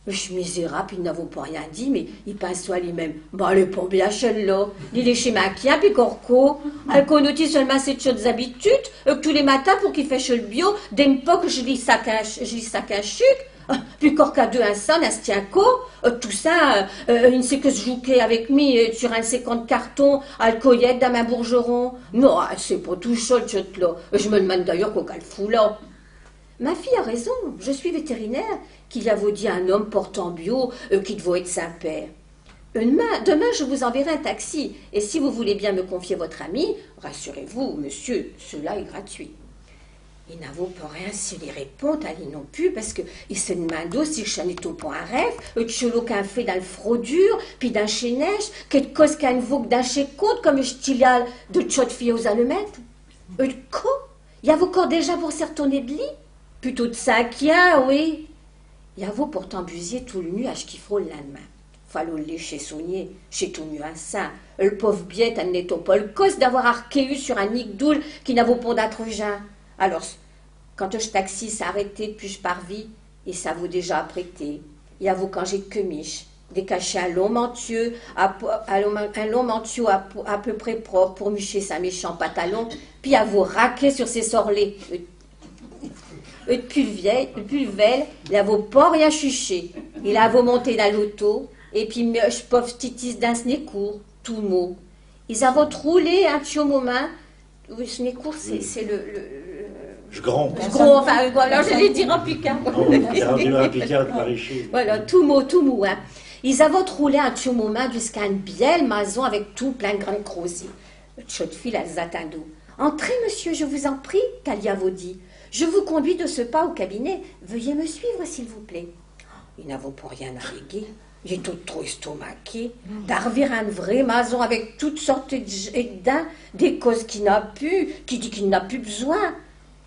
[SPEAKER 1] Je suis misérable, il n'a pas rien dit, mais il pense à lui-même. Bah, le pauvre Blachel, là, il est chez Maquia, puis Corco. Elle connaît seulement ses choses habitudes, que tous les matins, pour qu'il fasse le bio, d'aime pas que je lis sac un chuc. Puis Corca deux un son, un stienco, tout ça, il ne sait que se jouer avec moi sur un 50 carton, à le coyette dans ma bourgeron. Non, c'est pas tout chaud, là. Je me demande d'ailleurs quoi qu'elle fout là. Ma fille a raison, je suis vétérinaire, qu'il y a vaut dit un homme portant bio, qui doit être Saint-Père. Demain, je vous enverrai un taxi, et si vous voulez bien me confier votre ami, rassurez-vous, monsieur, cela est gratuit. Il n'a vaut pas rien s'il y répond, à lui non plus, parce qu'il se demande si je n'ai pas un rêve, de cholo qu'un fait dans le fraudure, puis d'un chez neige, quelque cause qu'un vogue d'un chez compte, comme je t'ilal de tchot fille aux allumettes. Quoi? Il y a encore déjà pour s'y retourner de lit? Plutôt de ça qu'il y a, oui. Il y a vaut pourtant busier tout le nuage qui frôle le lendemain. Fallo le chez Saunier, chez tout nu un sein. Le pauvre biette, elle n'est pas le cause d'avoir archéu sur un nigdoul qui n'a vaut pas d'attrugin. Alors, quand je taxi s'est arrêté depuis je parvis, et ça vaut déjà apprêté. Il y a vaut quand j'ai que miche, décaché un long manteau à peu près propre pour mûcher sa méchant pantalon, puis à vous raquer sur ses sorlets. Et depuis le veille, il a vaut pas rien chuché. Il a vaut monter dans l'auto, et puis je pauvre titis d'un snécourt, tout mot. Ils avaient roulé un tuyau moment. Oui, snécourt, c'est le
[SPEAKER 2] grand.
[SPEAKER 1] Enfin, voilà, je l'ai dit en picard. Voilà, tout mot, hein. Ils avaient roulé un tuyau moment jusqu'à une belle maison avec tout plein de grandes crosiers. Le chaude fille, elle s'attendait. Entrez, monsieur, je vous en prie, qu'Alia vous dit. Je vous conduis de ce pas au cabinet. Veuillez me suivre, s'il vous plaît. Il n'a pour rien naviguer. Il est tout trop estomaqué. D'arriver à une vraie maison avec toutes sortes d'édins, des causes qui dit qu'il n'a plus besoin.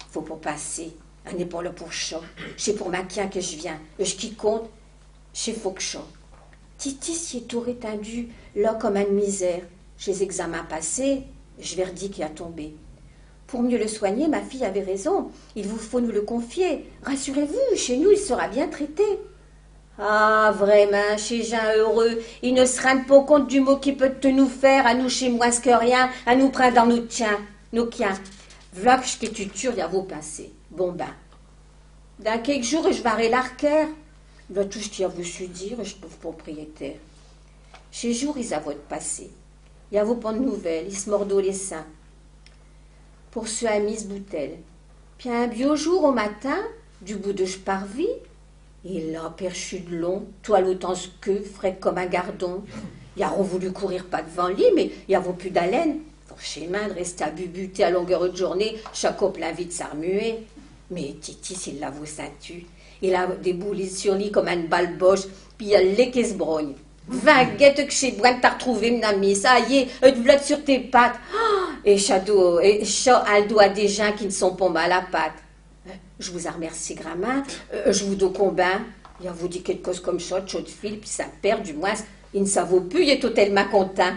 [SPEAKER 1] Faut pas passer. On n'est pas là pour chat. C'est pour Maquia que je viens. Je qui compte, c'est Fauchat. Titis y est tout rétendu, là comme une misère. Chez les examens passés, je verdi qui a tombé. Pour mieux le soigner, ma fille avait raison. Il vous faut nous le confier. Rassurez-vous, chez nous, il sera bien traité. Ah, vraiment, chez Jean heureux, il ne se rend pas compte du mot qui peut te nous faire, à nous chez moi, ce que rien, à nous prendre dans nos tiens, nos kiens. V'là que tu tures, il y a vos passés. Bon ben, dans quelques jours, je varai l'arcaire. Là, tout ce qu'il y a vous su dire, je trouve propriétaire. Chez jour, ils avaient de passer. Il y a vos pas de nouvelles, ils se mordent les seins. Pour ce amis bouteille. Puis un bio jour au matin, du bout de je parvis, il a perchu de long, toile autant que frais comme un gardon. Il a voulu courir pas devant lui, mais il n'y a plus d'haleine. Chez main de rester à bubuter à longueur de journée, chaque homme l'invite s'armuer. Mais Titis, il l'a ceintu. Il a des boulis sur lui comme une balle boche, puis il a le lait qui se brogne. Va, guette que chez Brent t'as retrouvé, mon ami, ça y est, te v'là sur tes pattes. Oh, et chat, elle doit des gens qui ne sont pas mal à pattes. Je vous en remercie, Gramin. Je vous dois combien? Il a vous dit quelque chose comme ça, de fil, puis ça perd, du moins, il ne s'en vaut plus, il est tout tellement content.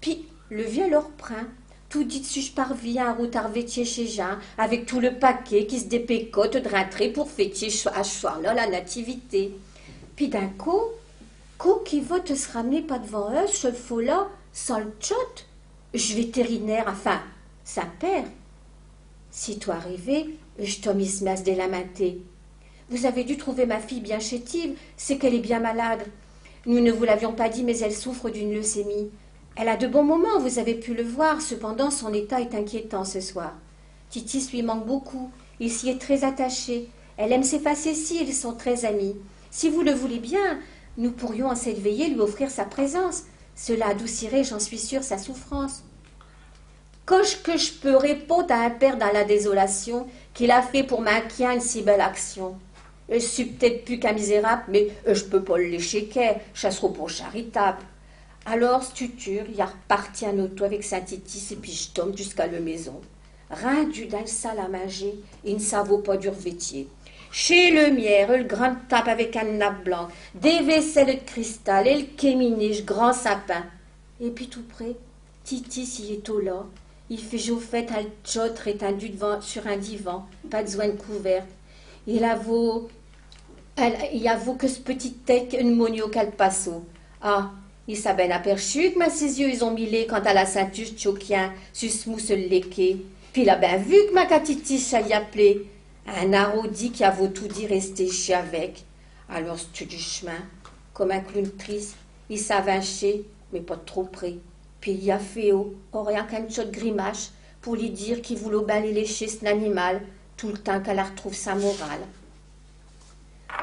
[SPEAKER 1] Puis le vieux leur prend. Tout dit si je parviens à route arvétier chez Jean, avec tout le paquet qui se dépécote de rentrer pour fêter à ce soir-là la nativité. Puis d'un coup qui va te se ramener pas devant eux, ce faux-là, sans le tchot. Je vétérinaire, enfin, sa père. Si toi arrivé, je t'ai mis mas de la maté. Vous avez dû trouver ma fille bien chétive, c'est qu'elle est bien malade. Nous ne vous l'avions pas dit, mais elle souffre d'une leucémie. Elle a de bons moments, vous avez pu le voir, cependant son état est inquiétant ce soir. Titis lui manque beaucoup, il s'y est très attaché. Elle aime ses facéties, ils sont très amis. Si vous le voulez bien, nous pourrions en cette veillée lui offrir sa présence. Cela adoucirait, j'en suis sûre, sa souffrance. Qu'est-ce que je peux répondre à un père dans la désolation qu'il a fait pour m'inquiéter une si belle action? Je suis peut-être plus qu'un misérable, mais je peux pas le lécher qu'elle, chasserai pour charitable. Alors, stuture, il a reparti un auto avec Saint-Titis et puis je tombe jusqu'à la maison. Rindu dans le salle à manger, il ne savait pas du revêtier. Chez le mière, le grand tape avec un nappe blanc, des vaisselles de cristal et le kéminiche, grand sapin. Et puis tout près, Titis y est au là. Il fait chauffette à le tchotre étendu sur un divan, pas besoin de couvert. Il y a vaut que ce petit tête une monio qu'elle passo. Ah, il s'est bien aperçu que ses yeux ils ont milé quant à la ceinture choquien, sus mousse le léqué. Puis il a bien vu que ma catiti ça y appelé. Un arrodi qui a vaut tout dit rester chez avec. Alors c'est du chemin, comme un clown triste, il s'avinchait, mais pas trop près. Puis il y a fait rien qu'un shot grimace, pour lui dire qu'il voulait bien lécher cet animal, tout le temps qu'elle retrouve sa morale.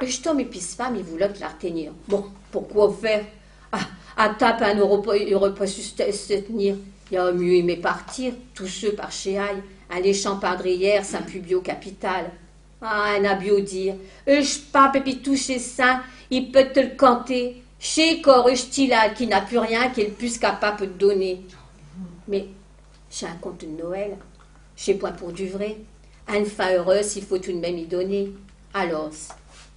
[SPEAKER 1] Le jeton et puis ce femme, il voulait la retenir. Bon, pourquoi faire? À tape un aurait pas su se tenir. Il a mieux aimé partir, tous ceux par chez Aïe, un léchant pardrière, Saint-Publio capital. Ah, un abio dire, je pape et puis toucher ça, il peut te le canter. Chez corps, tilal qui n'a plus rien qu'il puisse capable de donner. Mais, j'ai un conte de Noël, j'ai point pour du vrai. Une fin heureuse, il faut tout de même y donner. Alors,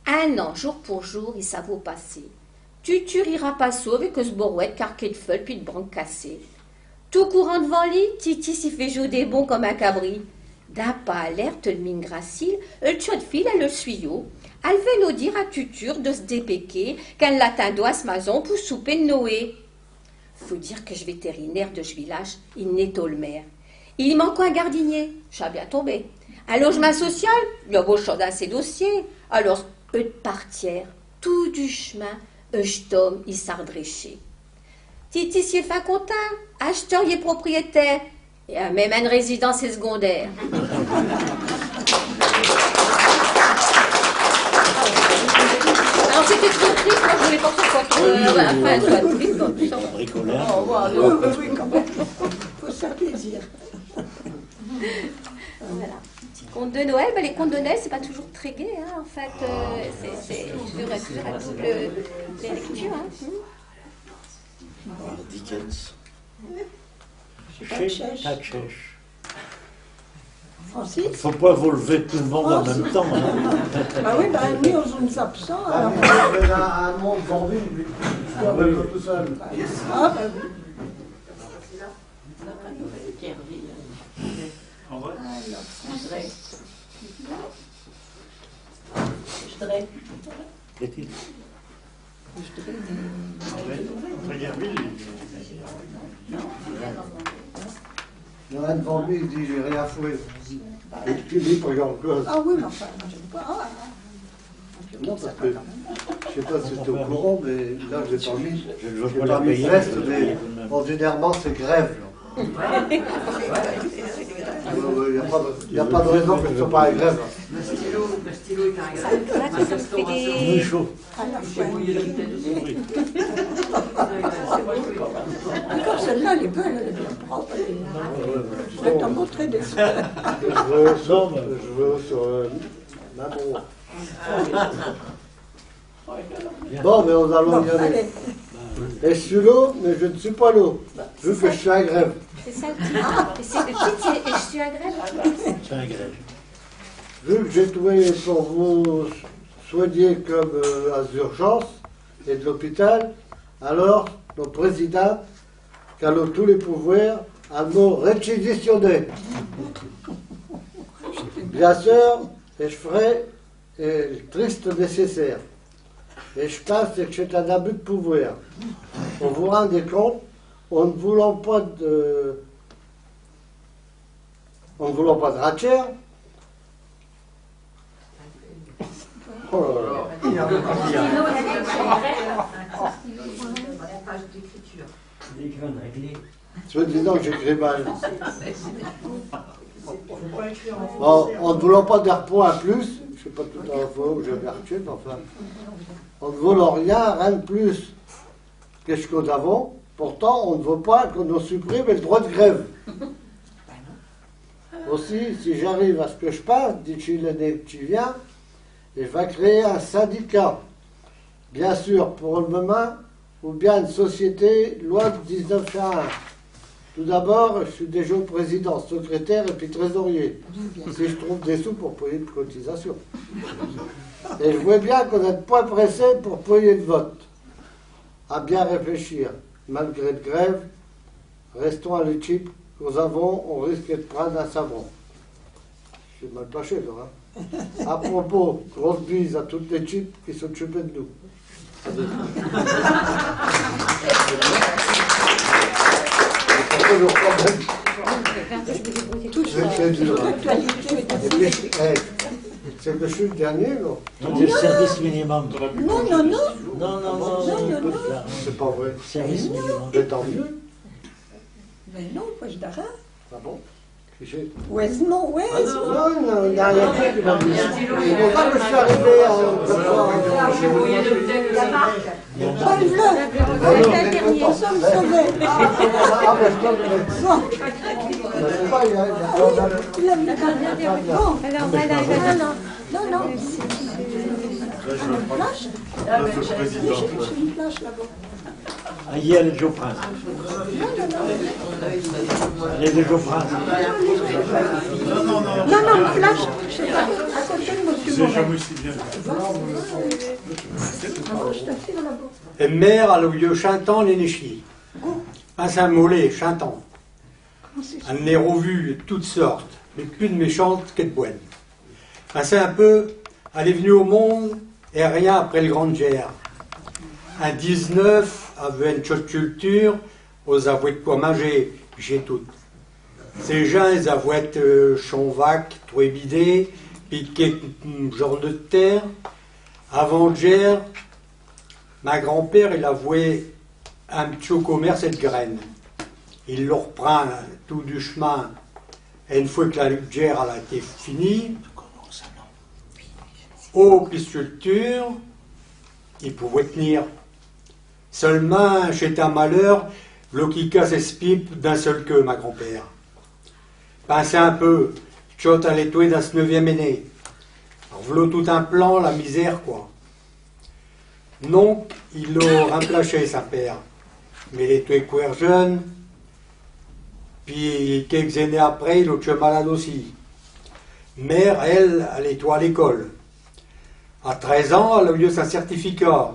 [SPEAKER 1] un an, jour pour jour, il s'avoue passer. Tu iras pas sauver avec ce borouette, carquet de feuilles, puis de branques cassées. Tout courant devant lui, Titi s'y fait jouer des bons comme un cabri. D'un pas alerte, le mine gracile, le tchot de fil, elle le suyau. Elle veut nous dire à Tuture de se dépéquer, qu'elle l'atteindra à ce maison pour souper de Noé. Faut dire que je vétérinaire de ce village, il n'est au le maire. Il manque un gardinier, j'ai bien tombé. Un logement social, il y a beau chaud dans ses dossiers. Alors, eux de partière, tout du chemin, je tombe, il s'ardréché. Titi s'y est fin content, acheteur y est propriétaire, et même une résidence est secondaire. Alors c'était trop triste, moi je voulais pas que ce soit trop triste,
[SPEAKER 3] oui, quand même. Faut se faire plaisir.
[SPEAKER 1] Voilà. Petit conte de Noël, les contes de Noël c'est pas toujours très gai, hein, en fait, c'est toujours à double les lectures. Hein.
[SPEAKER 2] Dickens.
[SPEAKER 3] Tachèche. Francis?
[SPEAKER 2] Faut pas vous lever tout le monde en même temps. Hein.
[SPEAKER 3] Ah oui, nous, on nous absent. Alors...
[SPEAKER 7] un monde vendu, tout seul.
[SPEAKER 3] Ah, ben oui.
[SPEAKER 7] Il y en a devant lui, il dit j'ai rien foué. Et puis lui, il regarde encore.
[SPEAKER 3] Ah oui, mais enfin, moi j'aime pas.
[SPEAKER 7] Non, parce que je ne sais pas si tu es au courant, mais là j'ai
[SPEAKER 2] Je
[SPEAKER 7] pas mis feste, mais ordinairement c'est grève. Il n'y a pas de raison que ce ne soit pas à grève.
[SPEAKER 5] Le stylo est un grève.
[SPEAKER 2] Muy chaud.
[SPEAKER 5] J'ai mouillé la tête aussi.
[SPEAKER 3] Encore celle-là, elle est belle, elle est bien propre. Je vais t'en montrer des photos.
[SPEAKER 7] Je veux sur Maman. Bon, mais nous allons y aller. Et je suis l'eau, mais je ne suis pas l'eau. Vu que je suis à grève.
[SPEAKER 1] C'est ça le titre. Et c'est le titre, et je suis à grève.
[SPEAKER 2] C'est un grève.
[SPEAKER 7] Vu que j'ai trouvé pour vous soigner comme à l'urgence et de l'hôpital, alors notre président qu'elle a tous les pouvoirs à nous réquisitionner. Bien sûr, et je ferai le triste nécessaire. Et je pense que c'est un abus de pouvoir. Vous vous rendez compte, en ne voulant pas de ratchère, oh là là. Je dis non, j'écris mal. Bon, en ne voulant pas dire point plus, je ne sais pas tout à la fois où j'ai vertu, mais enfin, en ne voulant rien de plus que ce que nous avons, pourtant on ne veut pas qu'on nous supprime le droit de grève. Aussi, si j'arrive à ce que je passe, d'ici l'année qui vient, je vais créer un syndicat, bien sûr pour le moment, ou bien une société, loi de 1901. Tout d'abord, je suis déjà président, secrétaire et puis trésorier. Si je trouve des sous pour payer de cotisation. Et je vois bien qu'on n'est pas pressé pour payer le vote. À bien réfléchir. Malgré de grève, restons à l'équipe que nous avons, on risque de prendre un savon. Je suis mal placé, là. Hein. À propos, grosse bise à toute l'équipe qui s'occupait de nous. C'est que je suis le dernier, là.
[SPEAKER 2] C'est le service minimum.
[SPEAKER 3] Non, non, non.
[SPEAKER 2] Non.
[SPEAKER 7] C'est pas vrai.
[SPEAKER 2] Service minimum.
[SPEAKER 7] Mais tant mieux.
[SPEAKER 3] Mais non, moi je d'arrêt.
[SPEAKER 7] Ah bon?
[SPEAKER 3] Ouesement, ouais.
[SPEAKER 7] Non, il n'y a rien qui m'a dit. C'est pour ça que je suis arrivé à...
[SPEAKER 3] Enlève-le. Nous sommes sauvés.
[SPEAKER 7] Ah, mais je
[SPEAKER 3] Bon. Il a mis bon.
[SPEAKER 1] Alors voilà,
[SPEAKER 3] Non.
[SPEAKER 6] Notre président.
[SPEAKER 3] J'ai une plage là-bas.
[SPEAKER 2] Ah, il y a les Geoffrin. Il y a les Geoffrin.
[SPEAKER 3] Non, plage. Je sais pas. À côté de monsieur
[SPEAKER 6] C'est jamais aussi bien.
[SPEAKER 3] Je te file là-bas.
[SPEAKER 10] Et mère à le vieux chantant les néchis. Un Saint-Mollet chantant. Un les revues de toutes sortes, mais plus de méchantes que de bonnes. C'est un peu, elle est venue au monde et rien après le Grand Gère. Un 19 avait une chaude culture, aux avoués de quoi manger, j'ai tout. Ces gens, ils avouaient chonvac, trouébidé, piqué genre de terre. Avant Gère, ma grand-père, il avouait un petit commerce et de graines. Il le reprend tout du chemin. Et une fois que la lutte Gère a été finie, aux piscicultures, il pouvait tenir. Seulement, chez un malheur, l'eau qui casse ses pipe d'un seul queue, ma grand-père. Pensez un peu, chot à l'étoile dans ce 9e année. Alors, v'là tout un plan, la misère, quoi. Donc, il l'a remplacé, sa père. Mais il était couert jeune, puis quelques années après, il était malade aussi. Mère, elle était à l'école. À 13 ans, elle a eu son certificat.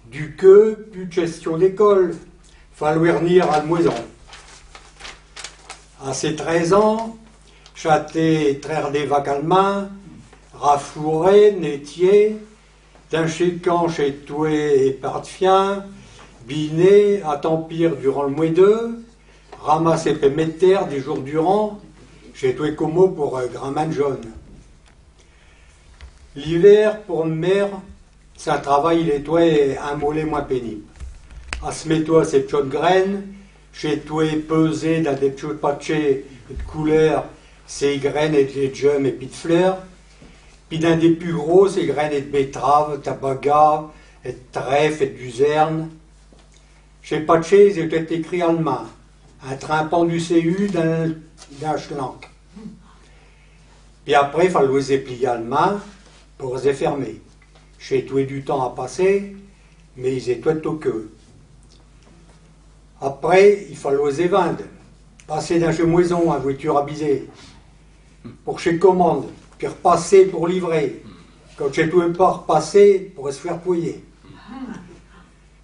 [SPEAKER 10] Du que, plus de gestion d'école. Fallait venir à la maison. À ses 13 ans, j'étais traire des vaques allemands, raffouré, nettier, d'un chécan chez Toué et Partefien, biné, à Tempire durant le mois 2, ramassé péméter des jours durant, chez Toué Como pour grand-man jaune. L'hiver, pour une mère, c'est un travail, il est un mollet moins pénible. À se mettre ces petites graines, chez toi pesé dans des petits patchés de couleur, ces graines et de jeunes et puis de fleurs, puis dans des plus gros, ces graines et de betterave, tabaga, et de trèfle et de luzerne. Chez patchés, ils étaient écrits allemand, un trimpant du CU dans le schlank. Puis après, il fallait les plier allemand pour les fermer. J'ai tout du temps à passer, mais ils étaient au queue. Après, il fallait les vendre, passer d'un chez moison à voiture avisée, pour chez commande, puis repasser pour livrer. Quand j'ai tout pas repasser pour se faire pouiller.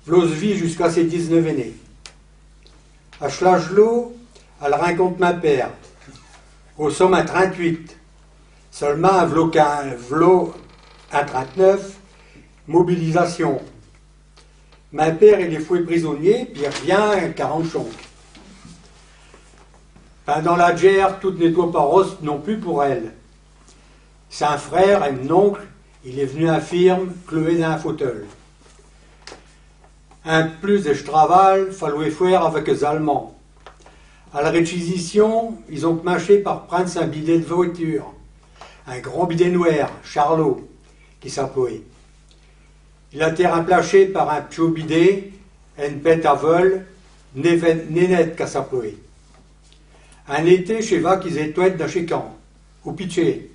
[SPEAKER 10] V'lose vie jusqu'à ses 19 années. À Schlagelo, elle rencontre ma père. Au somme à 38. Seulement, un v'là à 39, mobilisation. Ma père, il est fouet prisonnier, puis il revient à 40 chons. Pendant la guerre, tout nettoie pas rose non plus pour elle. C'est un frère, un oncle, il est venu infirme, cloué dans un fauteuil. Un plus de travail, fallait faire avec les Allemands. À la réquisition, ils ont marché par prendre un bidet de voiture. Un grand bidet noir, Charlot, qui s'appelait. Il a été remplacé par un petit bidet, une pète à vol, nénette qui s'appelait. Un été, chez va qu'ils étaient dans chez camp, au pitché.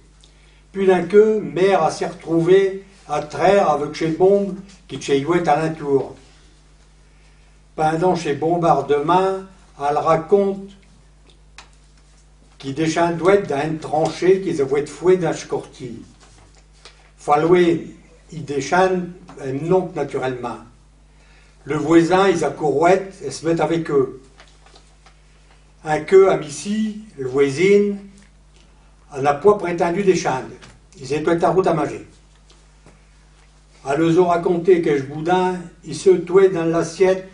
[SPEAKER 10] Puis d'un queue, mère a s'est retrouvée à traire avec ses bombes qui cheyouaient à l'entour. Pendant ces bombardements, elle raconte qu'il déchandouait dans une tranchée qu'ils avaient fouet dans ce corti. Fallait il déchande un oncle naturellement. Le voisin, ils accourouettent et se mettent avec eux. Un queue à Missy, le voisine, elle n'a pas prétendu déchande. Ils étaient à route à manger. Elle leur a raconté que ce boudin, il se tuait dans l'assiette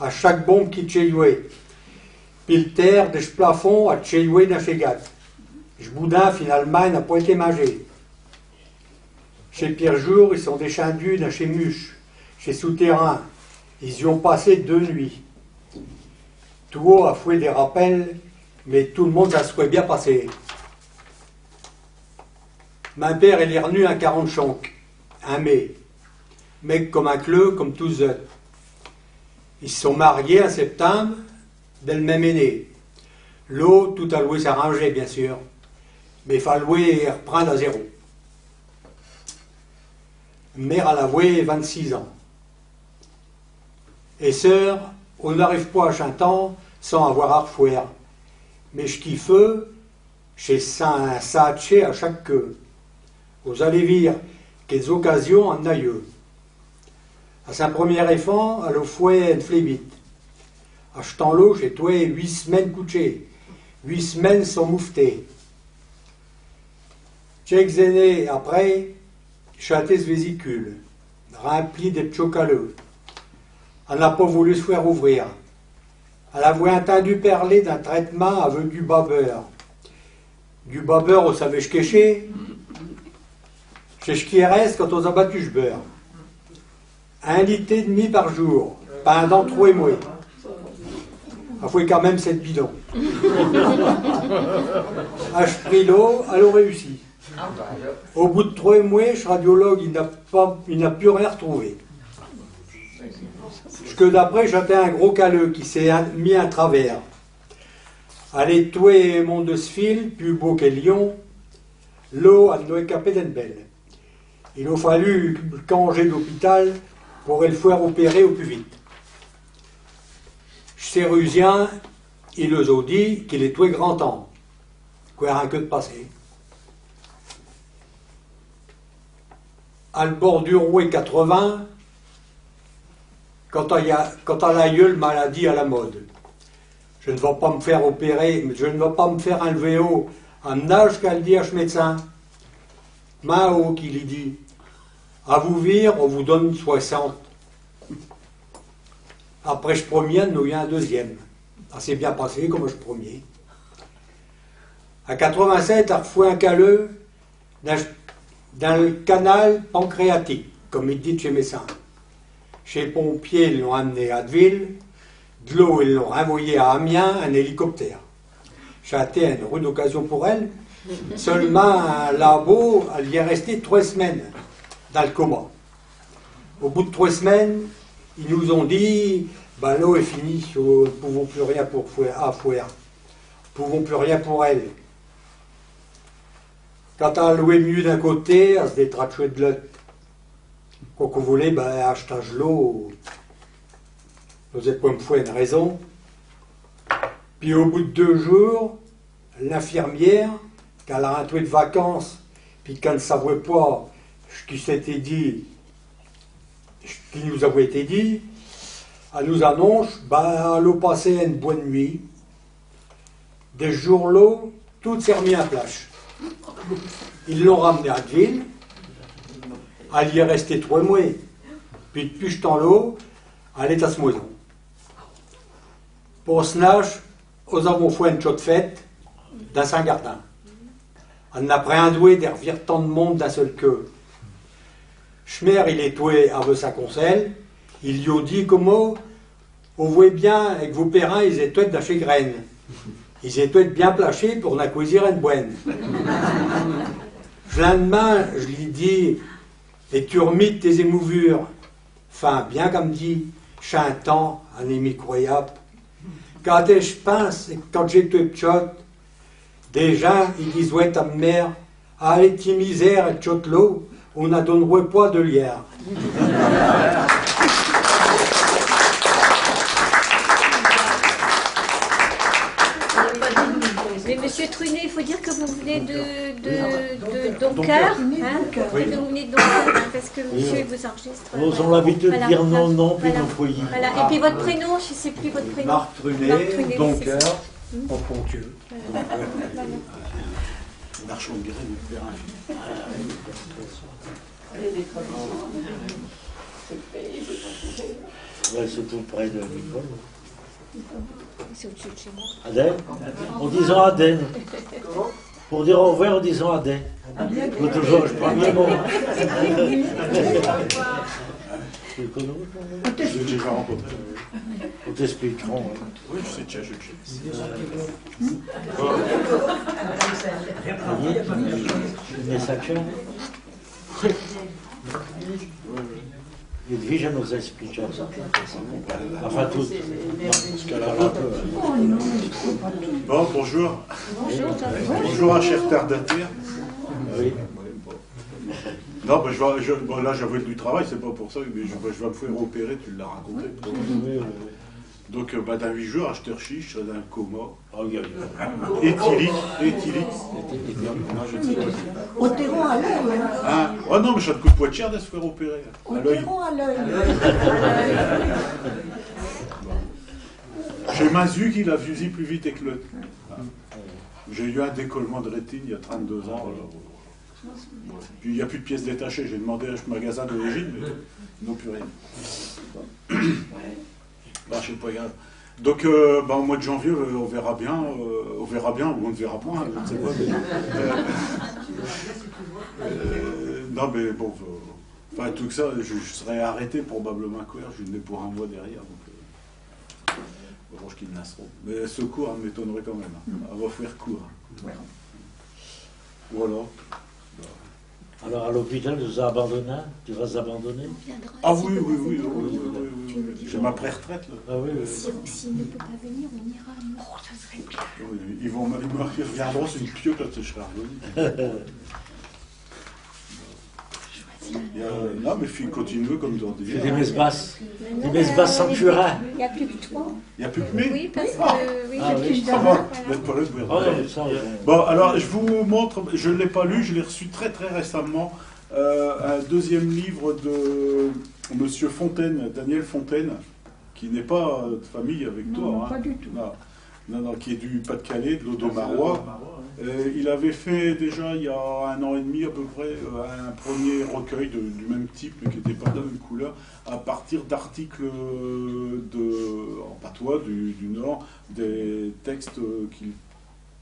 [SPEAKER 10] à chaque bombe qui tchéouait. Puis le terre de ce plafond a tchéoué dans ses gâtes. Ce boudin, finalement, n'a pas été mangé. Chez Pierre Jour, ils sont descendus dans chez Muche, chez Souterrain. Ils y ont passé 2 nuits. Tout haut a foué des rappels, mais tout le monde a souhaité bien passé. Ma père, elle est revenu à 40 chonques, un mec comme un cleu, comme tous eux. Ils se sont mariés en septembre, dès le même année. L'eau, tout a loué s'arranger, bien sûr, mais il fallait reprendre à zéro. Mère a avoué 26 ans. Et sœur, on n'arrive pas à Chantant sans avoir à refouer. Mais je kiffe, chez Saint-Satché à chaque queue. Vous allez voir quelles occasions en aïeux. À sa première enfant, elle a fouet une flébite. Achetant l'eau, j'ai toué 8 semaines couchées. 8 semaines sans moufter. Quelques années après, châté ce vésicule, rempli de chocaleux. Elle n'a pas voulu se faire ouvrir. Elle avait entendu parler d'un traitement avec du babeur. Du babeur, vous savez ce que c'est? C'est ce qui reste quand on a battu le beurre. 1,5 litre par jour, pendant 3 mois. Il faut quand même 7 bidons. Je pris l'eau, elle a réussi. Au bout de 3 mois, ce radiologue, il n'a plus rien retrouvé. Parce que d'après, j'étais un gros caleux qui s'est mis à travers. Allez, tuer mon de ce fil, plus beau que Lyon, l'eau a nous écapé d'une belle. Il a fallu congé d'hôpital pour le faire opérer au plus vite. Chérusien, il nous a dit qu'il est tué grand temps. Quoi, un que de passé. À le bord du rouet 80, quand elle a eu le maladie à la mode. Je ne vais pas me faire opérer, je ne vais pas me faire enlever haut en âge qu'elle dit à ce médecin. Mao qui lui dit, à vous vire, on vous donne 60. Après ce premier, nous y a un deuxième. Ça s'est bien passé comme ce premier. À 87, elle refoué un caleux dans le canal pancréatique, comme il dit chez médecin. Chez les pompiers, ils l'ont amené à Abbeville. De l'eau, ils l'ont renvoyé à Amiens, un hélicoptère. C'était une rude occasion pour elle. Seulement, là-bas, elle y est restée 3 semaines dans le coma. Au bout de 3 semaines, ils nous ont dit ben, l'eau est finie, nous ne pouvons plus rien pour Fouer. Nous ne pouvons plus rien pour elle. Quand elle a loué mieux d'un côté, elle se détrachait de l'autre. Quoi qu'on voulait, ben, achetage l'eau, nous n'avons pas me faire une raison. Puis au bout de 2 jours, l'infirmière, quand elle a rentré de vacances, puis qu'elle ne savait pas ce qui s'était dit, ce qui nous avait été dit, elle nous annonce, ben, l'eau passée une bonne nuit. Des jours l'eau, tout s'est remis à plage. Ils l'ont ramenée à Ville. Elle y est restée 3 mois. Puis depuis ce temps-là, elle est à ce moison. Pour ce nage, nous avons fait une chaude fête dans Saint-Gardin. Elle n'a pas un doué de revenir tant de monde d'un seul queue. Schmer, il est toué avec sa conseil. Il lui a dit comment vous voyez bien avec vos périns, ils étaient de chez graines. Ils étaient bien plachés pour n'acquisir une bonne. Le lendemain, je lui dis, et tu remis tes émouvures. Enfin, bien comme dit, chantant, un émi croyable. Quand je pense, quand j'étais petite, déjà, ils disaient à ma mère, allez, ti misère et tchot l'eau, on n'a donnerait pas de lierre.
[SPEAKER 1] Mais monsieur Trunet, il faut dire que vous venez de Doncoeur, hein,
[SPEAKER 2] Oui.
[SPEAKER 1] que vous venez de Doncoeur, hein, parce que monsieur il vous enregistre.
[SPEAKER 2] Nous avons l'habitude de dire non, non, puis
[SPEAKER 1] voilà.
[SPEAKER 2] nos foyers.
[SPEAKER 1] Voilà. Et puis votre prénom, je ne sais plus votre prénom.
[SPEAKER 10] Marc Trunet,
[SPEAKER 1] oui,
[SPEAKER 10] Doncoeur,
[SPEAKER 1] c'est ça.
[SPEAKER 10] en Pontieux.
[SPEAKER 1] Voilà.
[SPEAKER 2] Marchand de graines, de terrain. Ouais, c'est tout près de Nicole.
[SPEAKER 1] C'est au-dessus de chez moi.
[SPEAKER 2] Aden. En disant Aden. Pour dire au revoir en disant Aden. Faut toujours, je prends le mot. Tu le connais?
[SPEAKER 11] Je l'ai déjà rencontré.
[SPEAKER 2] On t'expliquera.
[SPEAKER 11] Oui, je sais, tiens, je le
[SPEAKER 2] Une saction. Edwige nous explique ça. Enfin, tout.
[SPEAKER 11] Bon, bonjour.
[SPEAKER 1] Bonjour.
[SPEAKER 11] Bonjour à cher terre.
[SPEAKER 2] Oui.
[SPEAKER 11] Non, ben, bon, là j'avais du travail, c'est pas pour ça, mais je vais me faire opérer, tu l'as raconté. Donc, dans 8 jours, à Sterchich, dans un coma. Éthylique.
[SPEAKER 3] Au terreau à l'œil.
[SPEAKER 11] Ah, oh non, mais ça te coûte pas de cher de se faire opérer.
[SPEAKER 3] Au terreau à l'œil.
[SPEAKER 11] J'ai Mazu qui l'a fusillé plus vite que le. J'ai eu un décollement de rétine il y a 32 ans. Puis il n'y a plus de pièces détachées. J'ai demandé à ce magasin d'origine, mais ils n'ont plus rien. Bah, je sais pas, grave. Donc, au mois de janvier, on verra bien, ou on ne verra point, je ne sais pas. Non, mais bon, enfin, tout ça, je serais arrêté probablement à courir, je n'ai pour un mois derrière. Donc, bon, je quitte Nasseron. Mais secours, m'étonnerait quand même. On va faire court. Voilà.
[SPEAKER 2] Alors à l'hôpital, tu vas abandonner? Tu vas abandonner?
[SPEAKER 11] Ah oui. J'ai ma pré-retraite là.
[SPEAKER 2] Ah oui.
[SPEAKER 1] S'il ne peut pas venir, on ira. Oh, ça serait bien.
[SPEAKER 11] Oui, ils reviendront sur une pieux quand je serai revenu. Non, mais il continue comme tu dis.
[SPEAKER 2] C'est des messes basses. Des messes basses sans curat.
[SPEAKER 1] Il n'y a plus que toi.
[SPEAKER 11] Il n'y a plus que mes.
[SPEAKER 1] Oui, parce que. Oui,
[SPEAKER 2] Ah oui.
[SPEAKER 11] Ça va. Bon, alors je vous montre, je ne l'ai pas lu, je l'ai reçu très très récemment, un deuxième livre de Monsieur Fontaine, Daniel Fontaine, qui n'est pas de famille avec toi.
[SPEAKER 3] Non,
[SPEAKER 11] hein.
[SPEAKER 3] pas du tout.
[SPEAKER 11] Non, qui est du Pas-de-Calais, de l'Audomarois. Il avait fait déjà il y a 1 an et demi à peu près un premier recueil du même type, mais qui n'était pas de la même couleur, à partir d'articles en patois du Nord, des textes qu'il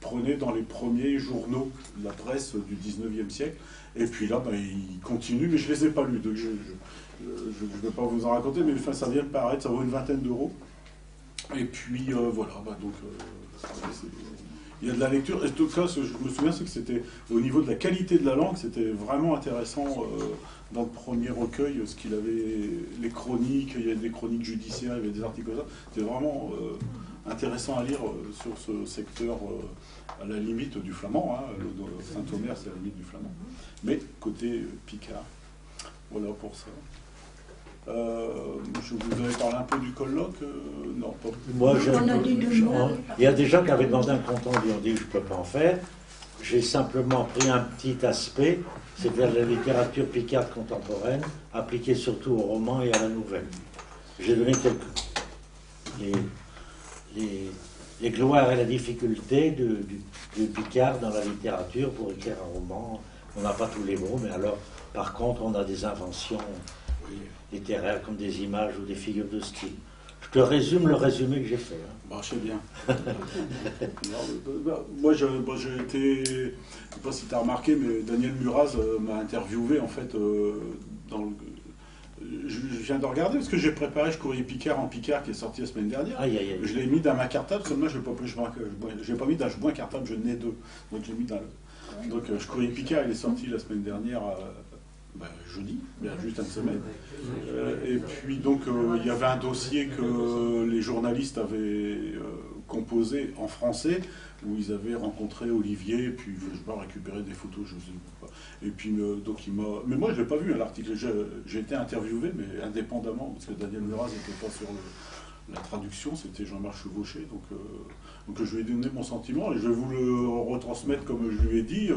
[SPEAKER 11] prenait dans les premiers journaux de la presse du 19e siècle. Et puis là, il continue, mais je ne les ai pas lus, donc je ne vais pas vous en raconter, mais enfin, ça vient de paraître, ça vaut une 20aine d'euros. Et puis voilà, donc il y a de la lecture. Et en tout cas, ce que je me souviens, c'est que c'était au niveau de la qualité de la langue, c'était vraiment intéressant dans le premier recueil, ce qu'il avait, les chroniques, il y avait des chroniques judiciaires, il y avait des articles comme ça. C'était vraiment intéressant à lire sur ce secteur à la limite du flamand. Hein, Saint-Omer, c'est à la limite du flamand. Mais côté Picard. Voilà pour ça. Je vous avais parlé un peu du colloque, non, pas.
[SPEAKER 2] Moi, il y a des gens qui avaient demandé un compte rendu, on dit que je ne peux pas en faire. J'ai simplement pris un petit aspect, c'est-à-dire la littérature picarde contemporaine, appliquée surtout au roman et à la nouvelle. J'ai donné les gloires et la difficulté de Picard dans la littérature pour écrire un roman. On n'a pas tous les mots, mais alors, par contre, on a des inventions littéraires comme des images ou des figures de style. Je te résume le résumé que j'ai fait. Hein.
[SPEAKER 11] Bah, je sais bien. Moi, j'ai été, je ne sais pas si tu as remarqué, mais Daniel Muraz m'a interviewé, en fait, je viens de regarder, parce que j'ai préparé Je courais Picard en Picard, qui est sorti la semaine dernière.
[SPEAKER 2] Aïe, aïe, aïe. Je
[SPEAKER 11] l'ai mis dans ma cartable, seulement je n'ai pas mis dans le joint cartable, je n'ai deux. Donc, je l'ai mis dans le... Donc, Je courais Picard, il est sorti la semaine dernière... jeudi, juste une semaine. Et puis donc il y avait un dossier que les journalistes avaient composé en français, où ils avaient rencontré Olivier, et puis je sais pas, récupérer des photos, je sais pas. Et puis donc il m'a... Mais moi je l'ai pas vu l'article, j'ai été interviewé, mais indépendamment, parce que Daniel Muraz n'était pas sur la traduction, c'était Jean-Marc Chevauché, donc je lui ai donné mon sentiment et je vais vous le retransmettre comme je lui ai dit.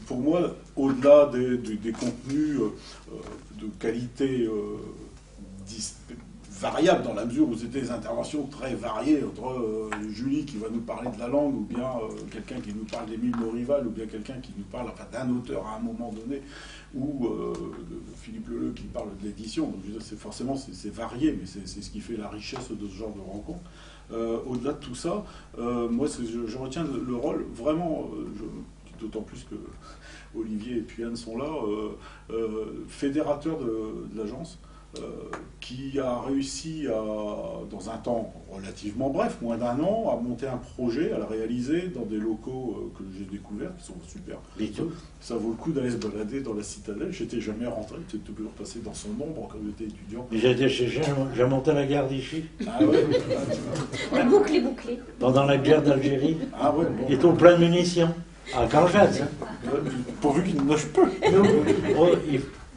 [SPEAKER 11] Pour moi, au-delà des contenus de qualité variable, dans la mesure où c'était des interventions très variées entre Julie qui va nous parler de la langue, ou bien quelqu'un qui nous parle d'Émile Morival, ou bien quelqu'un qui nous parle d'un auteur à un moment donné, ou de Philippe Leleu qui parle de l'édition. Donc forcément c'est varié, mais c'est ce qui fait la richesse de ce genre de rencontre. Au-delà de tout ça, moi je retiens le rôle vraiment, d'autant plus que Olivier et puis Anne sont là, fédérateur de l'agence, qui a réussi dans un temps relativement bref, moins d'un an, à monter un projet, à le réaliser dans des locaux que j'ai découverts, qui sont super. Ça vaut le coup d'aller se balader dans la citadelle. J'étais jamais rentré, j'étais toujours passé dans son ombre quand j'étais étudiant.
[SPEAKER 2] J'ai monté la gare d'Ichy.
[SPEAKER 11] Ah ouais.
[SPEAKER 1] Bouclé.
[SPEAKER 2] Pendant la guerre d'Algérie.
[SPEAKER 11] Ah ouais, bon.
[SPEAKER 2] Ils sont plein de munitions. À Canjaz.
[SPEAKER 11] Pourvu qu'il ne neige peu.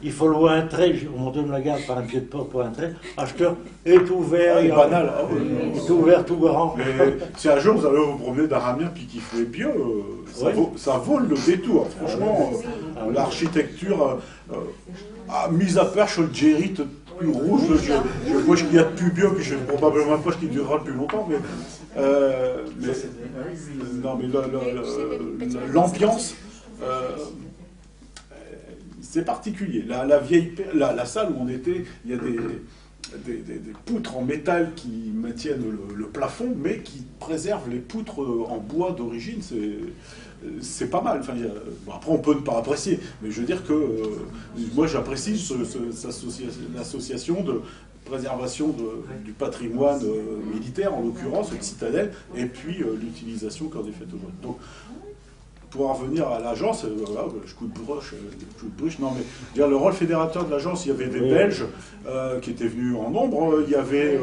[SPEAKER 2] Il faut louer un trait, on donne la garde par un pied de porte pour un trait. Acheteur est ouvert,
[SPEAKER 11] il banal.
[SPEAKER 2] est ouvert tout grand.
[SPEAKER 11] Mais si un jour vous allez vous promener d'Aramien puis qu'il fait bien, ça vaut le détour. Franchement, l'architecture, mise à part sur le Djérit plus rouge, je vois qu'il y a de plus bien, puis je vais probablement pas ce qui durera le plus longtemps, mais l'ambiance. C'est particulier. La salle où on était, il y a des poutres en métal qui maintiennent le plafond, mais qui préservent les poutres en bois d'origine. C'est pas mal. Enfin, après, on peut ne pas apprécier, mais je veux dire que moi, j'apprécie l'association de préservation du patrimoine militaire, en l'occurrence, de Citadelle, et puis l'utilisation qu'en est faite aujourd'hui. Donc, pour en revenir à l'agence, voilà, je coup de bruche, non mais dire, le rôle fédérateur de l'agence, il y avait des Belges qui étaient venus en nombre, il y avait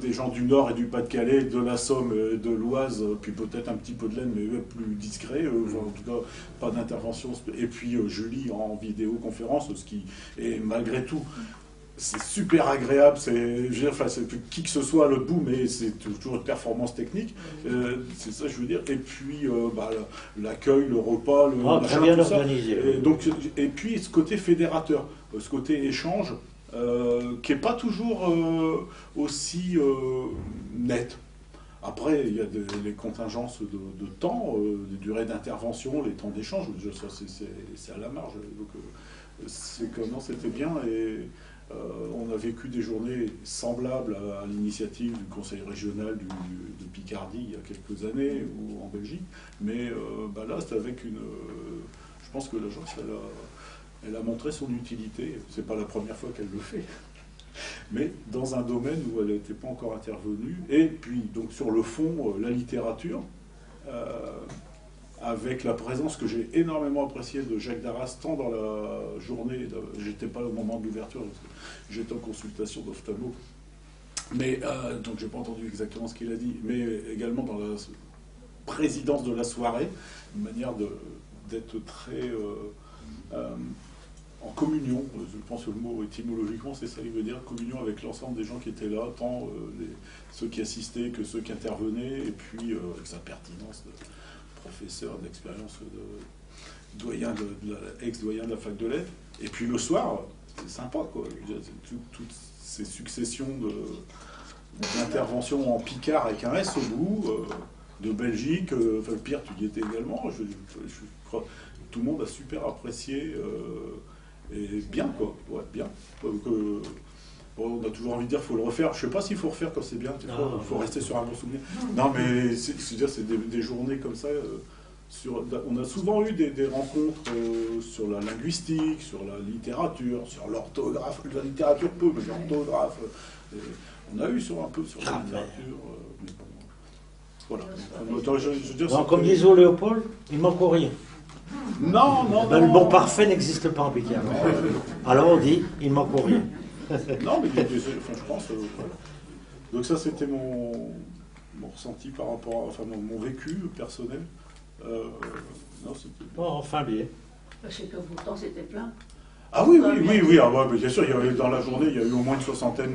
[SPEAKER 11] des gens du Nord et du Pas-de-Calais, de la Somme, de l'Oise, puis peut-être un petit peu de l'Aisne, mais plus discret, en tout cas pas d'intervention, et puis Julie en vidéoconférence, ce qui est malgré tout... C'est super agréable, c'est qui que ce soit à l'autre bout, mais c'est toujours une performance technique. C'est ça que je veux dire. Et puis l'accueil, le repas,
[SPEAKER 2] très bien organisé.
[SPEAKER 11] Et puis ce côté fédérateur, ce côté échange, qui n'est pas toujours aussi net. Après, il y a les contingences de temps, des durées d'intervention, les temps d'échange, ça c'est à la marge. Donc c'était bien et on a vécu des journées semblables à l'initiative du Conseil régional de Picardie il y a quelques années ou en Belgique, mais là c'est avec une... je pense que l'agence elle a montré son utilité, c'est pas la première fois qu'elle le fait, mais dans un domaine où elle n'était pas encore intervenue, et puis donc sur le fond, la littérature, avec la présence que j'ai énormément appréciée de Jacques Darras, tant dans la journée, j'étais pas au moment de l'ouverture, j'étais en consultation d'ophtalmo, mais donc j'ai pas entendu exactement ce qu'il a dit, mais également dans la présidence de la soirée, une manière d'être très en communion, je pense que le mot étymologiquement c'est ça, il veut dire communion avec l'ensemble des gens qui étaient là, tant ceux qui assistaient que ceux qui intervenaient, et puis avec sa pertinence de professeur d'expérience, doyen ex-doyen de la fac de lettres. Et puis le soir, c'est sympa, quoi. Toutes ces successions d'interventions en picard avec un S au bout, de Belgique, enfin Pierre, tu y étais également, je crois que tout le monde a super apprécié, et bien quoi, ouais, bien. Bon, on a toujours envie de dire qu'il faut le refaire. Je ne sais pas s'il faut refaire quand c'est bien, il faut rester sur un bon souvenir. Non, mais c'est des journées comme ça. On a souvent eu des rencontres sur la linguistique, sur la littérature, sur l'orthographe, la littérature peu, mais l'orthographe. On a eu un peu sur la littérature. Mais bon, voilà. Je veux dire,
[SPEAKER 2] non, comme disait Léopold, il ne manque rien.
[SPEAKER 11] Non.
[SPEAKER 2] Le bon parfait n'existe pas en picard. Alors on dit, il ne manque rien.
[SPEAKER 11] Non, mais je pense. Voilà. Donc ça, c'était mon ressenti par rapport à mon vécu personnel. Non,
[SPEAKER 2] enfin bien.
[SPEAKER 8] Parce que pourtant, c'était plein.
[SPEAKER 11] Ah oui. Ah, ouais, bien sûr, dans la journée, il y a eu au moins une soixantaine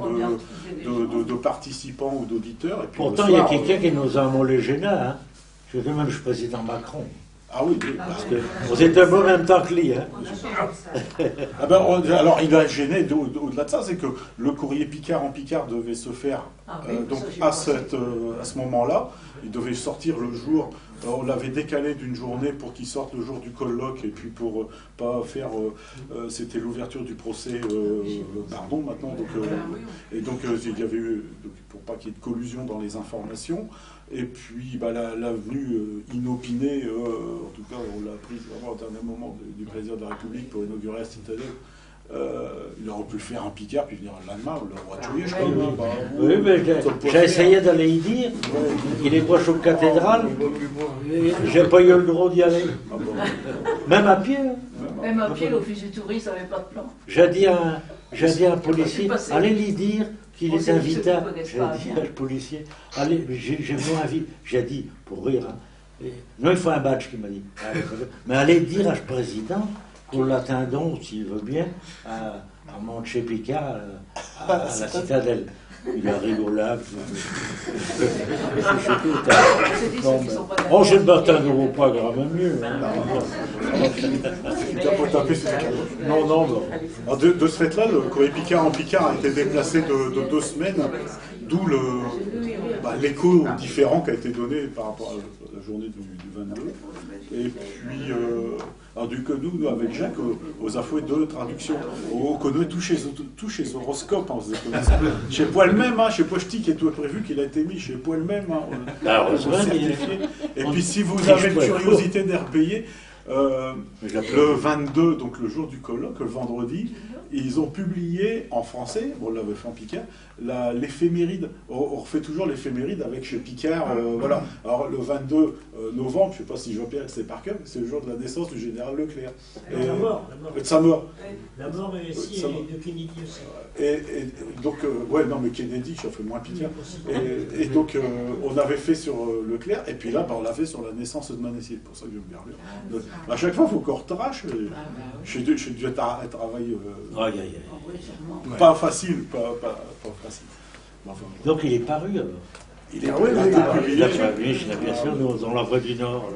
[SPEAKER 11] de participants ou d'auditeurs.
[SPEAKER 2] Pourtant, il y a quelqu'un qui nous a homologé là. Hein. Je veux même, je suis président Macron.
[SPEAKER 11] Ah oui,
[SPEAKER 2] parce que vous êtes un peu en même temps que lui. Hein.
[SPEAKER 11] Alors, il a gêné au-delà de ça, c'est que le courrier Picard en Picard devait se faire donc à ce moment-là. Il devait sortir le jour. On l'avait décalé d'une journée pour qu'il sorte le jour du colloque et puis pour pas faire. C'était l'ouverture du procès. Pardon, maintenant. Et donc, il y avait eu, pour pas qu'il y ait de collusion dans les informations. Et puis l'avenue inopinée, en tout cas on l'a prise vraiment au dernier moment du président de la République pour inaugurer la citadelle. Il aurait pu le faire en Picard, puis venir le lendemain, le roi de Juillet,
[SPEAKER 2] oui, mais j'ai essayé d'aller y dire. Il est proche aux cathédrales. J'ai pas eu le droit d'y aller. Même à pied.
[SPEAKER 8] Même à pied, l'office du tourisme n'avait pas de plan.
[SPEAKER 2] J'ai dit à un policier, allez lui dire qu'il est invité. J'ai dit à le policier, allez, j'ai vous invité. J'ai dit, pour rire, hein, non, il faut un badge, qu'il m'a dit. Mais allez dire à ce président qu'on l'attendons, s'il veut bien, à Montché-Picard, à la citadelle. Il a rigolé. Oh, je ne m'attendrai pas grave mieux.
[SPEAKER 11] Non. De ce fait-là, le courrier Picard en Picard a été déplacé de 2 semaines, d'où l'écho différent qui a été donné par rapport à la journée du 22. Et puis, alors du coup, nous, avec Jacques, aux infos et de traduction, on connaît tous chez Horoscope, hein, chez Poil-Même, hein, chez Pochti, qui est tout prévu, qu'il a été mis chez Poil-Même. Hein, et puis, si vous avez une curiosité d'RPI, le 22, donc le jour du colloque, le vendredi, ils ont publié en français, on l'avait fait en Picard, l'éphéméride. On refait toujours l'éphéméride avec chez Picard. Voilà. Alors le 22 novembre, je ne sais pas si Jean-Pierre sait par cœur, c'est le jour de la naissance du général Leclerc.
[SPEAKER 2] La mort.
[SPEAKER 11] De sa mort.
[SPEAKER 2] La mort et de Kennedy aussi.
[SPEAKER 11] Et donc, non, mais Kennedy, j'en fais moins Picard. Et donc, on avait fait sur Leclerc, et puis là, on l'a fait sur la naissance de Manessier. C'est pour ça que j'aime bien lire. À chaque fois, il faut qu'on retrache. J'ai dû travailler. Pas facile, pas facile. Enfin,
[SPEAKER 2] donc il est paru alors.
[SPEAKER 11] Il est paru, il est
[SPEAKER 2] publié, bien sûr, nous, dans la Voie du Nord.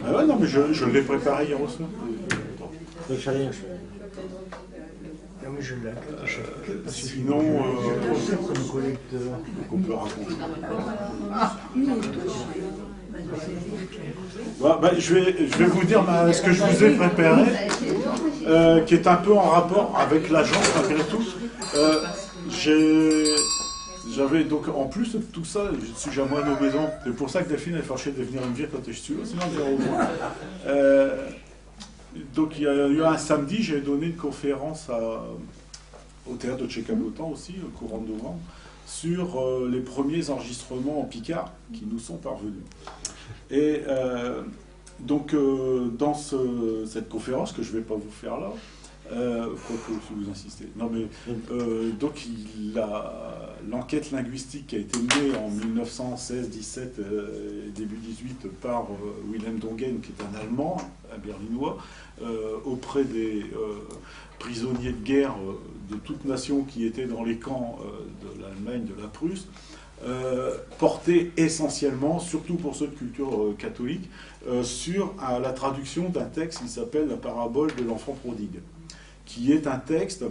[SPEAKER 11] Ah ouais, non, mais je l'ai préparé hier au soir. Sinon, on peut raconter. Je vais vous dire ce que je vous ai préparé, qui est un peu en rapport avec l'agence malgré tout. J'avais donc, en plus de tout ça, je suis jamais à nos maisons. C'est pour ça que Delphine est fâchée de venir me dire quand je suis là, sinon elle vient au donc il y a eu un samedi, j'ai donné une conférence au théâtre de Tchékabotan aussi, au courant de novembre, sur les premiers enregistrements en Picard qui nous sont parvenus. Et donc dans cette conférence que je ne vais pas vous faire là, quoique si vous insistez. Non mais donc l'enquête linguistique qui a été menée en 1916-17 début 18 par Wilhelm Dongen, qui est un Allemand, un Berlinois, auprès des prisonniers de guerre de toute nation qui étaient dans les camps de l'Allemagne, de la Prusse, portait essentiellement, surtout pour ceux de culture catholique, sur la traduction d'un texte qui s'appelle La parabole de l'enfant prodigue, qui est un texte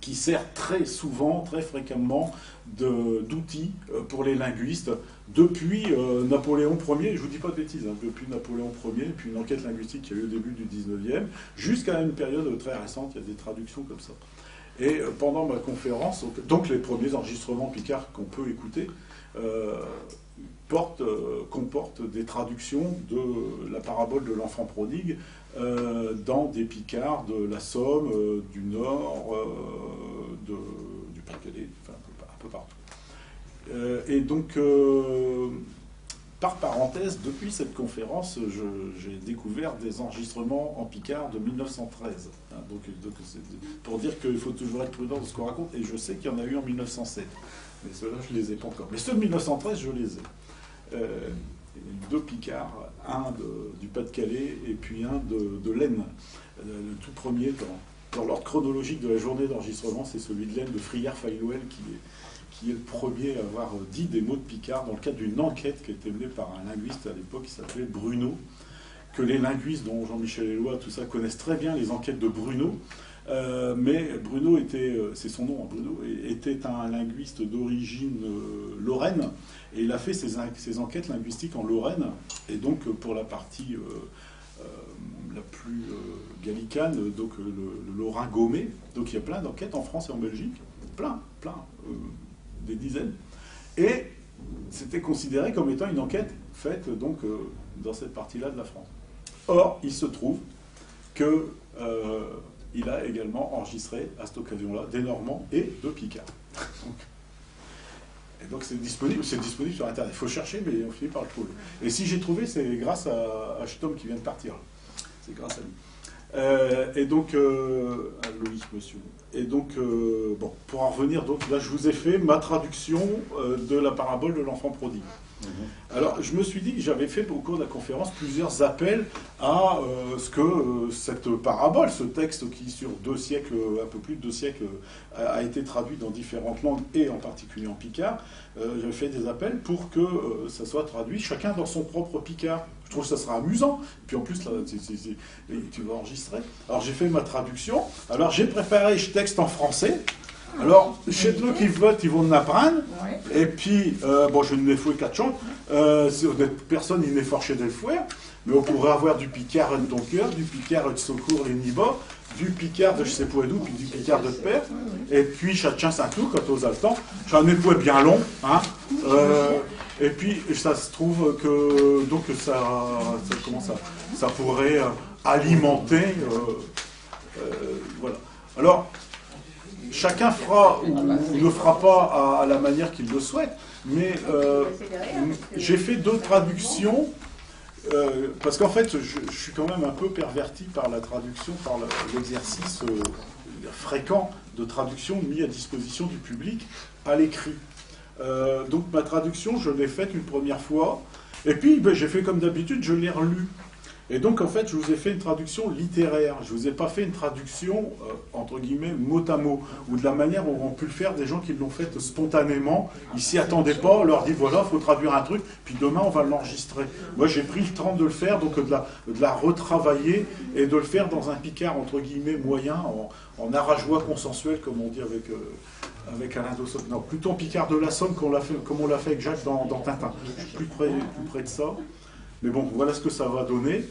[SPEAKER 11] qui sert très souvent, très fréquemment d'outil pour les linguistes depuis Napoléon Ier, je vous dis pas de bêtises, hein, depuis Napoléon Ier, puis une enquête linguistique qui a eu au début du 19e, jusqu'à une période très récente, il y a des traductions comme ça. Et pendant ma conférence, donc les premiers enregistrements Picard qu'on peut écouter, comportent des traductions de la parabole de l'enfant prodigue dans des Picards de la Somme, du Nord, du Pas-de-Calais, enfin un peu partout. Et donc, par parenthèse, depuis cette conférence, j'ai découvert des enregistrements en Picard de 1913. Hein, donc pour dire qu'il faut toujours être prudent de ce qu'on raconte, et je sais qu'il y en a eu en 1907. Mais ceux-là, je ne les ai pas encore. Mais ceux de 1913, je les ai. Deux Picards, un du Pas-de-Calais et puis un de l'Aisne. Le tout premier, dans l'ordre chronologique de la journée d'enregistrement, c'est celui de l'Aisne de Frière-Faillouel qui est le premier à avoir dit des mots de Picard dans le cadre d'une enquête qui a été menée par un linguiste à l'époque qui s'appelait Bruno, que les linguistes, dont Jean-Michel Éloi, tout ça, connaissent très bien les enquêtes de Bruno. Mais Bruno était, c'est son nom, Bruno, était un linguiste d'origine lorraine, et il a fait ses enquêtes linguistiques en Lorraine, et donc pour la partie la plus gallicane, donc le Lorrain gommé. Donc il y a plein d'enquêtes en France et en Belgique, plein, des dizaines, et c'était considéré comme étant une enquête faite donc dans cette partie-là de la France. Or, il se trouve que il a également enregistré, à cette occasion-là, des Normands et de Picards. Et donc c'est disponible sur Internet. Il faut chercher, mais on finit par le trouver. Et si j'ai trouvé, c'est grâce à Stom qui vient de partir. C'est grâce à lui. Et donc, à Louis, monsieur. Et donc, bon, pour en revenir, donc, là, je vous ai fait ma traduction de la parabole de l'enfant prodigue. Alors, je me suis dit que j'avais fait au cours de la conférence plusieurs appels à ce que cette parabole, ce texte qui, sur 2 siècles, un peu plus de 2 siècles, a été traduit dans différentes langues, et en particulier en picard, j'avais fait des appels pour que ça soit traduit, chacun dans son propre picard. Je trouve que ça sera amusant. Et puis en plus, là, tu vas enregistrer. Alors, j'ai fait ma traduction. Alors, j'ai préparé ce texte en français. Alors, chez eux qui votent, ils vont en apprendre. Et puis, bon, je n'ai foué 4 chants. Personne n'est forché de le fouer. Mais on pourrait avoir du Picard de ton cœur, du Picard de secours les Nibas, du Picard de je sais pas d'où, puis du Picard de père. Et puis, chacun ça tout, quand on a le temps. J'en ai pas bien long. Hein. Et puis, ça se trouve que donc ça pourrait alimenter. Voilà. Alors, chacun fera ou ne fera pas à la manière qu'il le souhaite, mais j'ai fait 2 traductions, parce qu'en fait, je suis quand même un peu perverti par la traduction, par l'exercice fréquent de traduction mis à disposition du public à l'écrit. Donc ma traduction, je l'ai faite une première fois, et puis j'ai fait comme d'habitude, je l'ai relue. Et donc, en fait, je vous ai fait une traduction littéraire. Je ne vous ai pas fait une traduction, entre guillemets, mot à mot, ou de la manière dont ont pu le faire des gens qui l'ont fait spontanément. Ils s'y attendaient pas, on leur dit, voilà, il faut traduire un truc, puis demain, on va l'enregistrer. Moi, j'ai pris le temps de le faire, donc de la retravailler, et de le faire dans un picard, entre guillemets, moyen, en arageois consensuel, comme on dit avec Alain Dosson. Non, plutôt en picard de la Somme, comme on l'a fait avec Jacques dans Tintin. Je suis plus près de ça. Mais bon, voilà ce que ça va donner.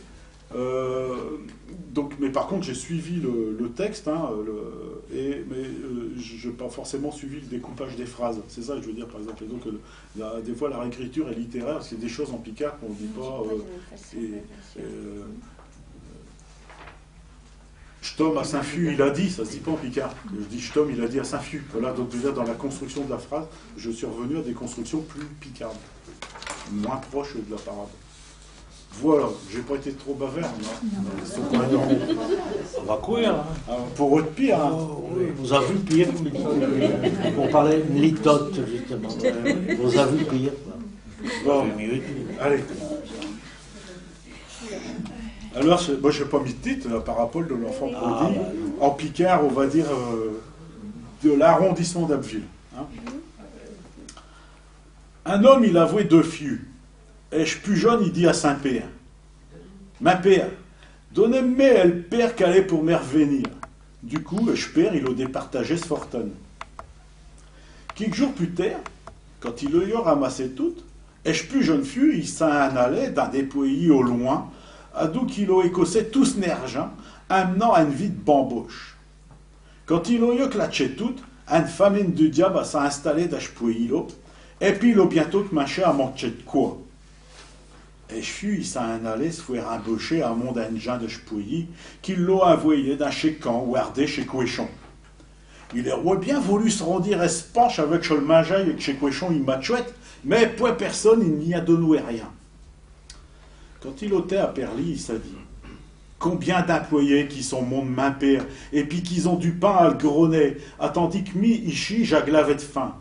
[SPEAKER 11] Mais par contre, j'ai suivi le texte, hein, mais je n'ai pas forcément suivi le découpage des phrases. C'est ça que je veux dire, par exemple. Et donc, des fois, la réécriture est littéraire, parce qu'il y a des choses en picard qu'on ne dit pas. Stom à Saint-Fu, il a dit, ça ne se dit pas en picard. Je dis Stom, il a dit à Saint-Fu. Voilà, donc déjà, dans la construction de la phrase, je suis revenu à des constructions plus picardes, moins proches de la parabole. Voilà, j'ai pas été trop bavard, non.
[SPEAKER 2] On va courir. Hein.
[SPEAKER 11] Pour eux de pire. Hein.
[SPEAKER 2] Vous avez vu pire. On parlait de litote, justement. Vous avez vu pire.
[SPEAKER 11] Bon, allez. Alors, moi, je n'ai pas mis de titre, la parabole de l'enfant prodigue. En picard, on va dire, de l'arrondissement d'Abbeville. Hein. Un homme, il avouait 2 filles. Et je plus jeune, il dit à Saint-Père, « Ma père, donnez-moi le père qu'elle est pour me revenir. Du coup, je perds, il a départagé ce fortune. Quelques jours plus tard, quand il a eu ramassé tout, et je plus jeune fille, il s'en allait dans des pays au loin, à d'où qu'il a écossé tout ce nergent, amenant à une vie de bambouche. Quand il a eu clatché tout, une famine de diable s'est installée dans ce pays-là, et puis il a bientôt commencé à manger de quoi. Et je fus, il s'en allait se faire embaucher à un monde à gens de ce pays, qu'il l'a envoyé dans chez Caen ou ardé chez Couéchon. Il aurait bien voulu se rendre et se penche avec le mangeaille et que chez Couéchon il m'a chouette, mais point personne, il n'y a donné rien. Quand il était à Perly, il s'est dit combien d'employés qui sont mon main père, et puis qu'ils ont du pain à le gronner, tandis que mi, ici, j'aglavais de faim.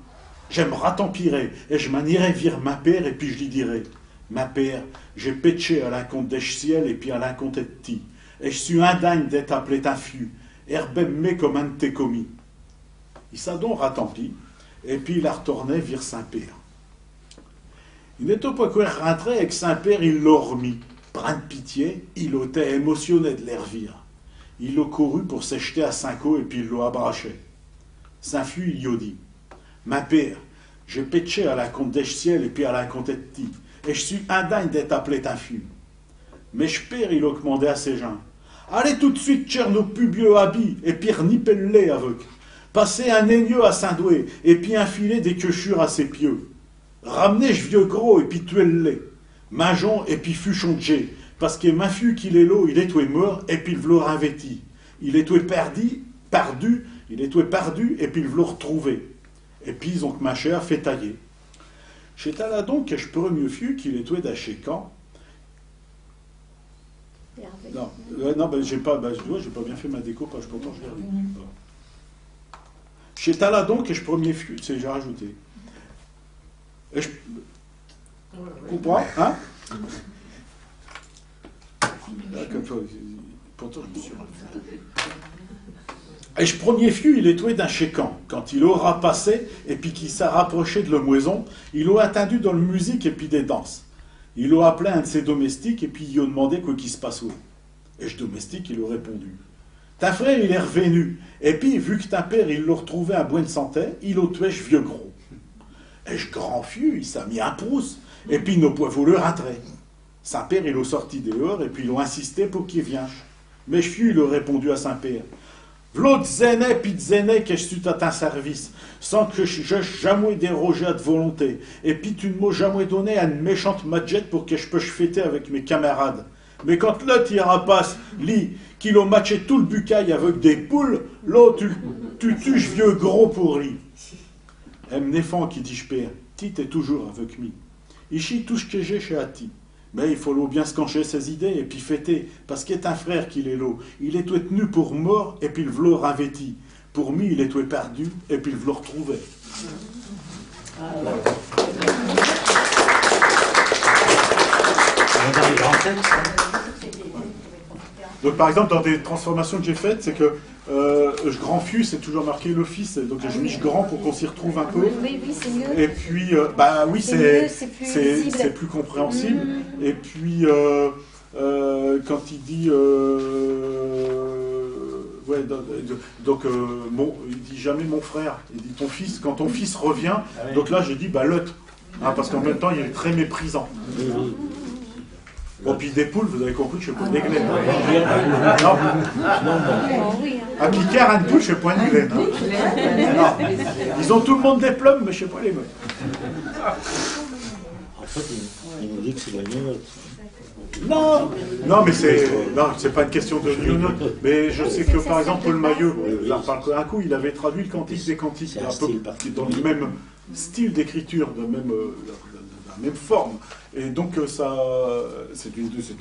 [SPEAKER 11] J'aimerais t'empirer, et je m'en irais vir ma père, et puis je lui dirais ma père, j'ai péché à l'incompte des ciel, et puis à l'incompte de ti, et je suis indigne d'être appelé un fiu, herbem me comme un de tes commis. Il s'est donc rattampi, et puis il a retourné vers Saint-Père. Il n'était pas quoi rentré avec Saint-Père, il l'a remis. Brin de pitié, il était émotionné de l'hervire. Il l'a couru pour s'acheter à Saint-Co et puis il l'a abraché. Saint-Fu, il lui a dit ma père, j'ai péché à la compte des ciel et puis à la compte de ti, et je suis indigne d'être appelé un fu. Mais je père, il a commandé à ses gens allez tout de suite cher nos pubieux habits et puis renipelle-les avec. Passez un aigneux à Saint-Doué et puis enfiler des quechures à ses pieux. Ramenez je vieux gros et puis tuez-les. Majon et puis fuchon de G, parce que ma fille qu'il est l'eau, il est tout mort, et puis il v'l'a investi. Il est tout perdu, il est tout perdu, et puis il v'l'a retrouvé. Et puis ils ont que ma chère fait tailler. Chez là donc que je peux mieux fiu qu'il est tout d'acheter quand. Non, non, ben, j'ai pas bien fait ma déco, pas je pourtant je l'ai revu. Chez là donc que je premier fiu, c'est j'ai rajouté. Et je... comprends, hein? Pourtant, je me suis relevé. Et je premier fiu, il est toué d'un chécan. Quand il aura passé, et puis qu'il s'est rapproché de la moison, il l'a attendu dans la musique et puis des danses. Il l'a appelé un de ses domestiques, et puis il lui a demandé quoi qu'il se passe où. Et ce domestique, il a répondu. Ta frère, il est revenu. Et puis, vu que ta père, il l'a retrouvé à bonne santé, il l'a tué, ce vieux gros. Et ce grand fiu, il s'est mis un pouce. Et puis, il n'a pas voulu rentrer. Saint-Père, il l'a sorti dehors, et puis ils ont insisté pour qu'il vienne. Mais fiu, il a répondu à Saint-Père. V'là zéné, puis zéné, que je suis à ton service, sans que je jamais dérogé à de volonté. Et puis, tu ne m'as jamais donné à une méchante madjette pour que je puisse fêter avec mes camarades. Mais quand l'autre, il rapace, lit, qu'il a matché tout le bucaille avec des poules, l'autre, tu tues vieux gros pourri. M'néfant qui dit je père, Tit est toujours avec moi. Ici, tout ce que j'ai chez Ati. Mais il faut bien se cancher ses idées et puis fêter, parce qu'il est un frère qu'il est là. Il est tout tenu pour mort et puis le v'là ravêti. Pour lui, il est tout perdu et puis le v'là retrouvé. Donc par exemple, dans des transformations que j'ai faites, c'est que grand fus, c'est toujours marqué le fils, donc j'ai mis grand pour qu'on s'y retrouve un peu.
[SPEAKER 1] Oui, c'est mieux.
[SPEAKER 11] Et puis, bah oui, c'est plus compréhensible. Et puis, quand il dit, ouais, donc, il dit jamais mon frère, il dit ton fils. Quand ton fils revient, donc là j'ai dit bah l'autre, hein, parce qu'en même temps il est très méprisant. Bon, puis des poules, vous avez compris que je ne suis pas des glaines. Non. À Picard, une poule, je ne suis pas une glaine. Non. Ils ont tout le monde des plumes, mais je ne sais pas les meufs.
[SPEAKER 2] En fait, il nous dit que c'est la gnognotte.
[SPEAKER 11] Non, mais c'est pas une question de gnognotte. Mais je sais que, par exemple, Paul Maillot, un coup, il avait traduit le Cantique des Cantiques, dans le même style d'écriture, de la même forme. Et donc ça, c'est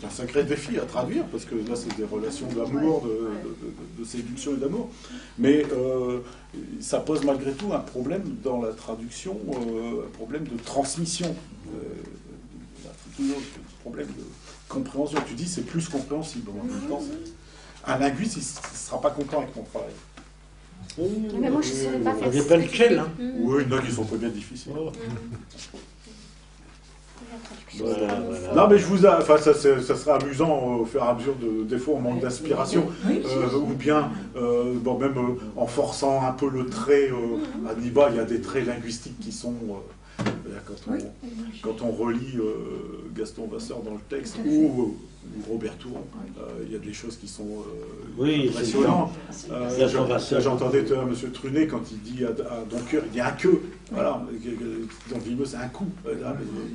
[SPEAKER 11] un sacré défi à traduire, parce que là c'est des relations d'amour, de séduction et d'amour. Mais ça pose malgré tout un problème dans la traduction, un problème de transmission, un problème de compréhension. Tu dis c'est plus compréhensible. En même temps, un linguiste, il ne sera pas content avec mon travail.
[SPEAKER 1] Mais moi je ne saurais pas faire ça.
[SPEAKER 2] Il n'y a pas lequel, hein.
[SPEAKER 11] Oui, non, ils sont pas bien difficiles.
[SPEAKER 2] Voilà.
[SPEAKER 11] Non, mais je vous enfin, ça sera amusant au fur et à mesure des fois on manque d'inspiration, ou bien bon, même en forçant un peu le trait à Niba, il y a des traits linguistiques qui sont quand on relit Gaston Vasseur dans le texte ou Robert Touron, il y a des choses qui sont impressionnantes. J'entendais tout à l'heure M. Trunet quand il dit à Doncoeur, il dit un que, voilà, dans Vimeux c'est un coup, il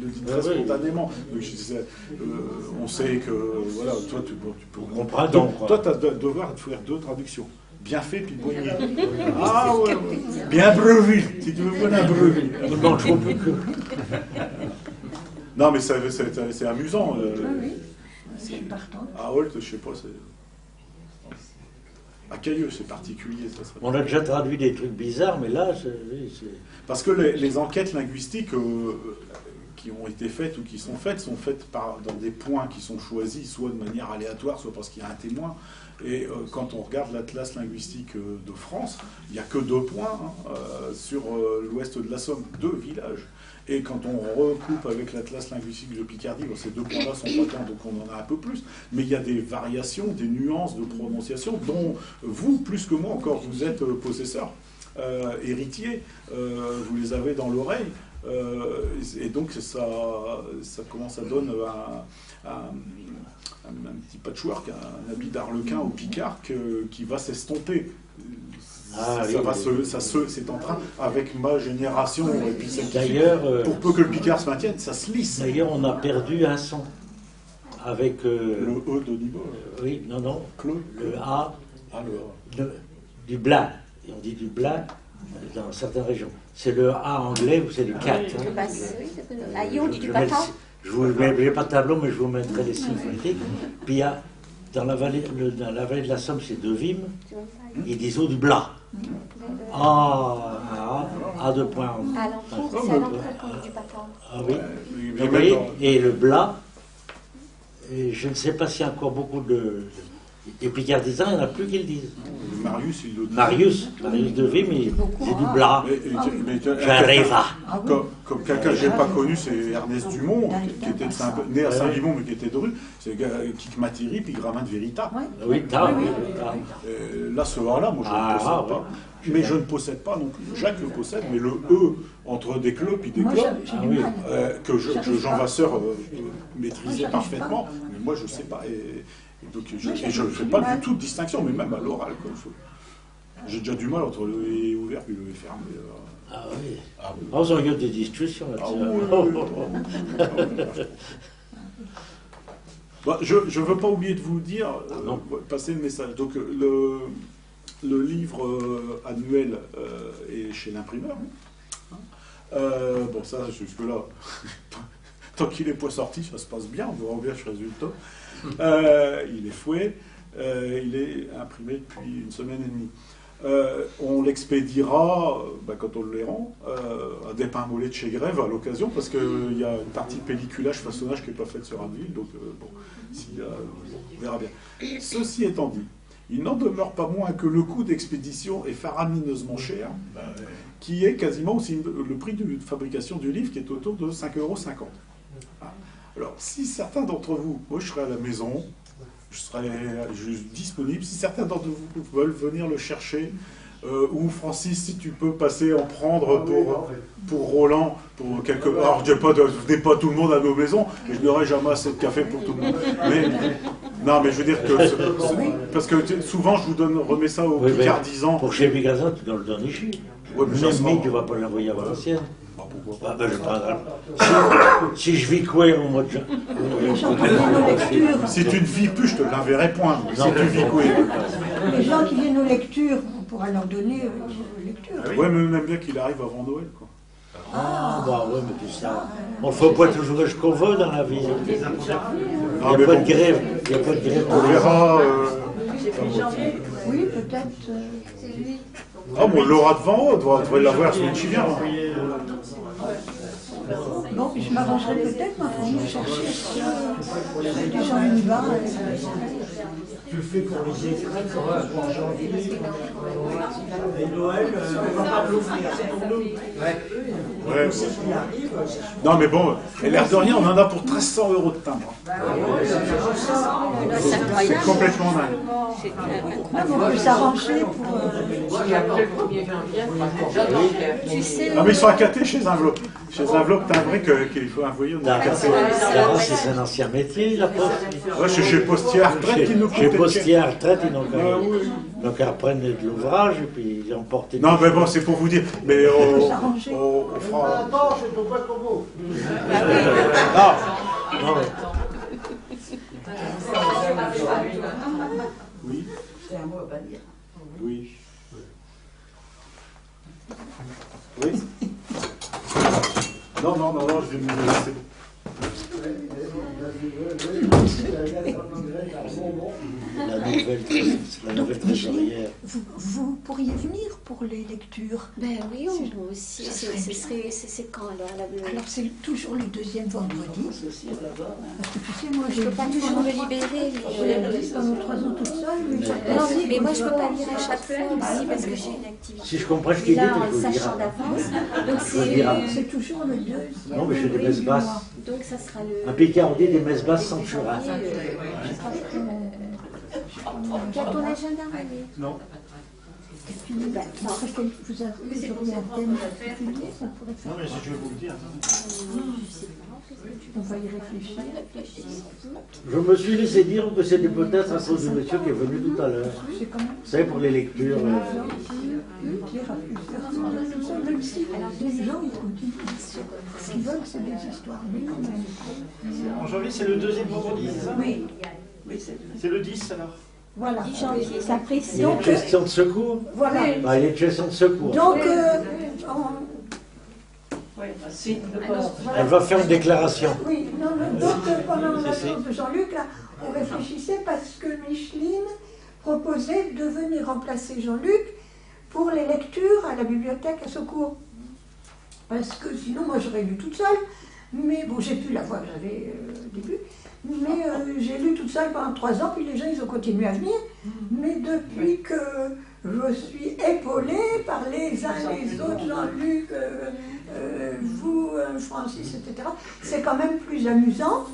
[SPEAKER 11] le dit très spontanément. Donc, je disais, on sait que, voilà, toi tu peux comprendre. Toi tu as devoir de faire deux traductions. Bien fait, puis Boigny. Ah ouais. Bien brevi, si tu veux bien un brevi. Non, mais c'est amusant. À Holt, je sais pas, c'est. À Cailleux, c'est particulier. Ça serait...
[SPEAKER 2] On a déjà traduit des trucs bizarres, mais là, c'est.
[SPEAKER 11] Parce que les enquêtes linguistiques qui ont été faites ou qui sont faites dans des points qui sont choisis, soit de manière aléatoire, soit parce qu'il y a un témoin. Et quand on regarde l'atlas linguistique de France, il n'y a que 2 points sur l'ouest de la Somme, 2 villages. Et quand on recoupe avec l'atlas linguistique de Picardie, bon, ces 2 points-là sont pas tant, donc on en a un peu plus. Mais il y a des variations, des nuances de prononciation dont vous, plus que moi encore, vous êtes possesseur, héritier, vous les avez dans l'oreille. Et donc ça commence à donner un petit patchwork, un habit d'arlequin au Picard qui va s'estomper. C'est en train, avec ma génération, et puis celle qui pour peu que le Picard se maintienne, ça se lisse.
[SPEAKER 2] D'ailleurs, on a perdu un son avec...
[SPEAKER 11] le E de Niba.
[SPEAKER 2] Oui, non.
[SPEAKER 11] Claude.
[SPEAKER 2] Le A.
[SPEAKER 11] Le A.
[SPEAKER 2] Du blanc. Et on dit du blanc dans certaines régions. C'est le A anglais ou c'est du 4.
[SPEAKER 1] À Lyon, on dit du bâtard.
[SPEAKER 2] Je vous mettrai pas de tableau, mais je vous mettrai les signes phonétiques. Puis il y a, dans la vallée de la Somme, c'est de Vim, ils disent du blas. A 2 points.
[SPEAKER 1] À l'entour, c'est à l'entour du bâtard.
[SPEAKER 2] Ah oui. Vous voyez, et le blas, je ne sais pas s'il y a encore beaucoup de picardisants, il n'y en a plus qui le disent.
[SPEAKER 11] Marius, il le dit.
[SPEAKER 2] Marius de Vim, il dit du blas. J'arrive à.
[SPEAKER 11] Comme quelqu'un que je n'ai pas connu, c'est Ernest Dumont, qui était né à Saint-Vimont, mais qui était de rue. C'est Kikmatiri, puis Gramin de Vérita.
[SPEAKER 2] Oui,
[SPEAKER 11] là, ce A-là, moi, je ne le possède pas. Mais je ne possède pas non plus. Jacques le possède, mais le E entre des clubs et des clubs, que Jean Vasseur maîtrisait parfaitement, mais moi, je ne sais pas. Donc, je ne fais pas du tout de distinction, mais même à l'oral. J'ai déjà du mal entre le E ouvert et le E fermé.
[SPEAKER 2] Ah oui. On a eu des discussions là-dessus.
[SPEAKER 11] Je ne veux pas oublier de vous dire, passer le message. Donc, le livre annuel est chez l'imprimeur. Bon, ça, jusque-là, tant qu'il n'est pas sorti, ça se passe bien, on vous renverse le résultat. Il est fouet, il est imprimé depuis 1 semaine et demie. On l'expédiera, quand on le rend, à des pains mollets de chez Grève à l'occasion, parce qu'il y a une partie de pelliculage, façonnage qui n'est pas faite sur Abbeville, donc on verra bien. Ceci étant dit, il n'en demeure pas moins que le coût d'expédition est faramineusement cher, qui est quasiment aussi le prix de fabrication du livre, qui est autour de 5,50 €. Alors, si certains d'entre vous, moi je serai à la maison, je serai disponible, si certains d'entre vous veulent venir le chercher, ou Francis, si tu peux passer en prendre pour Roland, pour quelque... Alors, je venez pas tout le monde à nos maisons, et je n'aurai jamais assez de café pour tout le monde. Non, mais je veux dire que... parce que souvent, je vous remets ça aux picardisans.
[SPEAKER 2] Pour chez Picardisans, tu dois le donner ici.
[SPEAKER 11] Ouais, mais
[SPEAKER 2] tu ne vas pas l'envoyer à Valenciennes. Je prendrai. Si je vis quoi au mois de juin.
[SPEAKER 11] Si tu ne vis plus, je te l'enverrai point. Si tu vis quoi.
[SPEAKER 3] Les gens qui viennent aux lectures, on pourra leur donner aux lectures.
[SPEAKER 11] Ouais, mais on aime bien qu'il arrive avant Noël, quoi.
[SPEAKER 2] Ouais, mais tout ça. On ne faut pas toujours ce qu'on veut dans la vie. Il n'y a pas de grève.
[SPEAKER 11] On verra.
[SPEAKER 3] Oui, peut-être.
[SPEAKER 11] Ah bon, Laura devant, on devrait l'avoir ce qui vient.
[SPEAKER 3] Bon, je m'arrangerai peut-être, ma famille, chercher des gens une barre.
[SPEAKER 12] Tu le fais pour les extraits pour janvier. Et Noël, on va pas l'offrir, c'est pour nous.
[SPEAKER 11] Ouais.
[SPEAKER 12] Ce qui arrive,
[SPEAKER 11] Non, mais bon, et l'air de rien, on en a pour 1300 € de timbre. C'est complètement dingue.
[SPEAKER 3] On peut s'arranger pour.
[SPEAKER 1] Tu sais,
[SPEAKER 11] Ah, mais ils sont accatés chez Enveloppe. Chez Enveloppe timbré qu'il faut envoyer. On a accaté.
[SPEAKER 2] C'est un ancien métier, la poste.
[SPEAKER 11] Ouais, chez Postier à retraite, ils nous
[SPEAKER 2] Chez
[SPEAKER 11] coûtent.
[SPEAKER 2] Postier à retraite, ils n'ont qu'à
[SPEAKER 11] oui.
[SPEAKER 2] donc à reprendre de l'ouvrage et puis ils emportent.
[SPEAKER 11] Non, mais bon, c'est pour vous dire. Mais on fera.
[SPEAKER 7] Attends, c'est pour pas qu'on vous.
[SPEAKER 2] Non.
[SPEAKER 11] Oui.
[SPEAKER 8] C'est un mot à pas dire.
[SPEAKER 11] Oui. Oui. Non, je vais me laisser.
[SPEAKER 2] La nouvelle trésorière.
[SPEAKER 3] Vous pourriez venir pour les lectures.
[SPEAKER 1] Ben oui, moi aussi. C'est quand alors
[SPEAKER 3] Alors c'est toujours le deuxième vendredi. Parce que tu sais, moi
[SPEAKER 1] je peux pas toujours me libérer.
[SPEAKER 3] Pendant 3 ans toute seule.
[SPEAKER 1] Non, mais moi je peux pas lire à chaque fois aussi parce que j'ai une activité.
[SPEAKER 2] Si je comprends ce qu'il dit,
[SPEAKER 1] là,
[SPEAKER 2] tu
[SPEAKER 1] en
[SPEAKER 2] peux le dire.
[SPEAKER 1] sachant d'avance. Donc
[SPEAKER 3] c'est toujours le deuxième.
[SPEAKER 2] Non, mais j'ai des messes basses.
[SPEAKER 1] Donc ça sera le.
[SPEAKER 2] Un Picardie, des messes basses sans churras.
[SPEAKER 1] Tu as ton agenda,
[SPEAKER 11] Non.
[SPEAKER 3] Vous auriez un thème particulier, ça pourrait faire.
[SPEAKER 11] Non, mais si je vais vous le dire.
[SPEAKER 3] On va y réfléchir.
[SPEAKER 2] Je me suis laissé dire que c'était peut-être à cause du monsieur qui est venu tout à l'heure. Vous savez, pour les lectures.
[SPEAKER 3] Même si les gens ils continuent. Ce qu'ils veulent, c'est des histoires.
[SPEAKER 4] En janvier, c'est le deuxième vendredi, c'est ça?
[SPEAKER 3] Oui.
[SPEAKER 4] C'est le 10 alors?
[SPEAKER 3] Voilà.
[SPEAKER 1] 10 janvier, ça précise.
[SPEAKER 2] Il y a une question de secours.
[SPEAKER 3] Voilà.
[SPEAKER 2] Bah, il y a une question de secours.
[SPEAKER 3] Donc,
[SPEAKER 2] Elle va faire une déclaration.
[SPEAKER 3] oui, donc pendant l'absence de Jean-Luc, là, on réfléchissait parce que Micheline proposait de venir remplacer Jean-Luc pour les lectures à la bibliothèque à Secours. Parce que sinon, moi, j'aurais lu toute seule. Mais bon, j'ai pu la voix que j'avais au début. Mais j'ai lu toute seule pendant 3 ans, puis les gens, ils ont continué à venir. Mais depuis que je suis épaulée par les uns les autres, Jean-Luc, vous, Francis, etc., c'est quand même plus amusant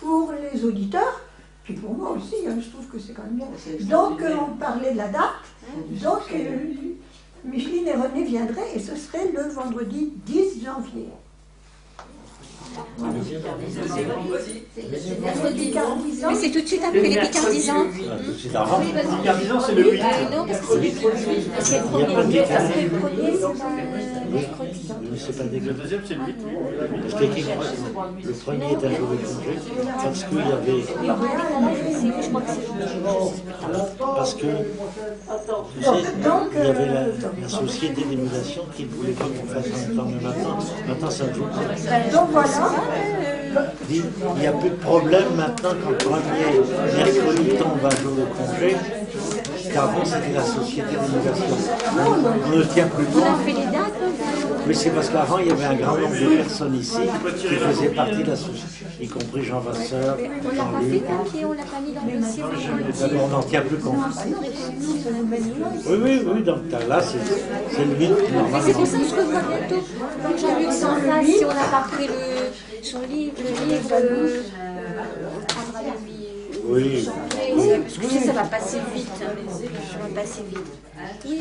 [SPEAKER 3] pour les auditeurs, puis pour moi aussi, je trouve que c'est quand même bien. Donc, on parlait de la date. Donc, Micheline et René viendraient, et ce serait le vendredi 10 janvier.
[SPEAKER 1] Mais c'est tout de suite après les Picardisans.
[SPEAKER 2] Tout de suite avant.
[SPEAKER 4] Picardisans, c'est le 8.
[SPEAKER 1] Non, parce que c'est le premier. Parce que le premier, c'est mercredi.
[SPEAKER 2] C'est pas dégueu.
[SPEAKER 4] Le deuxième, c'est le 8.
[SPEAKER 2] Parce que le premier est un jour de congé. Parce qu'il y avait. Parce que. Tu sais, il y avait la société d'émulation qui ne voulait pas qu'on fasse un temps le matin. Maintenant, ça joue.
[SPEAKER 3] Donc voilà.
[SPEAKER 2] Il n'y a plus de problème maintenant quand le premier mercredi tombe un jour de congé, qu'avant c'était la société d'émulation. On ne tient plus compte.
[SPEAKER 1] On a fait les dates.
[SPEAKER 2] Mais c'est parce qu'avant il y avait un grand nombre de personnes ici qui faisaient partie de la société, y compris Jean Vasseur,
[SPEAKER 1] On l'a pas
[SPEAKER 2] Jean-Luc.
[SPEAKER 1] fait, papier, on l'a pas mis dans le dossier.
[SPEAKER 2] On n'en tient plus compte. Oui, donc là c'est le 8
[SPEAKER 1] Mais c'est
[SPEAKER 2] normalement.
[SPEAKER 1] pour ça que je revois bientôt. Quand Jean-Luc s'en va, si on n'a pas pris son livre, le livre, on prendra la vie.
[SPEAKER 2] Oui.
[SPEAKER 1] Excusez, ça va passer vite. Ça va passer vite. Oui,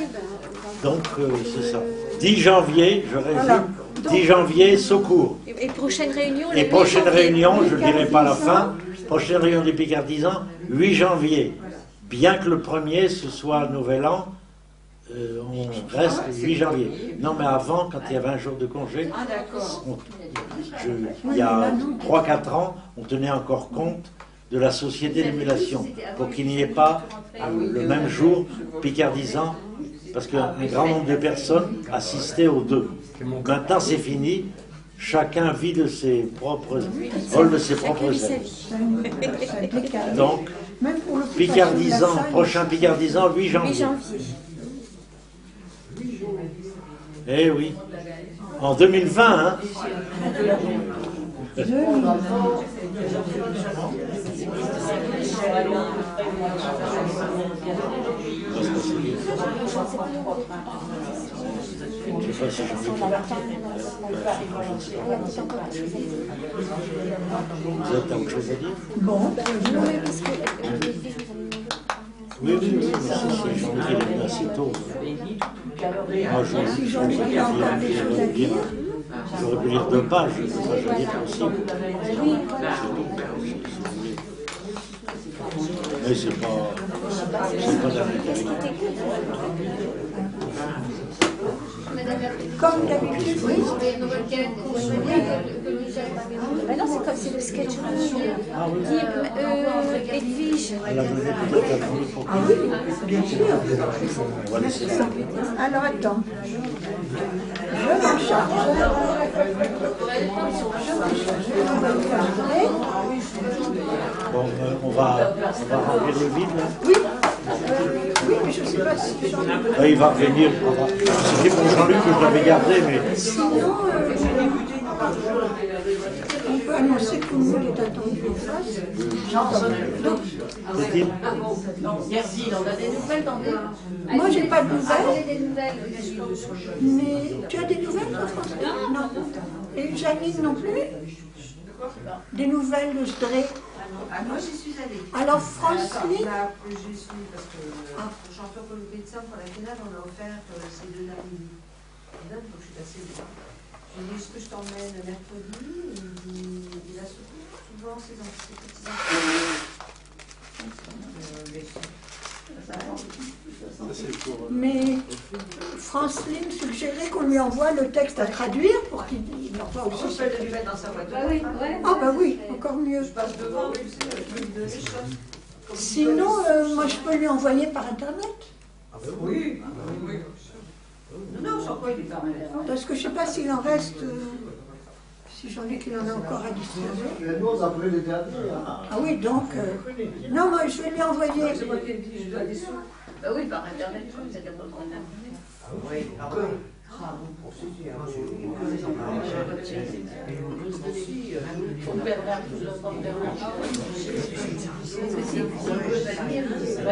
[SPEAKER 2] Donc c'est ça. 10 janvier, je résume. 10 janvier, Secours.
[SPEAKER 1] Et prochaine réunion,
[SPEAKER 2] Et prochaine réunion, je ne dirai pas la fin, prochaine réunion des Picardisans, 8 janvier. Bien que le premier, ce soit Nouvel An, on reste 8 janvier. Non, mais avant, quand il y avait un jour de congé, il y a 3-4 ans, on tenait encore compte de la société d'émulation, pour qu'il n'y ait pas le même jour Picardisans, parce qu'un grand nombre de personnes assistaient aux deux. Maintenant, c'est fini. Chacun vit de ses propres rôles, de ses propres ailes. Donc, Picardisans, prochain Picardisans, 8 janvier. Eh oui. En 2020, hein. sais pas si j'en ai Vous avez autre chose à dire?
[SPEAKER 3] Bon,
[SPEAKER 2] oui, j'en ai dit assez tôt. Moi, j'aurais pu lire 2 pages, ça je veux dire possible. Mais c'est pas de la mécanique.
[SPEAKER 3] comme d'habitude, oui.
[SPEAKER 1] Ben non, c'est comme c'est le sketch de Edwige.
[SPEAKER 3] Ah oui, bien sûr. Alors attends. Je m'en charge.
[SPEAKER 2] Bon, on va remplir le vide là.
[SPEAKER 3] Oui. Oui, mais je ne sais pas si j'en ai.
[SPEAKER 2] Il va revenir. C'était pour Jean-Luc que je l'avais gardé, mais.
[SPEAKER 3] Sinon, on peut annoncer que tout le monde est attendu en face.
[SPEAKER 2] C'est-il?
[SPEAKER 9] Merci, on a des nouvelles dans des...
[SPEAKER 3] Moi, j'ai pas de nouvelles.
[SPEAKER 9] Des nouvelles.
[SPEAKER 3] Mais tu as des nouvelles, toi, François? Non. Et Janine non plus? Des nouvelles de Sdré?
[SPEAKER 13] Moi, j'y suis allée.
[SPEAKER 3] Alors, Franceline?
[SPEAKER 13] J'y suis parce que pour Chanteur pour le médecin, pour la finale, on a offert ces 2 dames. Donc, je suis passée dedans. J'ai dit, est-ce que je t'emmène mercredi? Il a souvent ses petits enfants.
[SPEAKER 3] Mais Franceline suggérait qu'on lui envoie le texte à traduire pour qu'il envoie aussi.
[SPEAKER 13] On peut le lui mettre dans sa voiture.
[SPEAKER 9] Ah oui, ouais.
[SPEAKER 3] Ah bah oui, encore mieux.
[SPEAKER 13] Je passe devant, mais je peux lui donner des choses.
[SPEAKER 3] Sinon, moi je peux lui envoyer par internet.
[SPEAKER 13] Oui. Non, sans quoi il est pas mal.
[SPEAKER 3] Parce que je ne sais pas s'il en reste, si j'en ai qu'il en a encore à disposer.
[SPEAKER 7] Nous, on a pris les derniers.
[SPEAKER 3] Ah oui, donc, non, moi je vais lui envoyer.
[SPEAKER 13] C'est moi qui ai dit, je dois des sous.
[SPEAKER 9] Bah oui, par internet, c'est de votre internet.
[SPEAKER 13] Oui,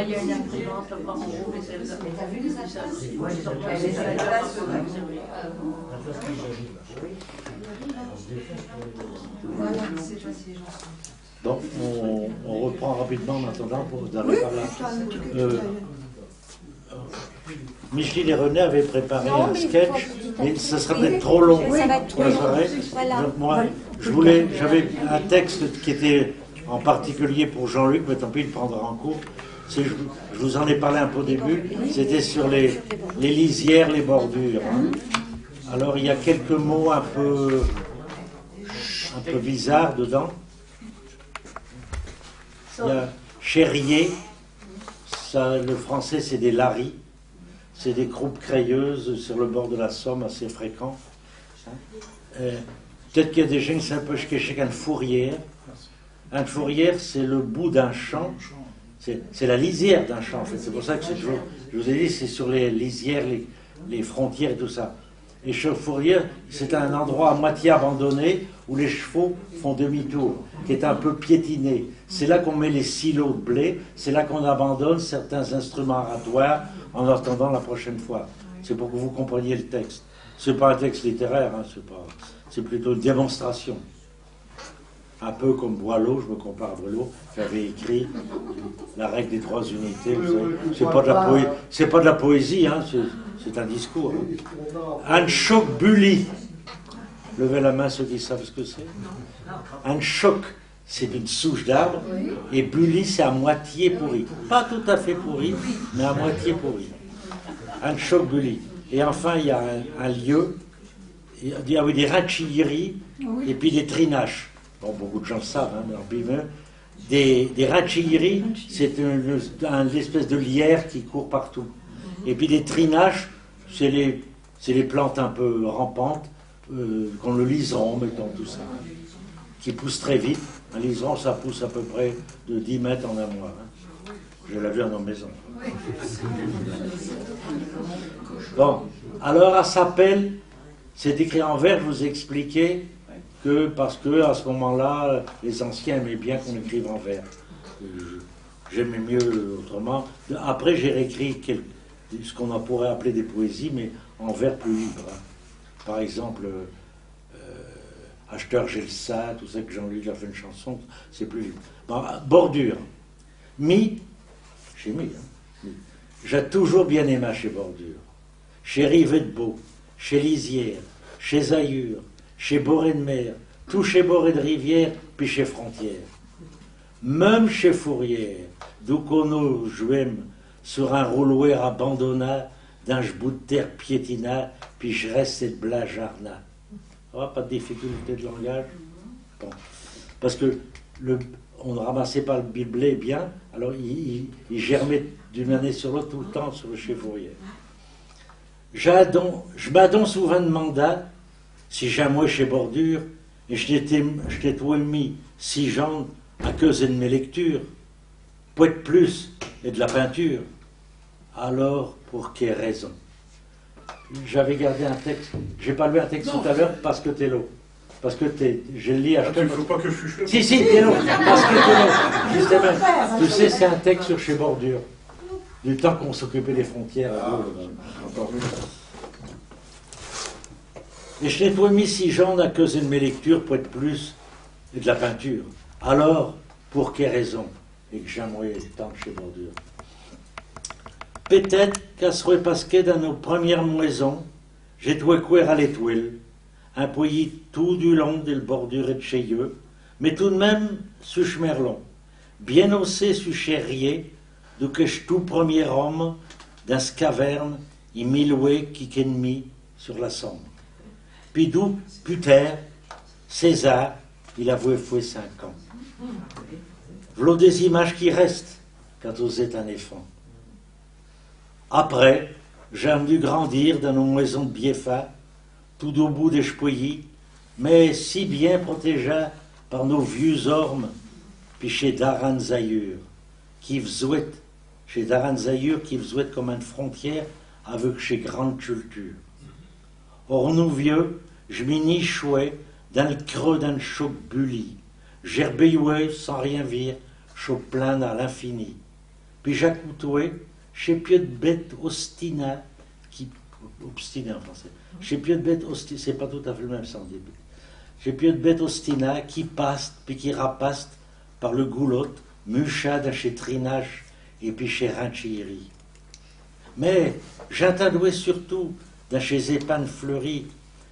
[SPEAKER 9] Il y a une imprimante, on va rouler celle-là. Mais t'as vu les achats?
[SPEAKER 3] Voilà.
[SPEAKER 2] Donc, on reprend rapidement en attendant pour d'arriver par là. Micheline et René avaient préparé un sketch, mais ça serait peut-être trop long pour la soirée. Donc moi, j'avais un texte qui était en particulier pour Jean-Luc, mais tant pis, il le prendra en cours. Je vous en ai parlé un peu au début, c'était sur les lisières, les bordures. Alors il y a quelques mots un peu bizarres dedans. Il y a chérier, ça, le français c'est des laris, c'est des croupes crayeuses sur le bord de la Somme assez fréquents. Peut-être qu'il y a des gens qui savent pas ce que c'est qu'une fourrière. Une fourrière, c'est le bout d'un champ, c'est la lisière d'un champ en fait. C'est pour ça que je vous ai dit, c'est sur les lisières, les frontières et tout ça. Et fourrière, c'est un endroit à moitié abandonné où les chevaux font demi-tour, qui est un peu piétiné. C'est là qu'on met les silos de blé, c'est là qu'on abandonne certains instruments aratoires en attendant la prochaine fois. C'est pour que vous compreniez le texte. C'est pas un texte littéraire, hein, c'est plutôt une démonstration. Un peu comme Boileau, je me compare à Boileau, qui avait écrit la règle des 3 unités. C'est pas de la poésie, hein, c'est un discours. Un choc bully. Levez la main ceux qui savent ce que c'est. Un choc, c'est une souche d'arbre, et bully, c'est à moitié pourri. Pas tout à fait pourri, mais à moitié pourri. Un choc bully. Et enfin, il y a un lieu, il y a des rachilleries et puis des trinaches. Bon, beaucoup de gens le savent, hein, mais en bimeux. Des rachilleries, c'est une espèce de lierre qui court partout. Et puis des trinaches, c'est les plantes un peu rampantes, qu'on le liseron, mettons tout ça, qui poussent très vite. Un liseron, ça pousse à peu près de 10 mètres en un mois. Hein. Je l'ai vu à nos maisons. Bon, alors à Sapel, c'est écrit en vers, je vous ai expliqué que parce que à ce moment-là, les anciens aimaient bien qu'on écrive en vers. J'aimais mieux autrement. Après, j'ai réécrit ce qu'on pourrait appeler des poésies, mais en vers plus libre. Hein. par exemple, Acheteur, j'ai le ça, tout ça que Jean-Louis a fait une chanson, c'est plus vite. Bon, Bordure. J'ai mis, hein. J'ai toujours bien aimé chez Bordure. Chez Rivet de Beau, chez Lisière, chez Zayure, chez Boré de Mer, tout chez Boré de Rivière, puis chez Frontière. Même chez Fourrière, d'où qu'on nous jouâmes sur un rouloir abandonna, d'un bout de terre piétina, puis je restais de blajarna. Oh, pas de difficulté de langage. Bon. Parce que on ne ramassait pas le blé bien, alors il germait d'une année sur l'autre tout le temps sur le chez Fourrière. Je m'adonne souvent de mandat, si jamais chez Bordure, et je t'ai tout mis si j'en à cause de mes lectures, pour être plus et de la peinture. Alors, pour quelle raison? J'avais gardé un texte, j'ai pas lu un texte tout à l'heure parce que t'es là. Parce que je le lis à
[SPEAKER 11] Il ne faut pas que je chuchote.
[SPEAKER 2] Si, t'es là, parce que t'es là. Justement, tu sais, c'est un texte sur chez Bordure. Du temps qu'on s'occupait des frontières. Et je n'ai pas mis si j'en à cause de mes lectures pour être plus et de la peinture. Alors, pour quelle raison? Et que j'aimerais tant chez Bordure. Peut-être qu'à ce repasquet dans nos premières moisons, j'ai trouvé couer à l'étoile, un pays tout du long de Bordure et de chez eux, mais tout de même sous Schmerlon, bien haussé sous Cherrier, d'où que je tout premier homme, dans ce caverne, il miloué qui qu'ennemi sur la Somme. Puis d'où, putain, César, il a voué fouet 5 ans. V'là des images qui restent quand vous êtes un enfant. Après, j'ai dû grandir dans nos maisons de Biéfa, tout au bout des chepouillis, mais si bien protégés par nos vieux ormes, puis chez Daran Zayur, qui faisaient, chez Daran Zayur, qui faisaient comme une frontière avec chez Grande Culture. Or, nous vieux, je m'y nichouais dans le creux d'un choc bully, gerbéouais sans rien vire, choc plein à l'infini. Puis j'accoutuais chez pied de bête ostina, qui obstiné en français. Chez pied de bête ostina, c'est pas tout à fait le même sens. Chez pied de bête ostina qui passe puis qui rapaste par le goulotte, muchade chez Trinage et puis chez Rinchiri. Mais j'entendais surtout dans chez Épanne fleurie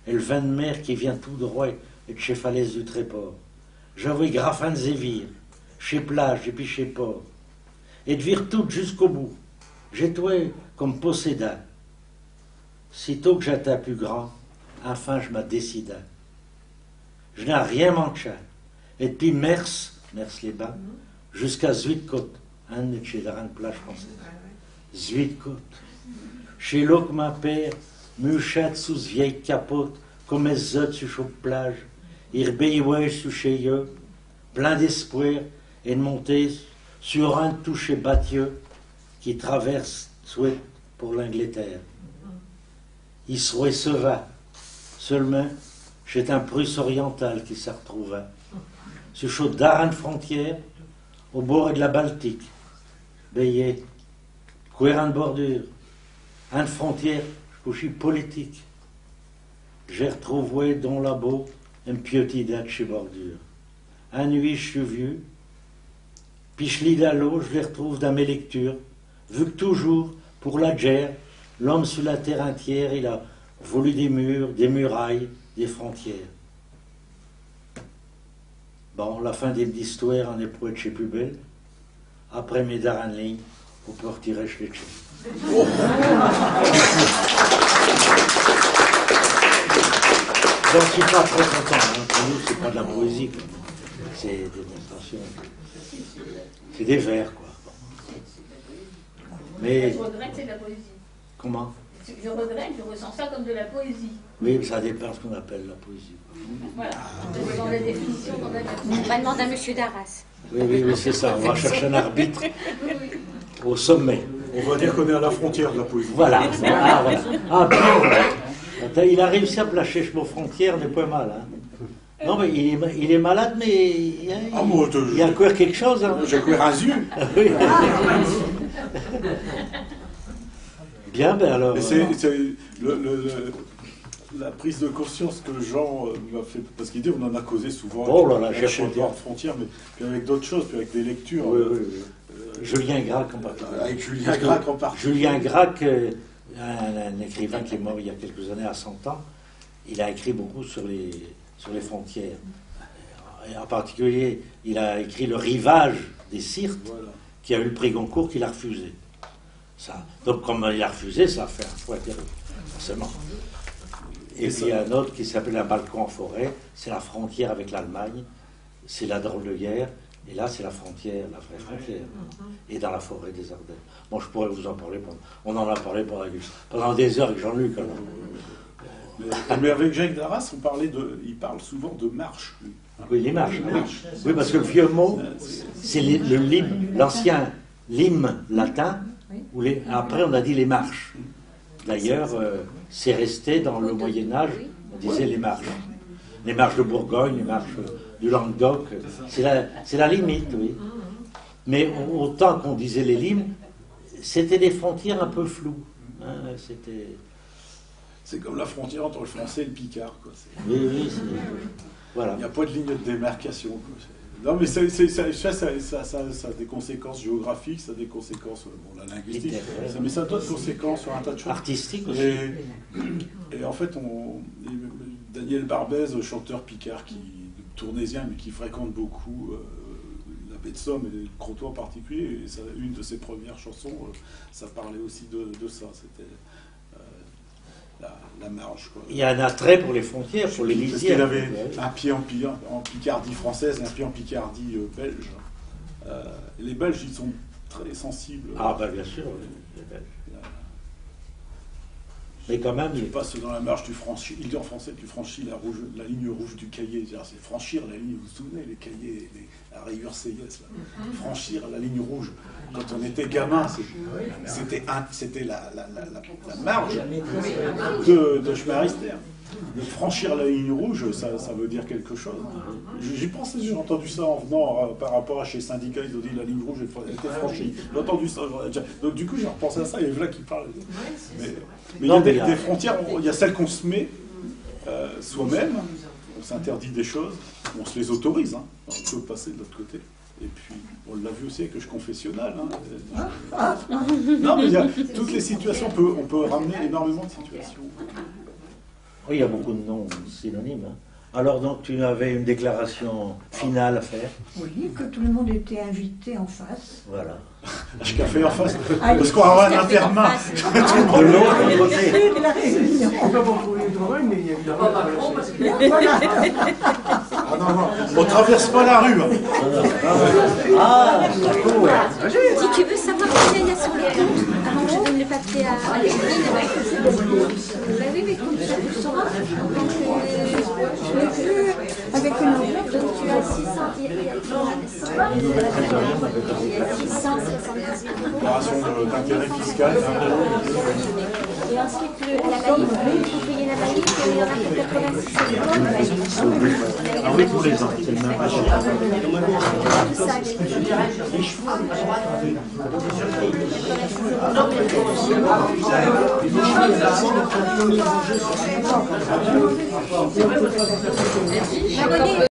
[SPEAKER 2] et le vin de mer qui vient tout droit et de chez Falaise du Tréport. J'avais Grafin Zévir, chez Plage et puis chez Port. Et de vire tout jusqu'au bout. J'étais comme posséda. Sitôt que j'étais plus grand, enfin je me décida. Je n'ai rien manqué. Et depuis Mers les Bains, jusqu'à Zuidcote, un de chez Daran plage française. Zuidcote. Chez l'autre, ma père, muchat sous vieille capote, comme les zot sur chaque plage, irbéoué sous chez eux, plein d'espoir, et de monter sur un touché Bathieu qui traverse souhait pour l'Angleterre. Il se receva seulement chez un Prusse oriental qui se retrouva sur chaud d'Aran frontière au bord de la Baltique. Bélier, courir de bordure, un frontière, couchi politique. J'ai retrouvé dans le labo un petit date chez Bordure. Un nuit, je suis vieux, puis je lis dans l'eau, je les retrouve dans mes lectures, vu que toujours, pour la guerre, l'homme sur la terre entière, il a voulu des murs, des murailles, des frontières. Bon, la fin de l'histoire en est pour être chez plus belle. Après mes dards en ligne, on peut retirer chez les chiens. Oh. J'en suis pas très content. Hein. Pour nous, c'est pas de la poésie. Quoi. C'est des démonstrations. C'est des vers, quoi. Mais...
[SPEAKER 9] Je regrette, c'est de la poésie.
[SPEAKER 2] Comment?
[SPEAKER 9] Je regrette, je ressens ça comme de la poésie.
[SPEAKER 2] Oui, ça dépend de ce qu'on appelle la poésie.
[SPEAKER 9] Voilà, dans la définition qu'on a.
[SPEAKER 1] On va demander à M. Darras.
[SPEAKER 2] Oui, c'est ça. On va chercher un arbitre au sommet.
[SPEAKER 11] On va dire qu'on est à la frontière de la poésie.
[SPEAKER 2] Voilà. Ah, voilà. Ah, bien. Il a réussi à placer chez nos frontières, n'est pas mal. Hein. Non, mais il est malade, mais il y a encore quelque chose. Hein.
[SPEAKER 11] J'ai encore un yeux.
[SPEAKER 2] Oui. Bien, ben alors.
[SPEAKER 11] Mais la prise de conscience que Jean m'a fait, parce qu'il dit on en a causé souvent,
[SPEAKER 2] oh là là,
[SPEAKER 11] chez Hors Frontières, mais puis avec d'autres choses, puis avec des lectures.
[SPEAKER 2] Oui, oui, oui. Julien Gracq en particulier.
[SPEAKER 11] Avec Julien Gracq en particulier.
[SPEAKER 2] Julien Gracq, un écrivain qui est mort il y a quelques années, à 100 ans, il a écrit beaucoup sur les frontières. Et en particulier, il a écrit Le Rivage des Sirtes, voilà, qui a eu le prix Goncourt, qu'il a refusé. Ça. Donc, comme il a refusé, ça a fait un choix terrible, forcément. Et puis, il y a un autre qui s'appelle Un balcon en forêt, c'est la frontière avec l'Allemagne, c'est la drôle de guerre, et là, c'est la frontière, la vraie frontière, et dans la forêt des Ardennes. Bon, je pourrais vous en parler, on en a parlé pendant des heures avec Jean-Luc.
[SPEAKER 11] Mais avec Jacques Darras, il parle souvent de marche.
[SPEAKER 2] Oui, les marches. Oui, parce que le vieux mot, c'est l'ancien l'hymne latin, où après on a dit les marches. D'ailleurs, c'est resté dans le Moyen-Âge, on disait les marches. Les marches de Bourgogne, les marches du Languedoc, c'est la limite, oui. Mais autant qu'on disait les limes, c'était des frontières un peu floues. Hein,
[SPEAKER 11] c'est comme la frontière entre le français et le picard, quoi.
[SPEAKER 2] Oui, voilà.
[SPEAKER 11] Il n'y a pas de ligne de démarcation, quoi. Non, mais ça a des conséquences géographiques, ça a des conséquences, la linguistique, mais ça a d'autres conséquences sur un tas de choses.
[SPEAKER 2] Artistiques aussi.
[SPEAKER 11] Et en fait, Daniel Barbès, chanteur picard, tournésien, mais qui fréquente beaucoup la baie de Somme et le Crotoy en particulier, et une de ses premières chansons, ça parlait aussi de ça, c'était la marge, quoi.
[SPEAKER 2] Il y a un attrait pour les frontières, pour les lisières.
[SPEAKER 11] Parce qu'il avait un pied en Picardie française et un pied en Picardie belge. Et les Belges, ils sont très sensibles.
[SPEAKER 2] Ah, bah bien sûr, les Belges. Mais quand même...
[SPEAKER 11] Tu passes dans la marche, il dit en français, tu franchis la ligne rouge du cahier. C'est franchir la ligne, vous vous souvenez, les cahiers, la rayure Seyès, franchir la ligne rouge. Quand on était gamin, c'était la marge de Schmarister. De franchir la ligne rouge, ça veut dire quelque chose. J'y pensais, j'ai entendu ça en venant par rapport à chez Syndicat, ils ont dit la ligne rouge était franchie. J'ai entendu ça. Donc du coup, j'ai repensé à ça, il y a là qui parle. Mais il y a des frontières, il y a celles qu'on se met soi-même, on s'interdit des choses, on se les autorise, hein. On peut passer de l'autre côté. Et puis, on l'a vu aussi avec le confessionnal. Hein. Non, mais il y a toutes les situations, on peut ramener énormément de situations.
[SPEAKER 2] Oui, il y a beaucoup de noms synonymes. Hein. Alors donc, tu avais une déclaration finale à faire?
[SPEAKER 3] Oui, que tout le monde était invité en face.
[SPEAKER 2] Voilà.
[SPEAKER 11] Je café en face, parce qu'on va avoir un internat.
[SPEAKER 2] De l'autre côté.
[SPEAKER 3] De la réunion.
[SPEAKER 12] On peut pas trouver du travail, mais il y a évidemment
[SPEAKER 11] On traverse pas la rue.
[SPEAKER 2] Ah, d'accord.
[SPEAKER 1] Si tu veux savoir combien il y a sur le compte, avant que je donne le papier à oui, mais comme ça, tu sauras.
[SPEAKER 3] Je l'ai vu avec une enveloppe.
[SPEAKER 1] Donc tu as 600, il y a 678
[SPEAKER 11] Déclaration d'intérêt fiscal.
[SPEAKER 1] Et ensuite, la valise, il faut payer la valise, il y en a pour 86 euros.
[SPEAKER 2] Ah oui, tous les ans, c'est le même machin.
[SPEAKER 1] Tout ça,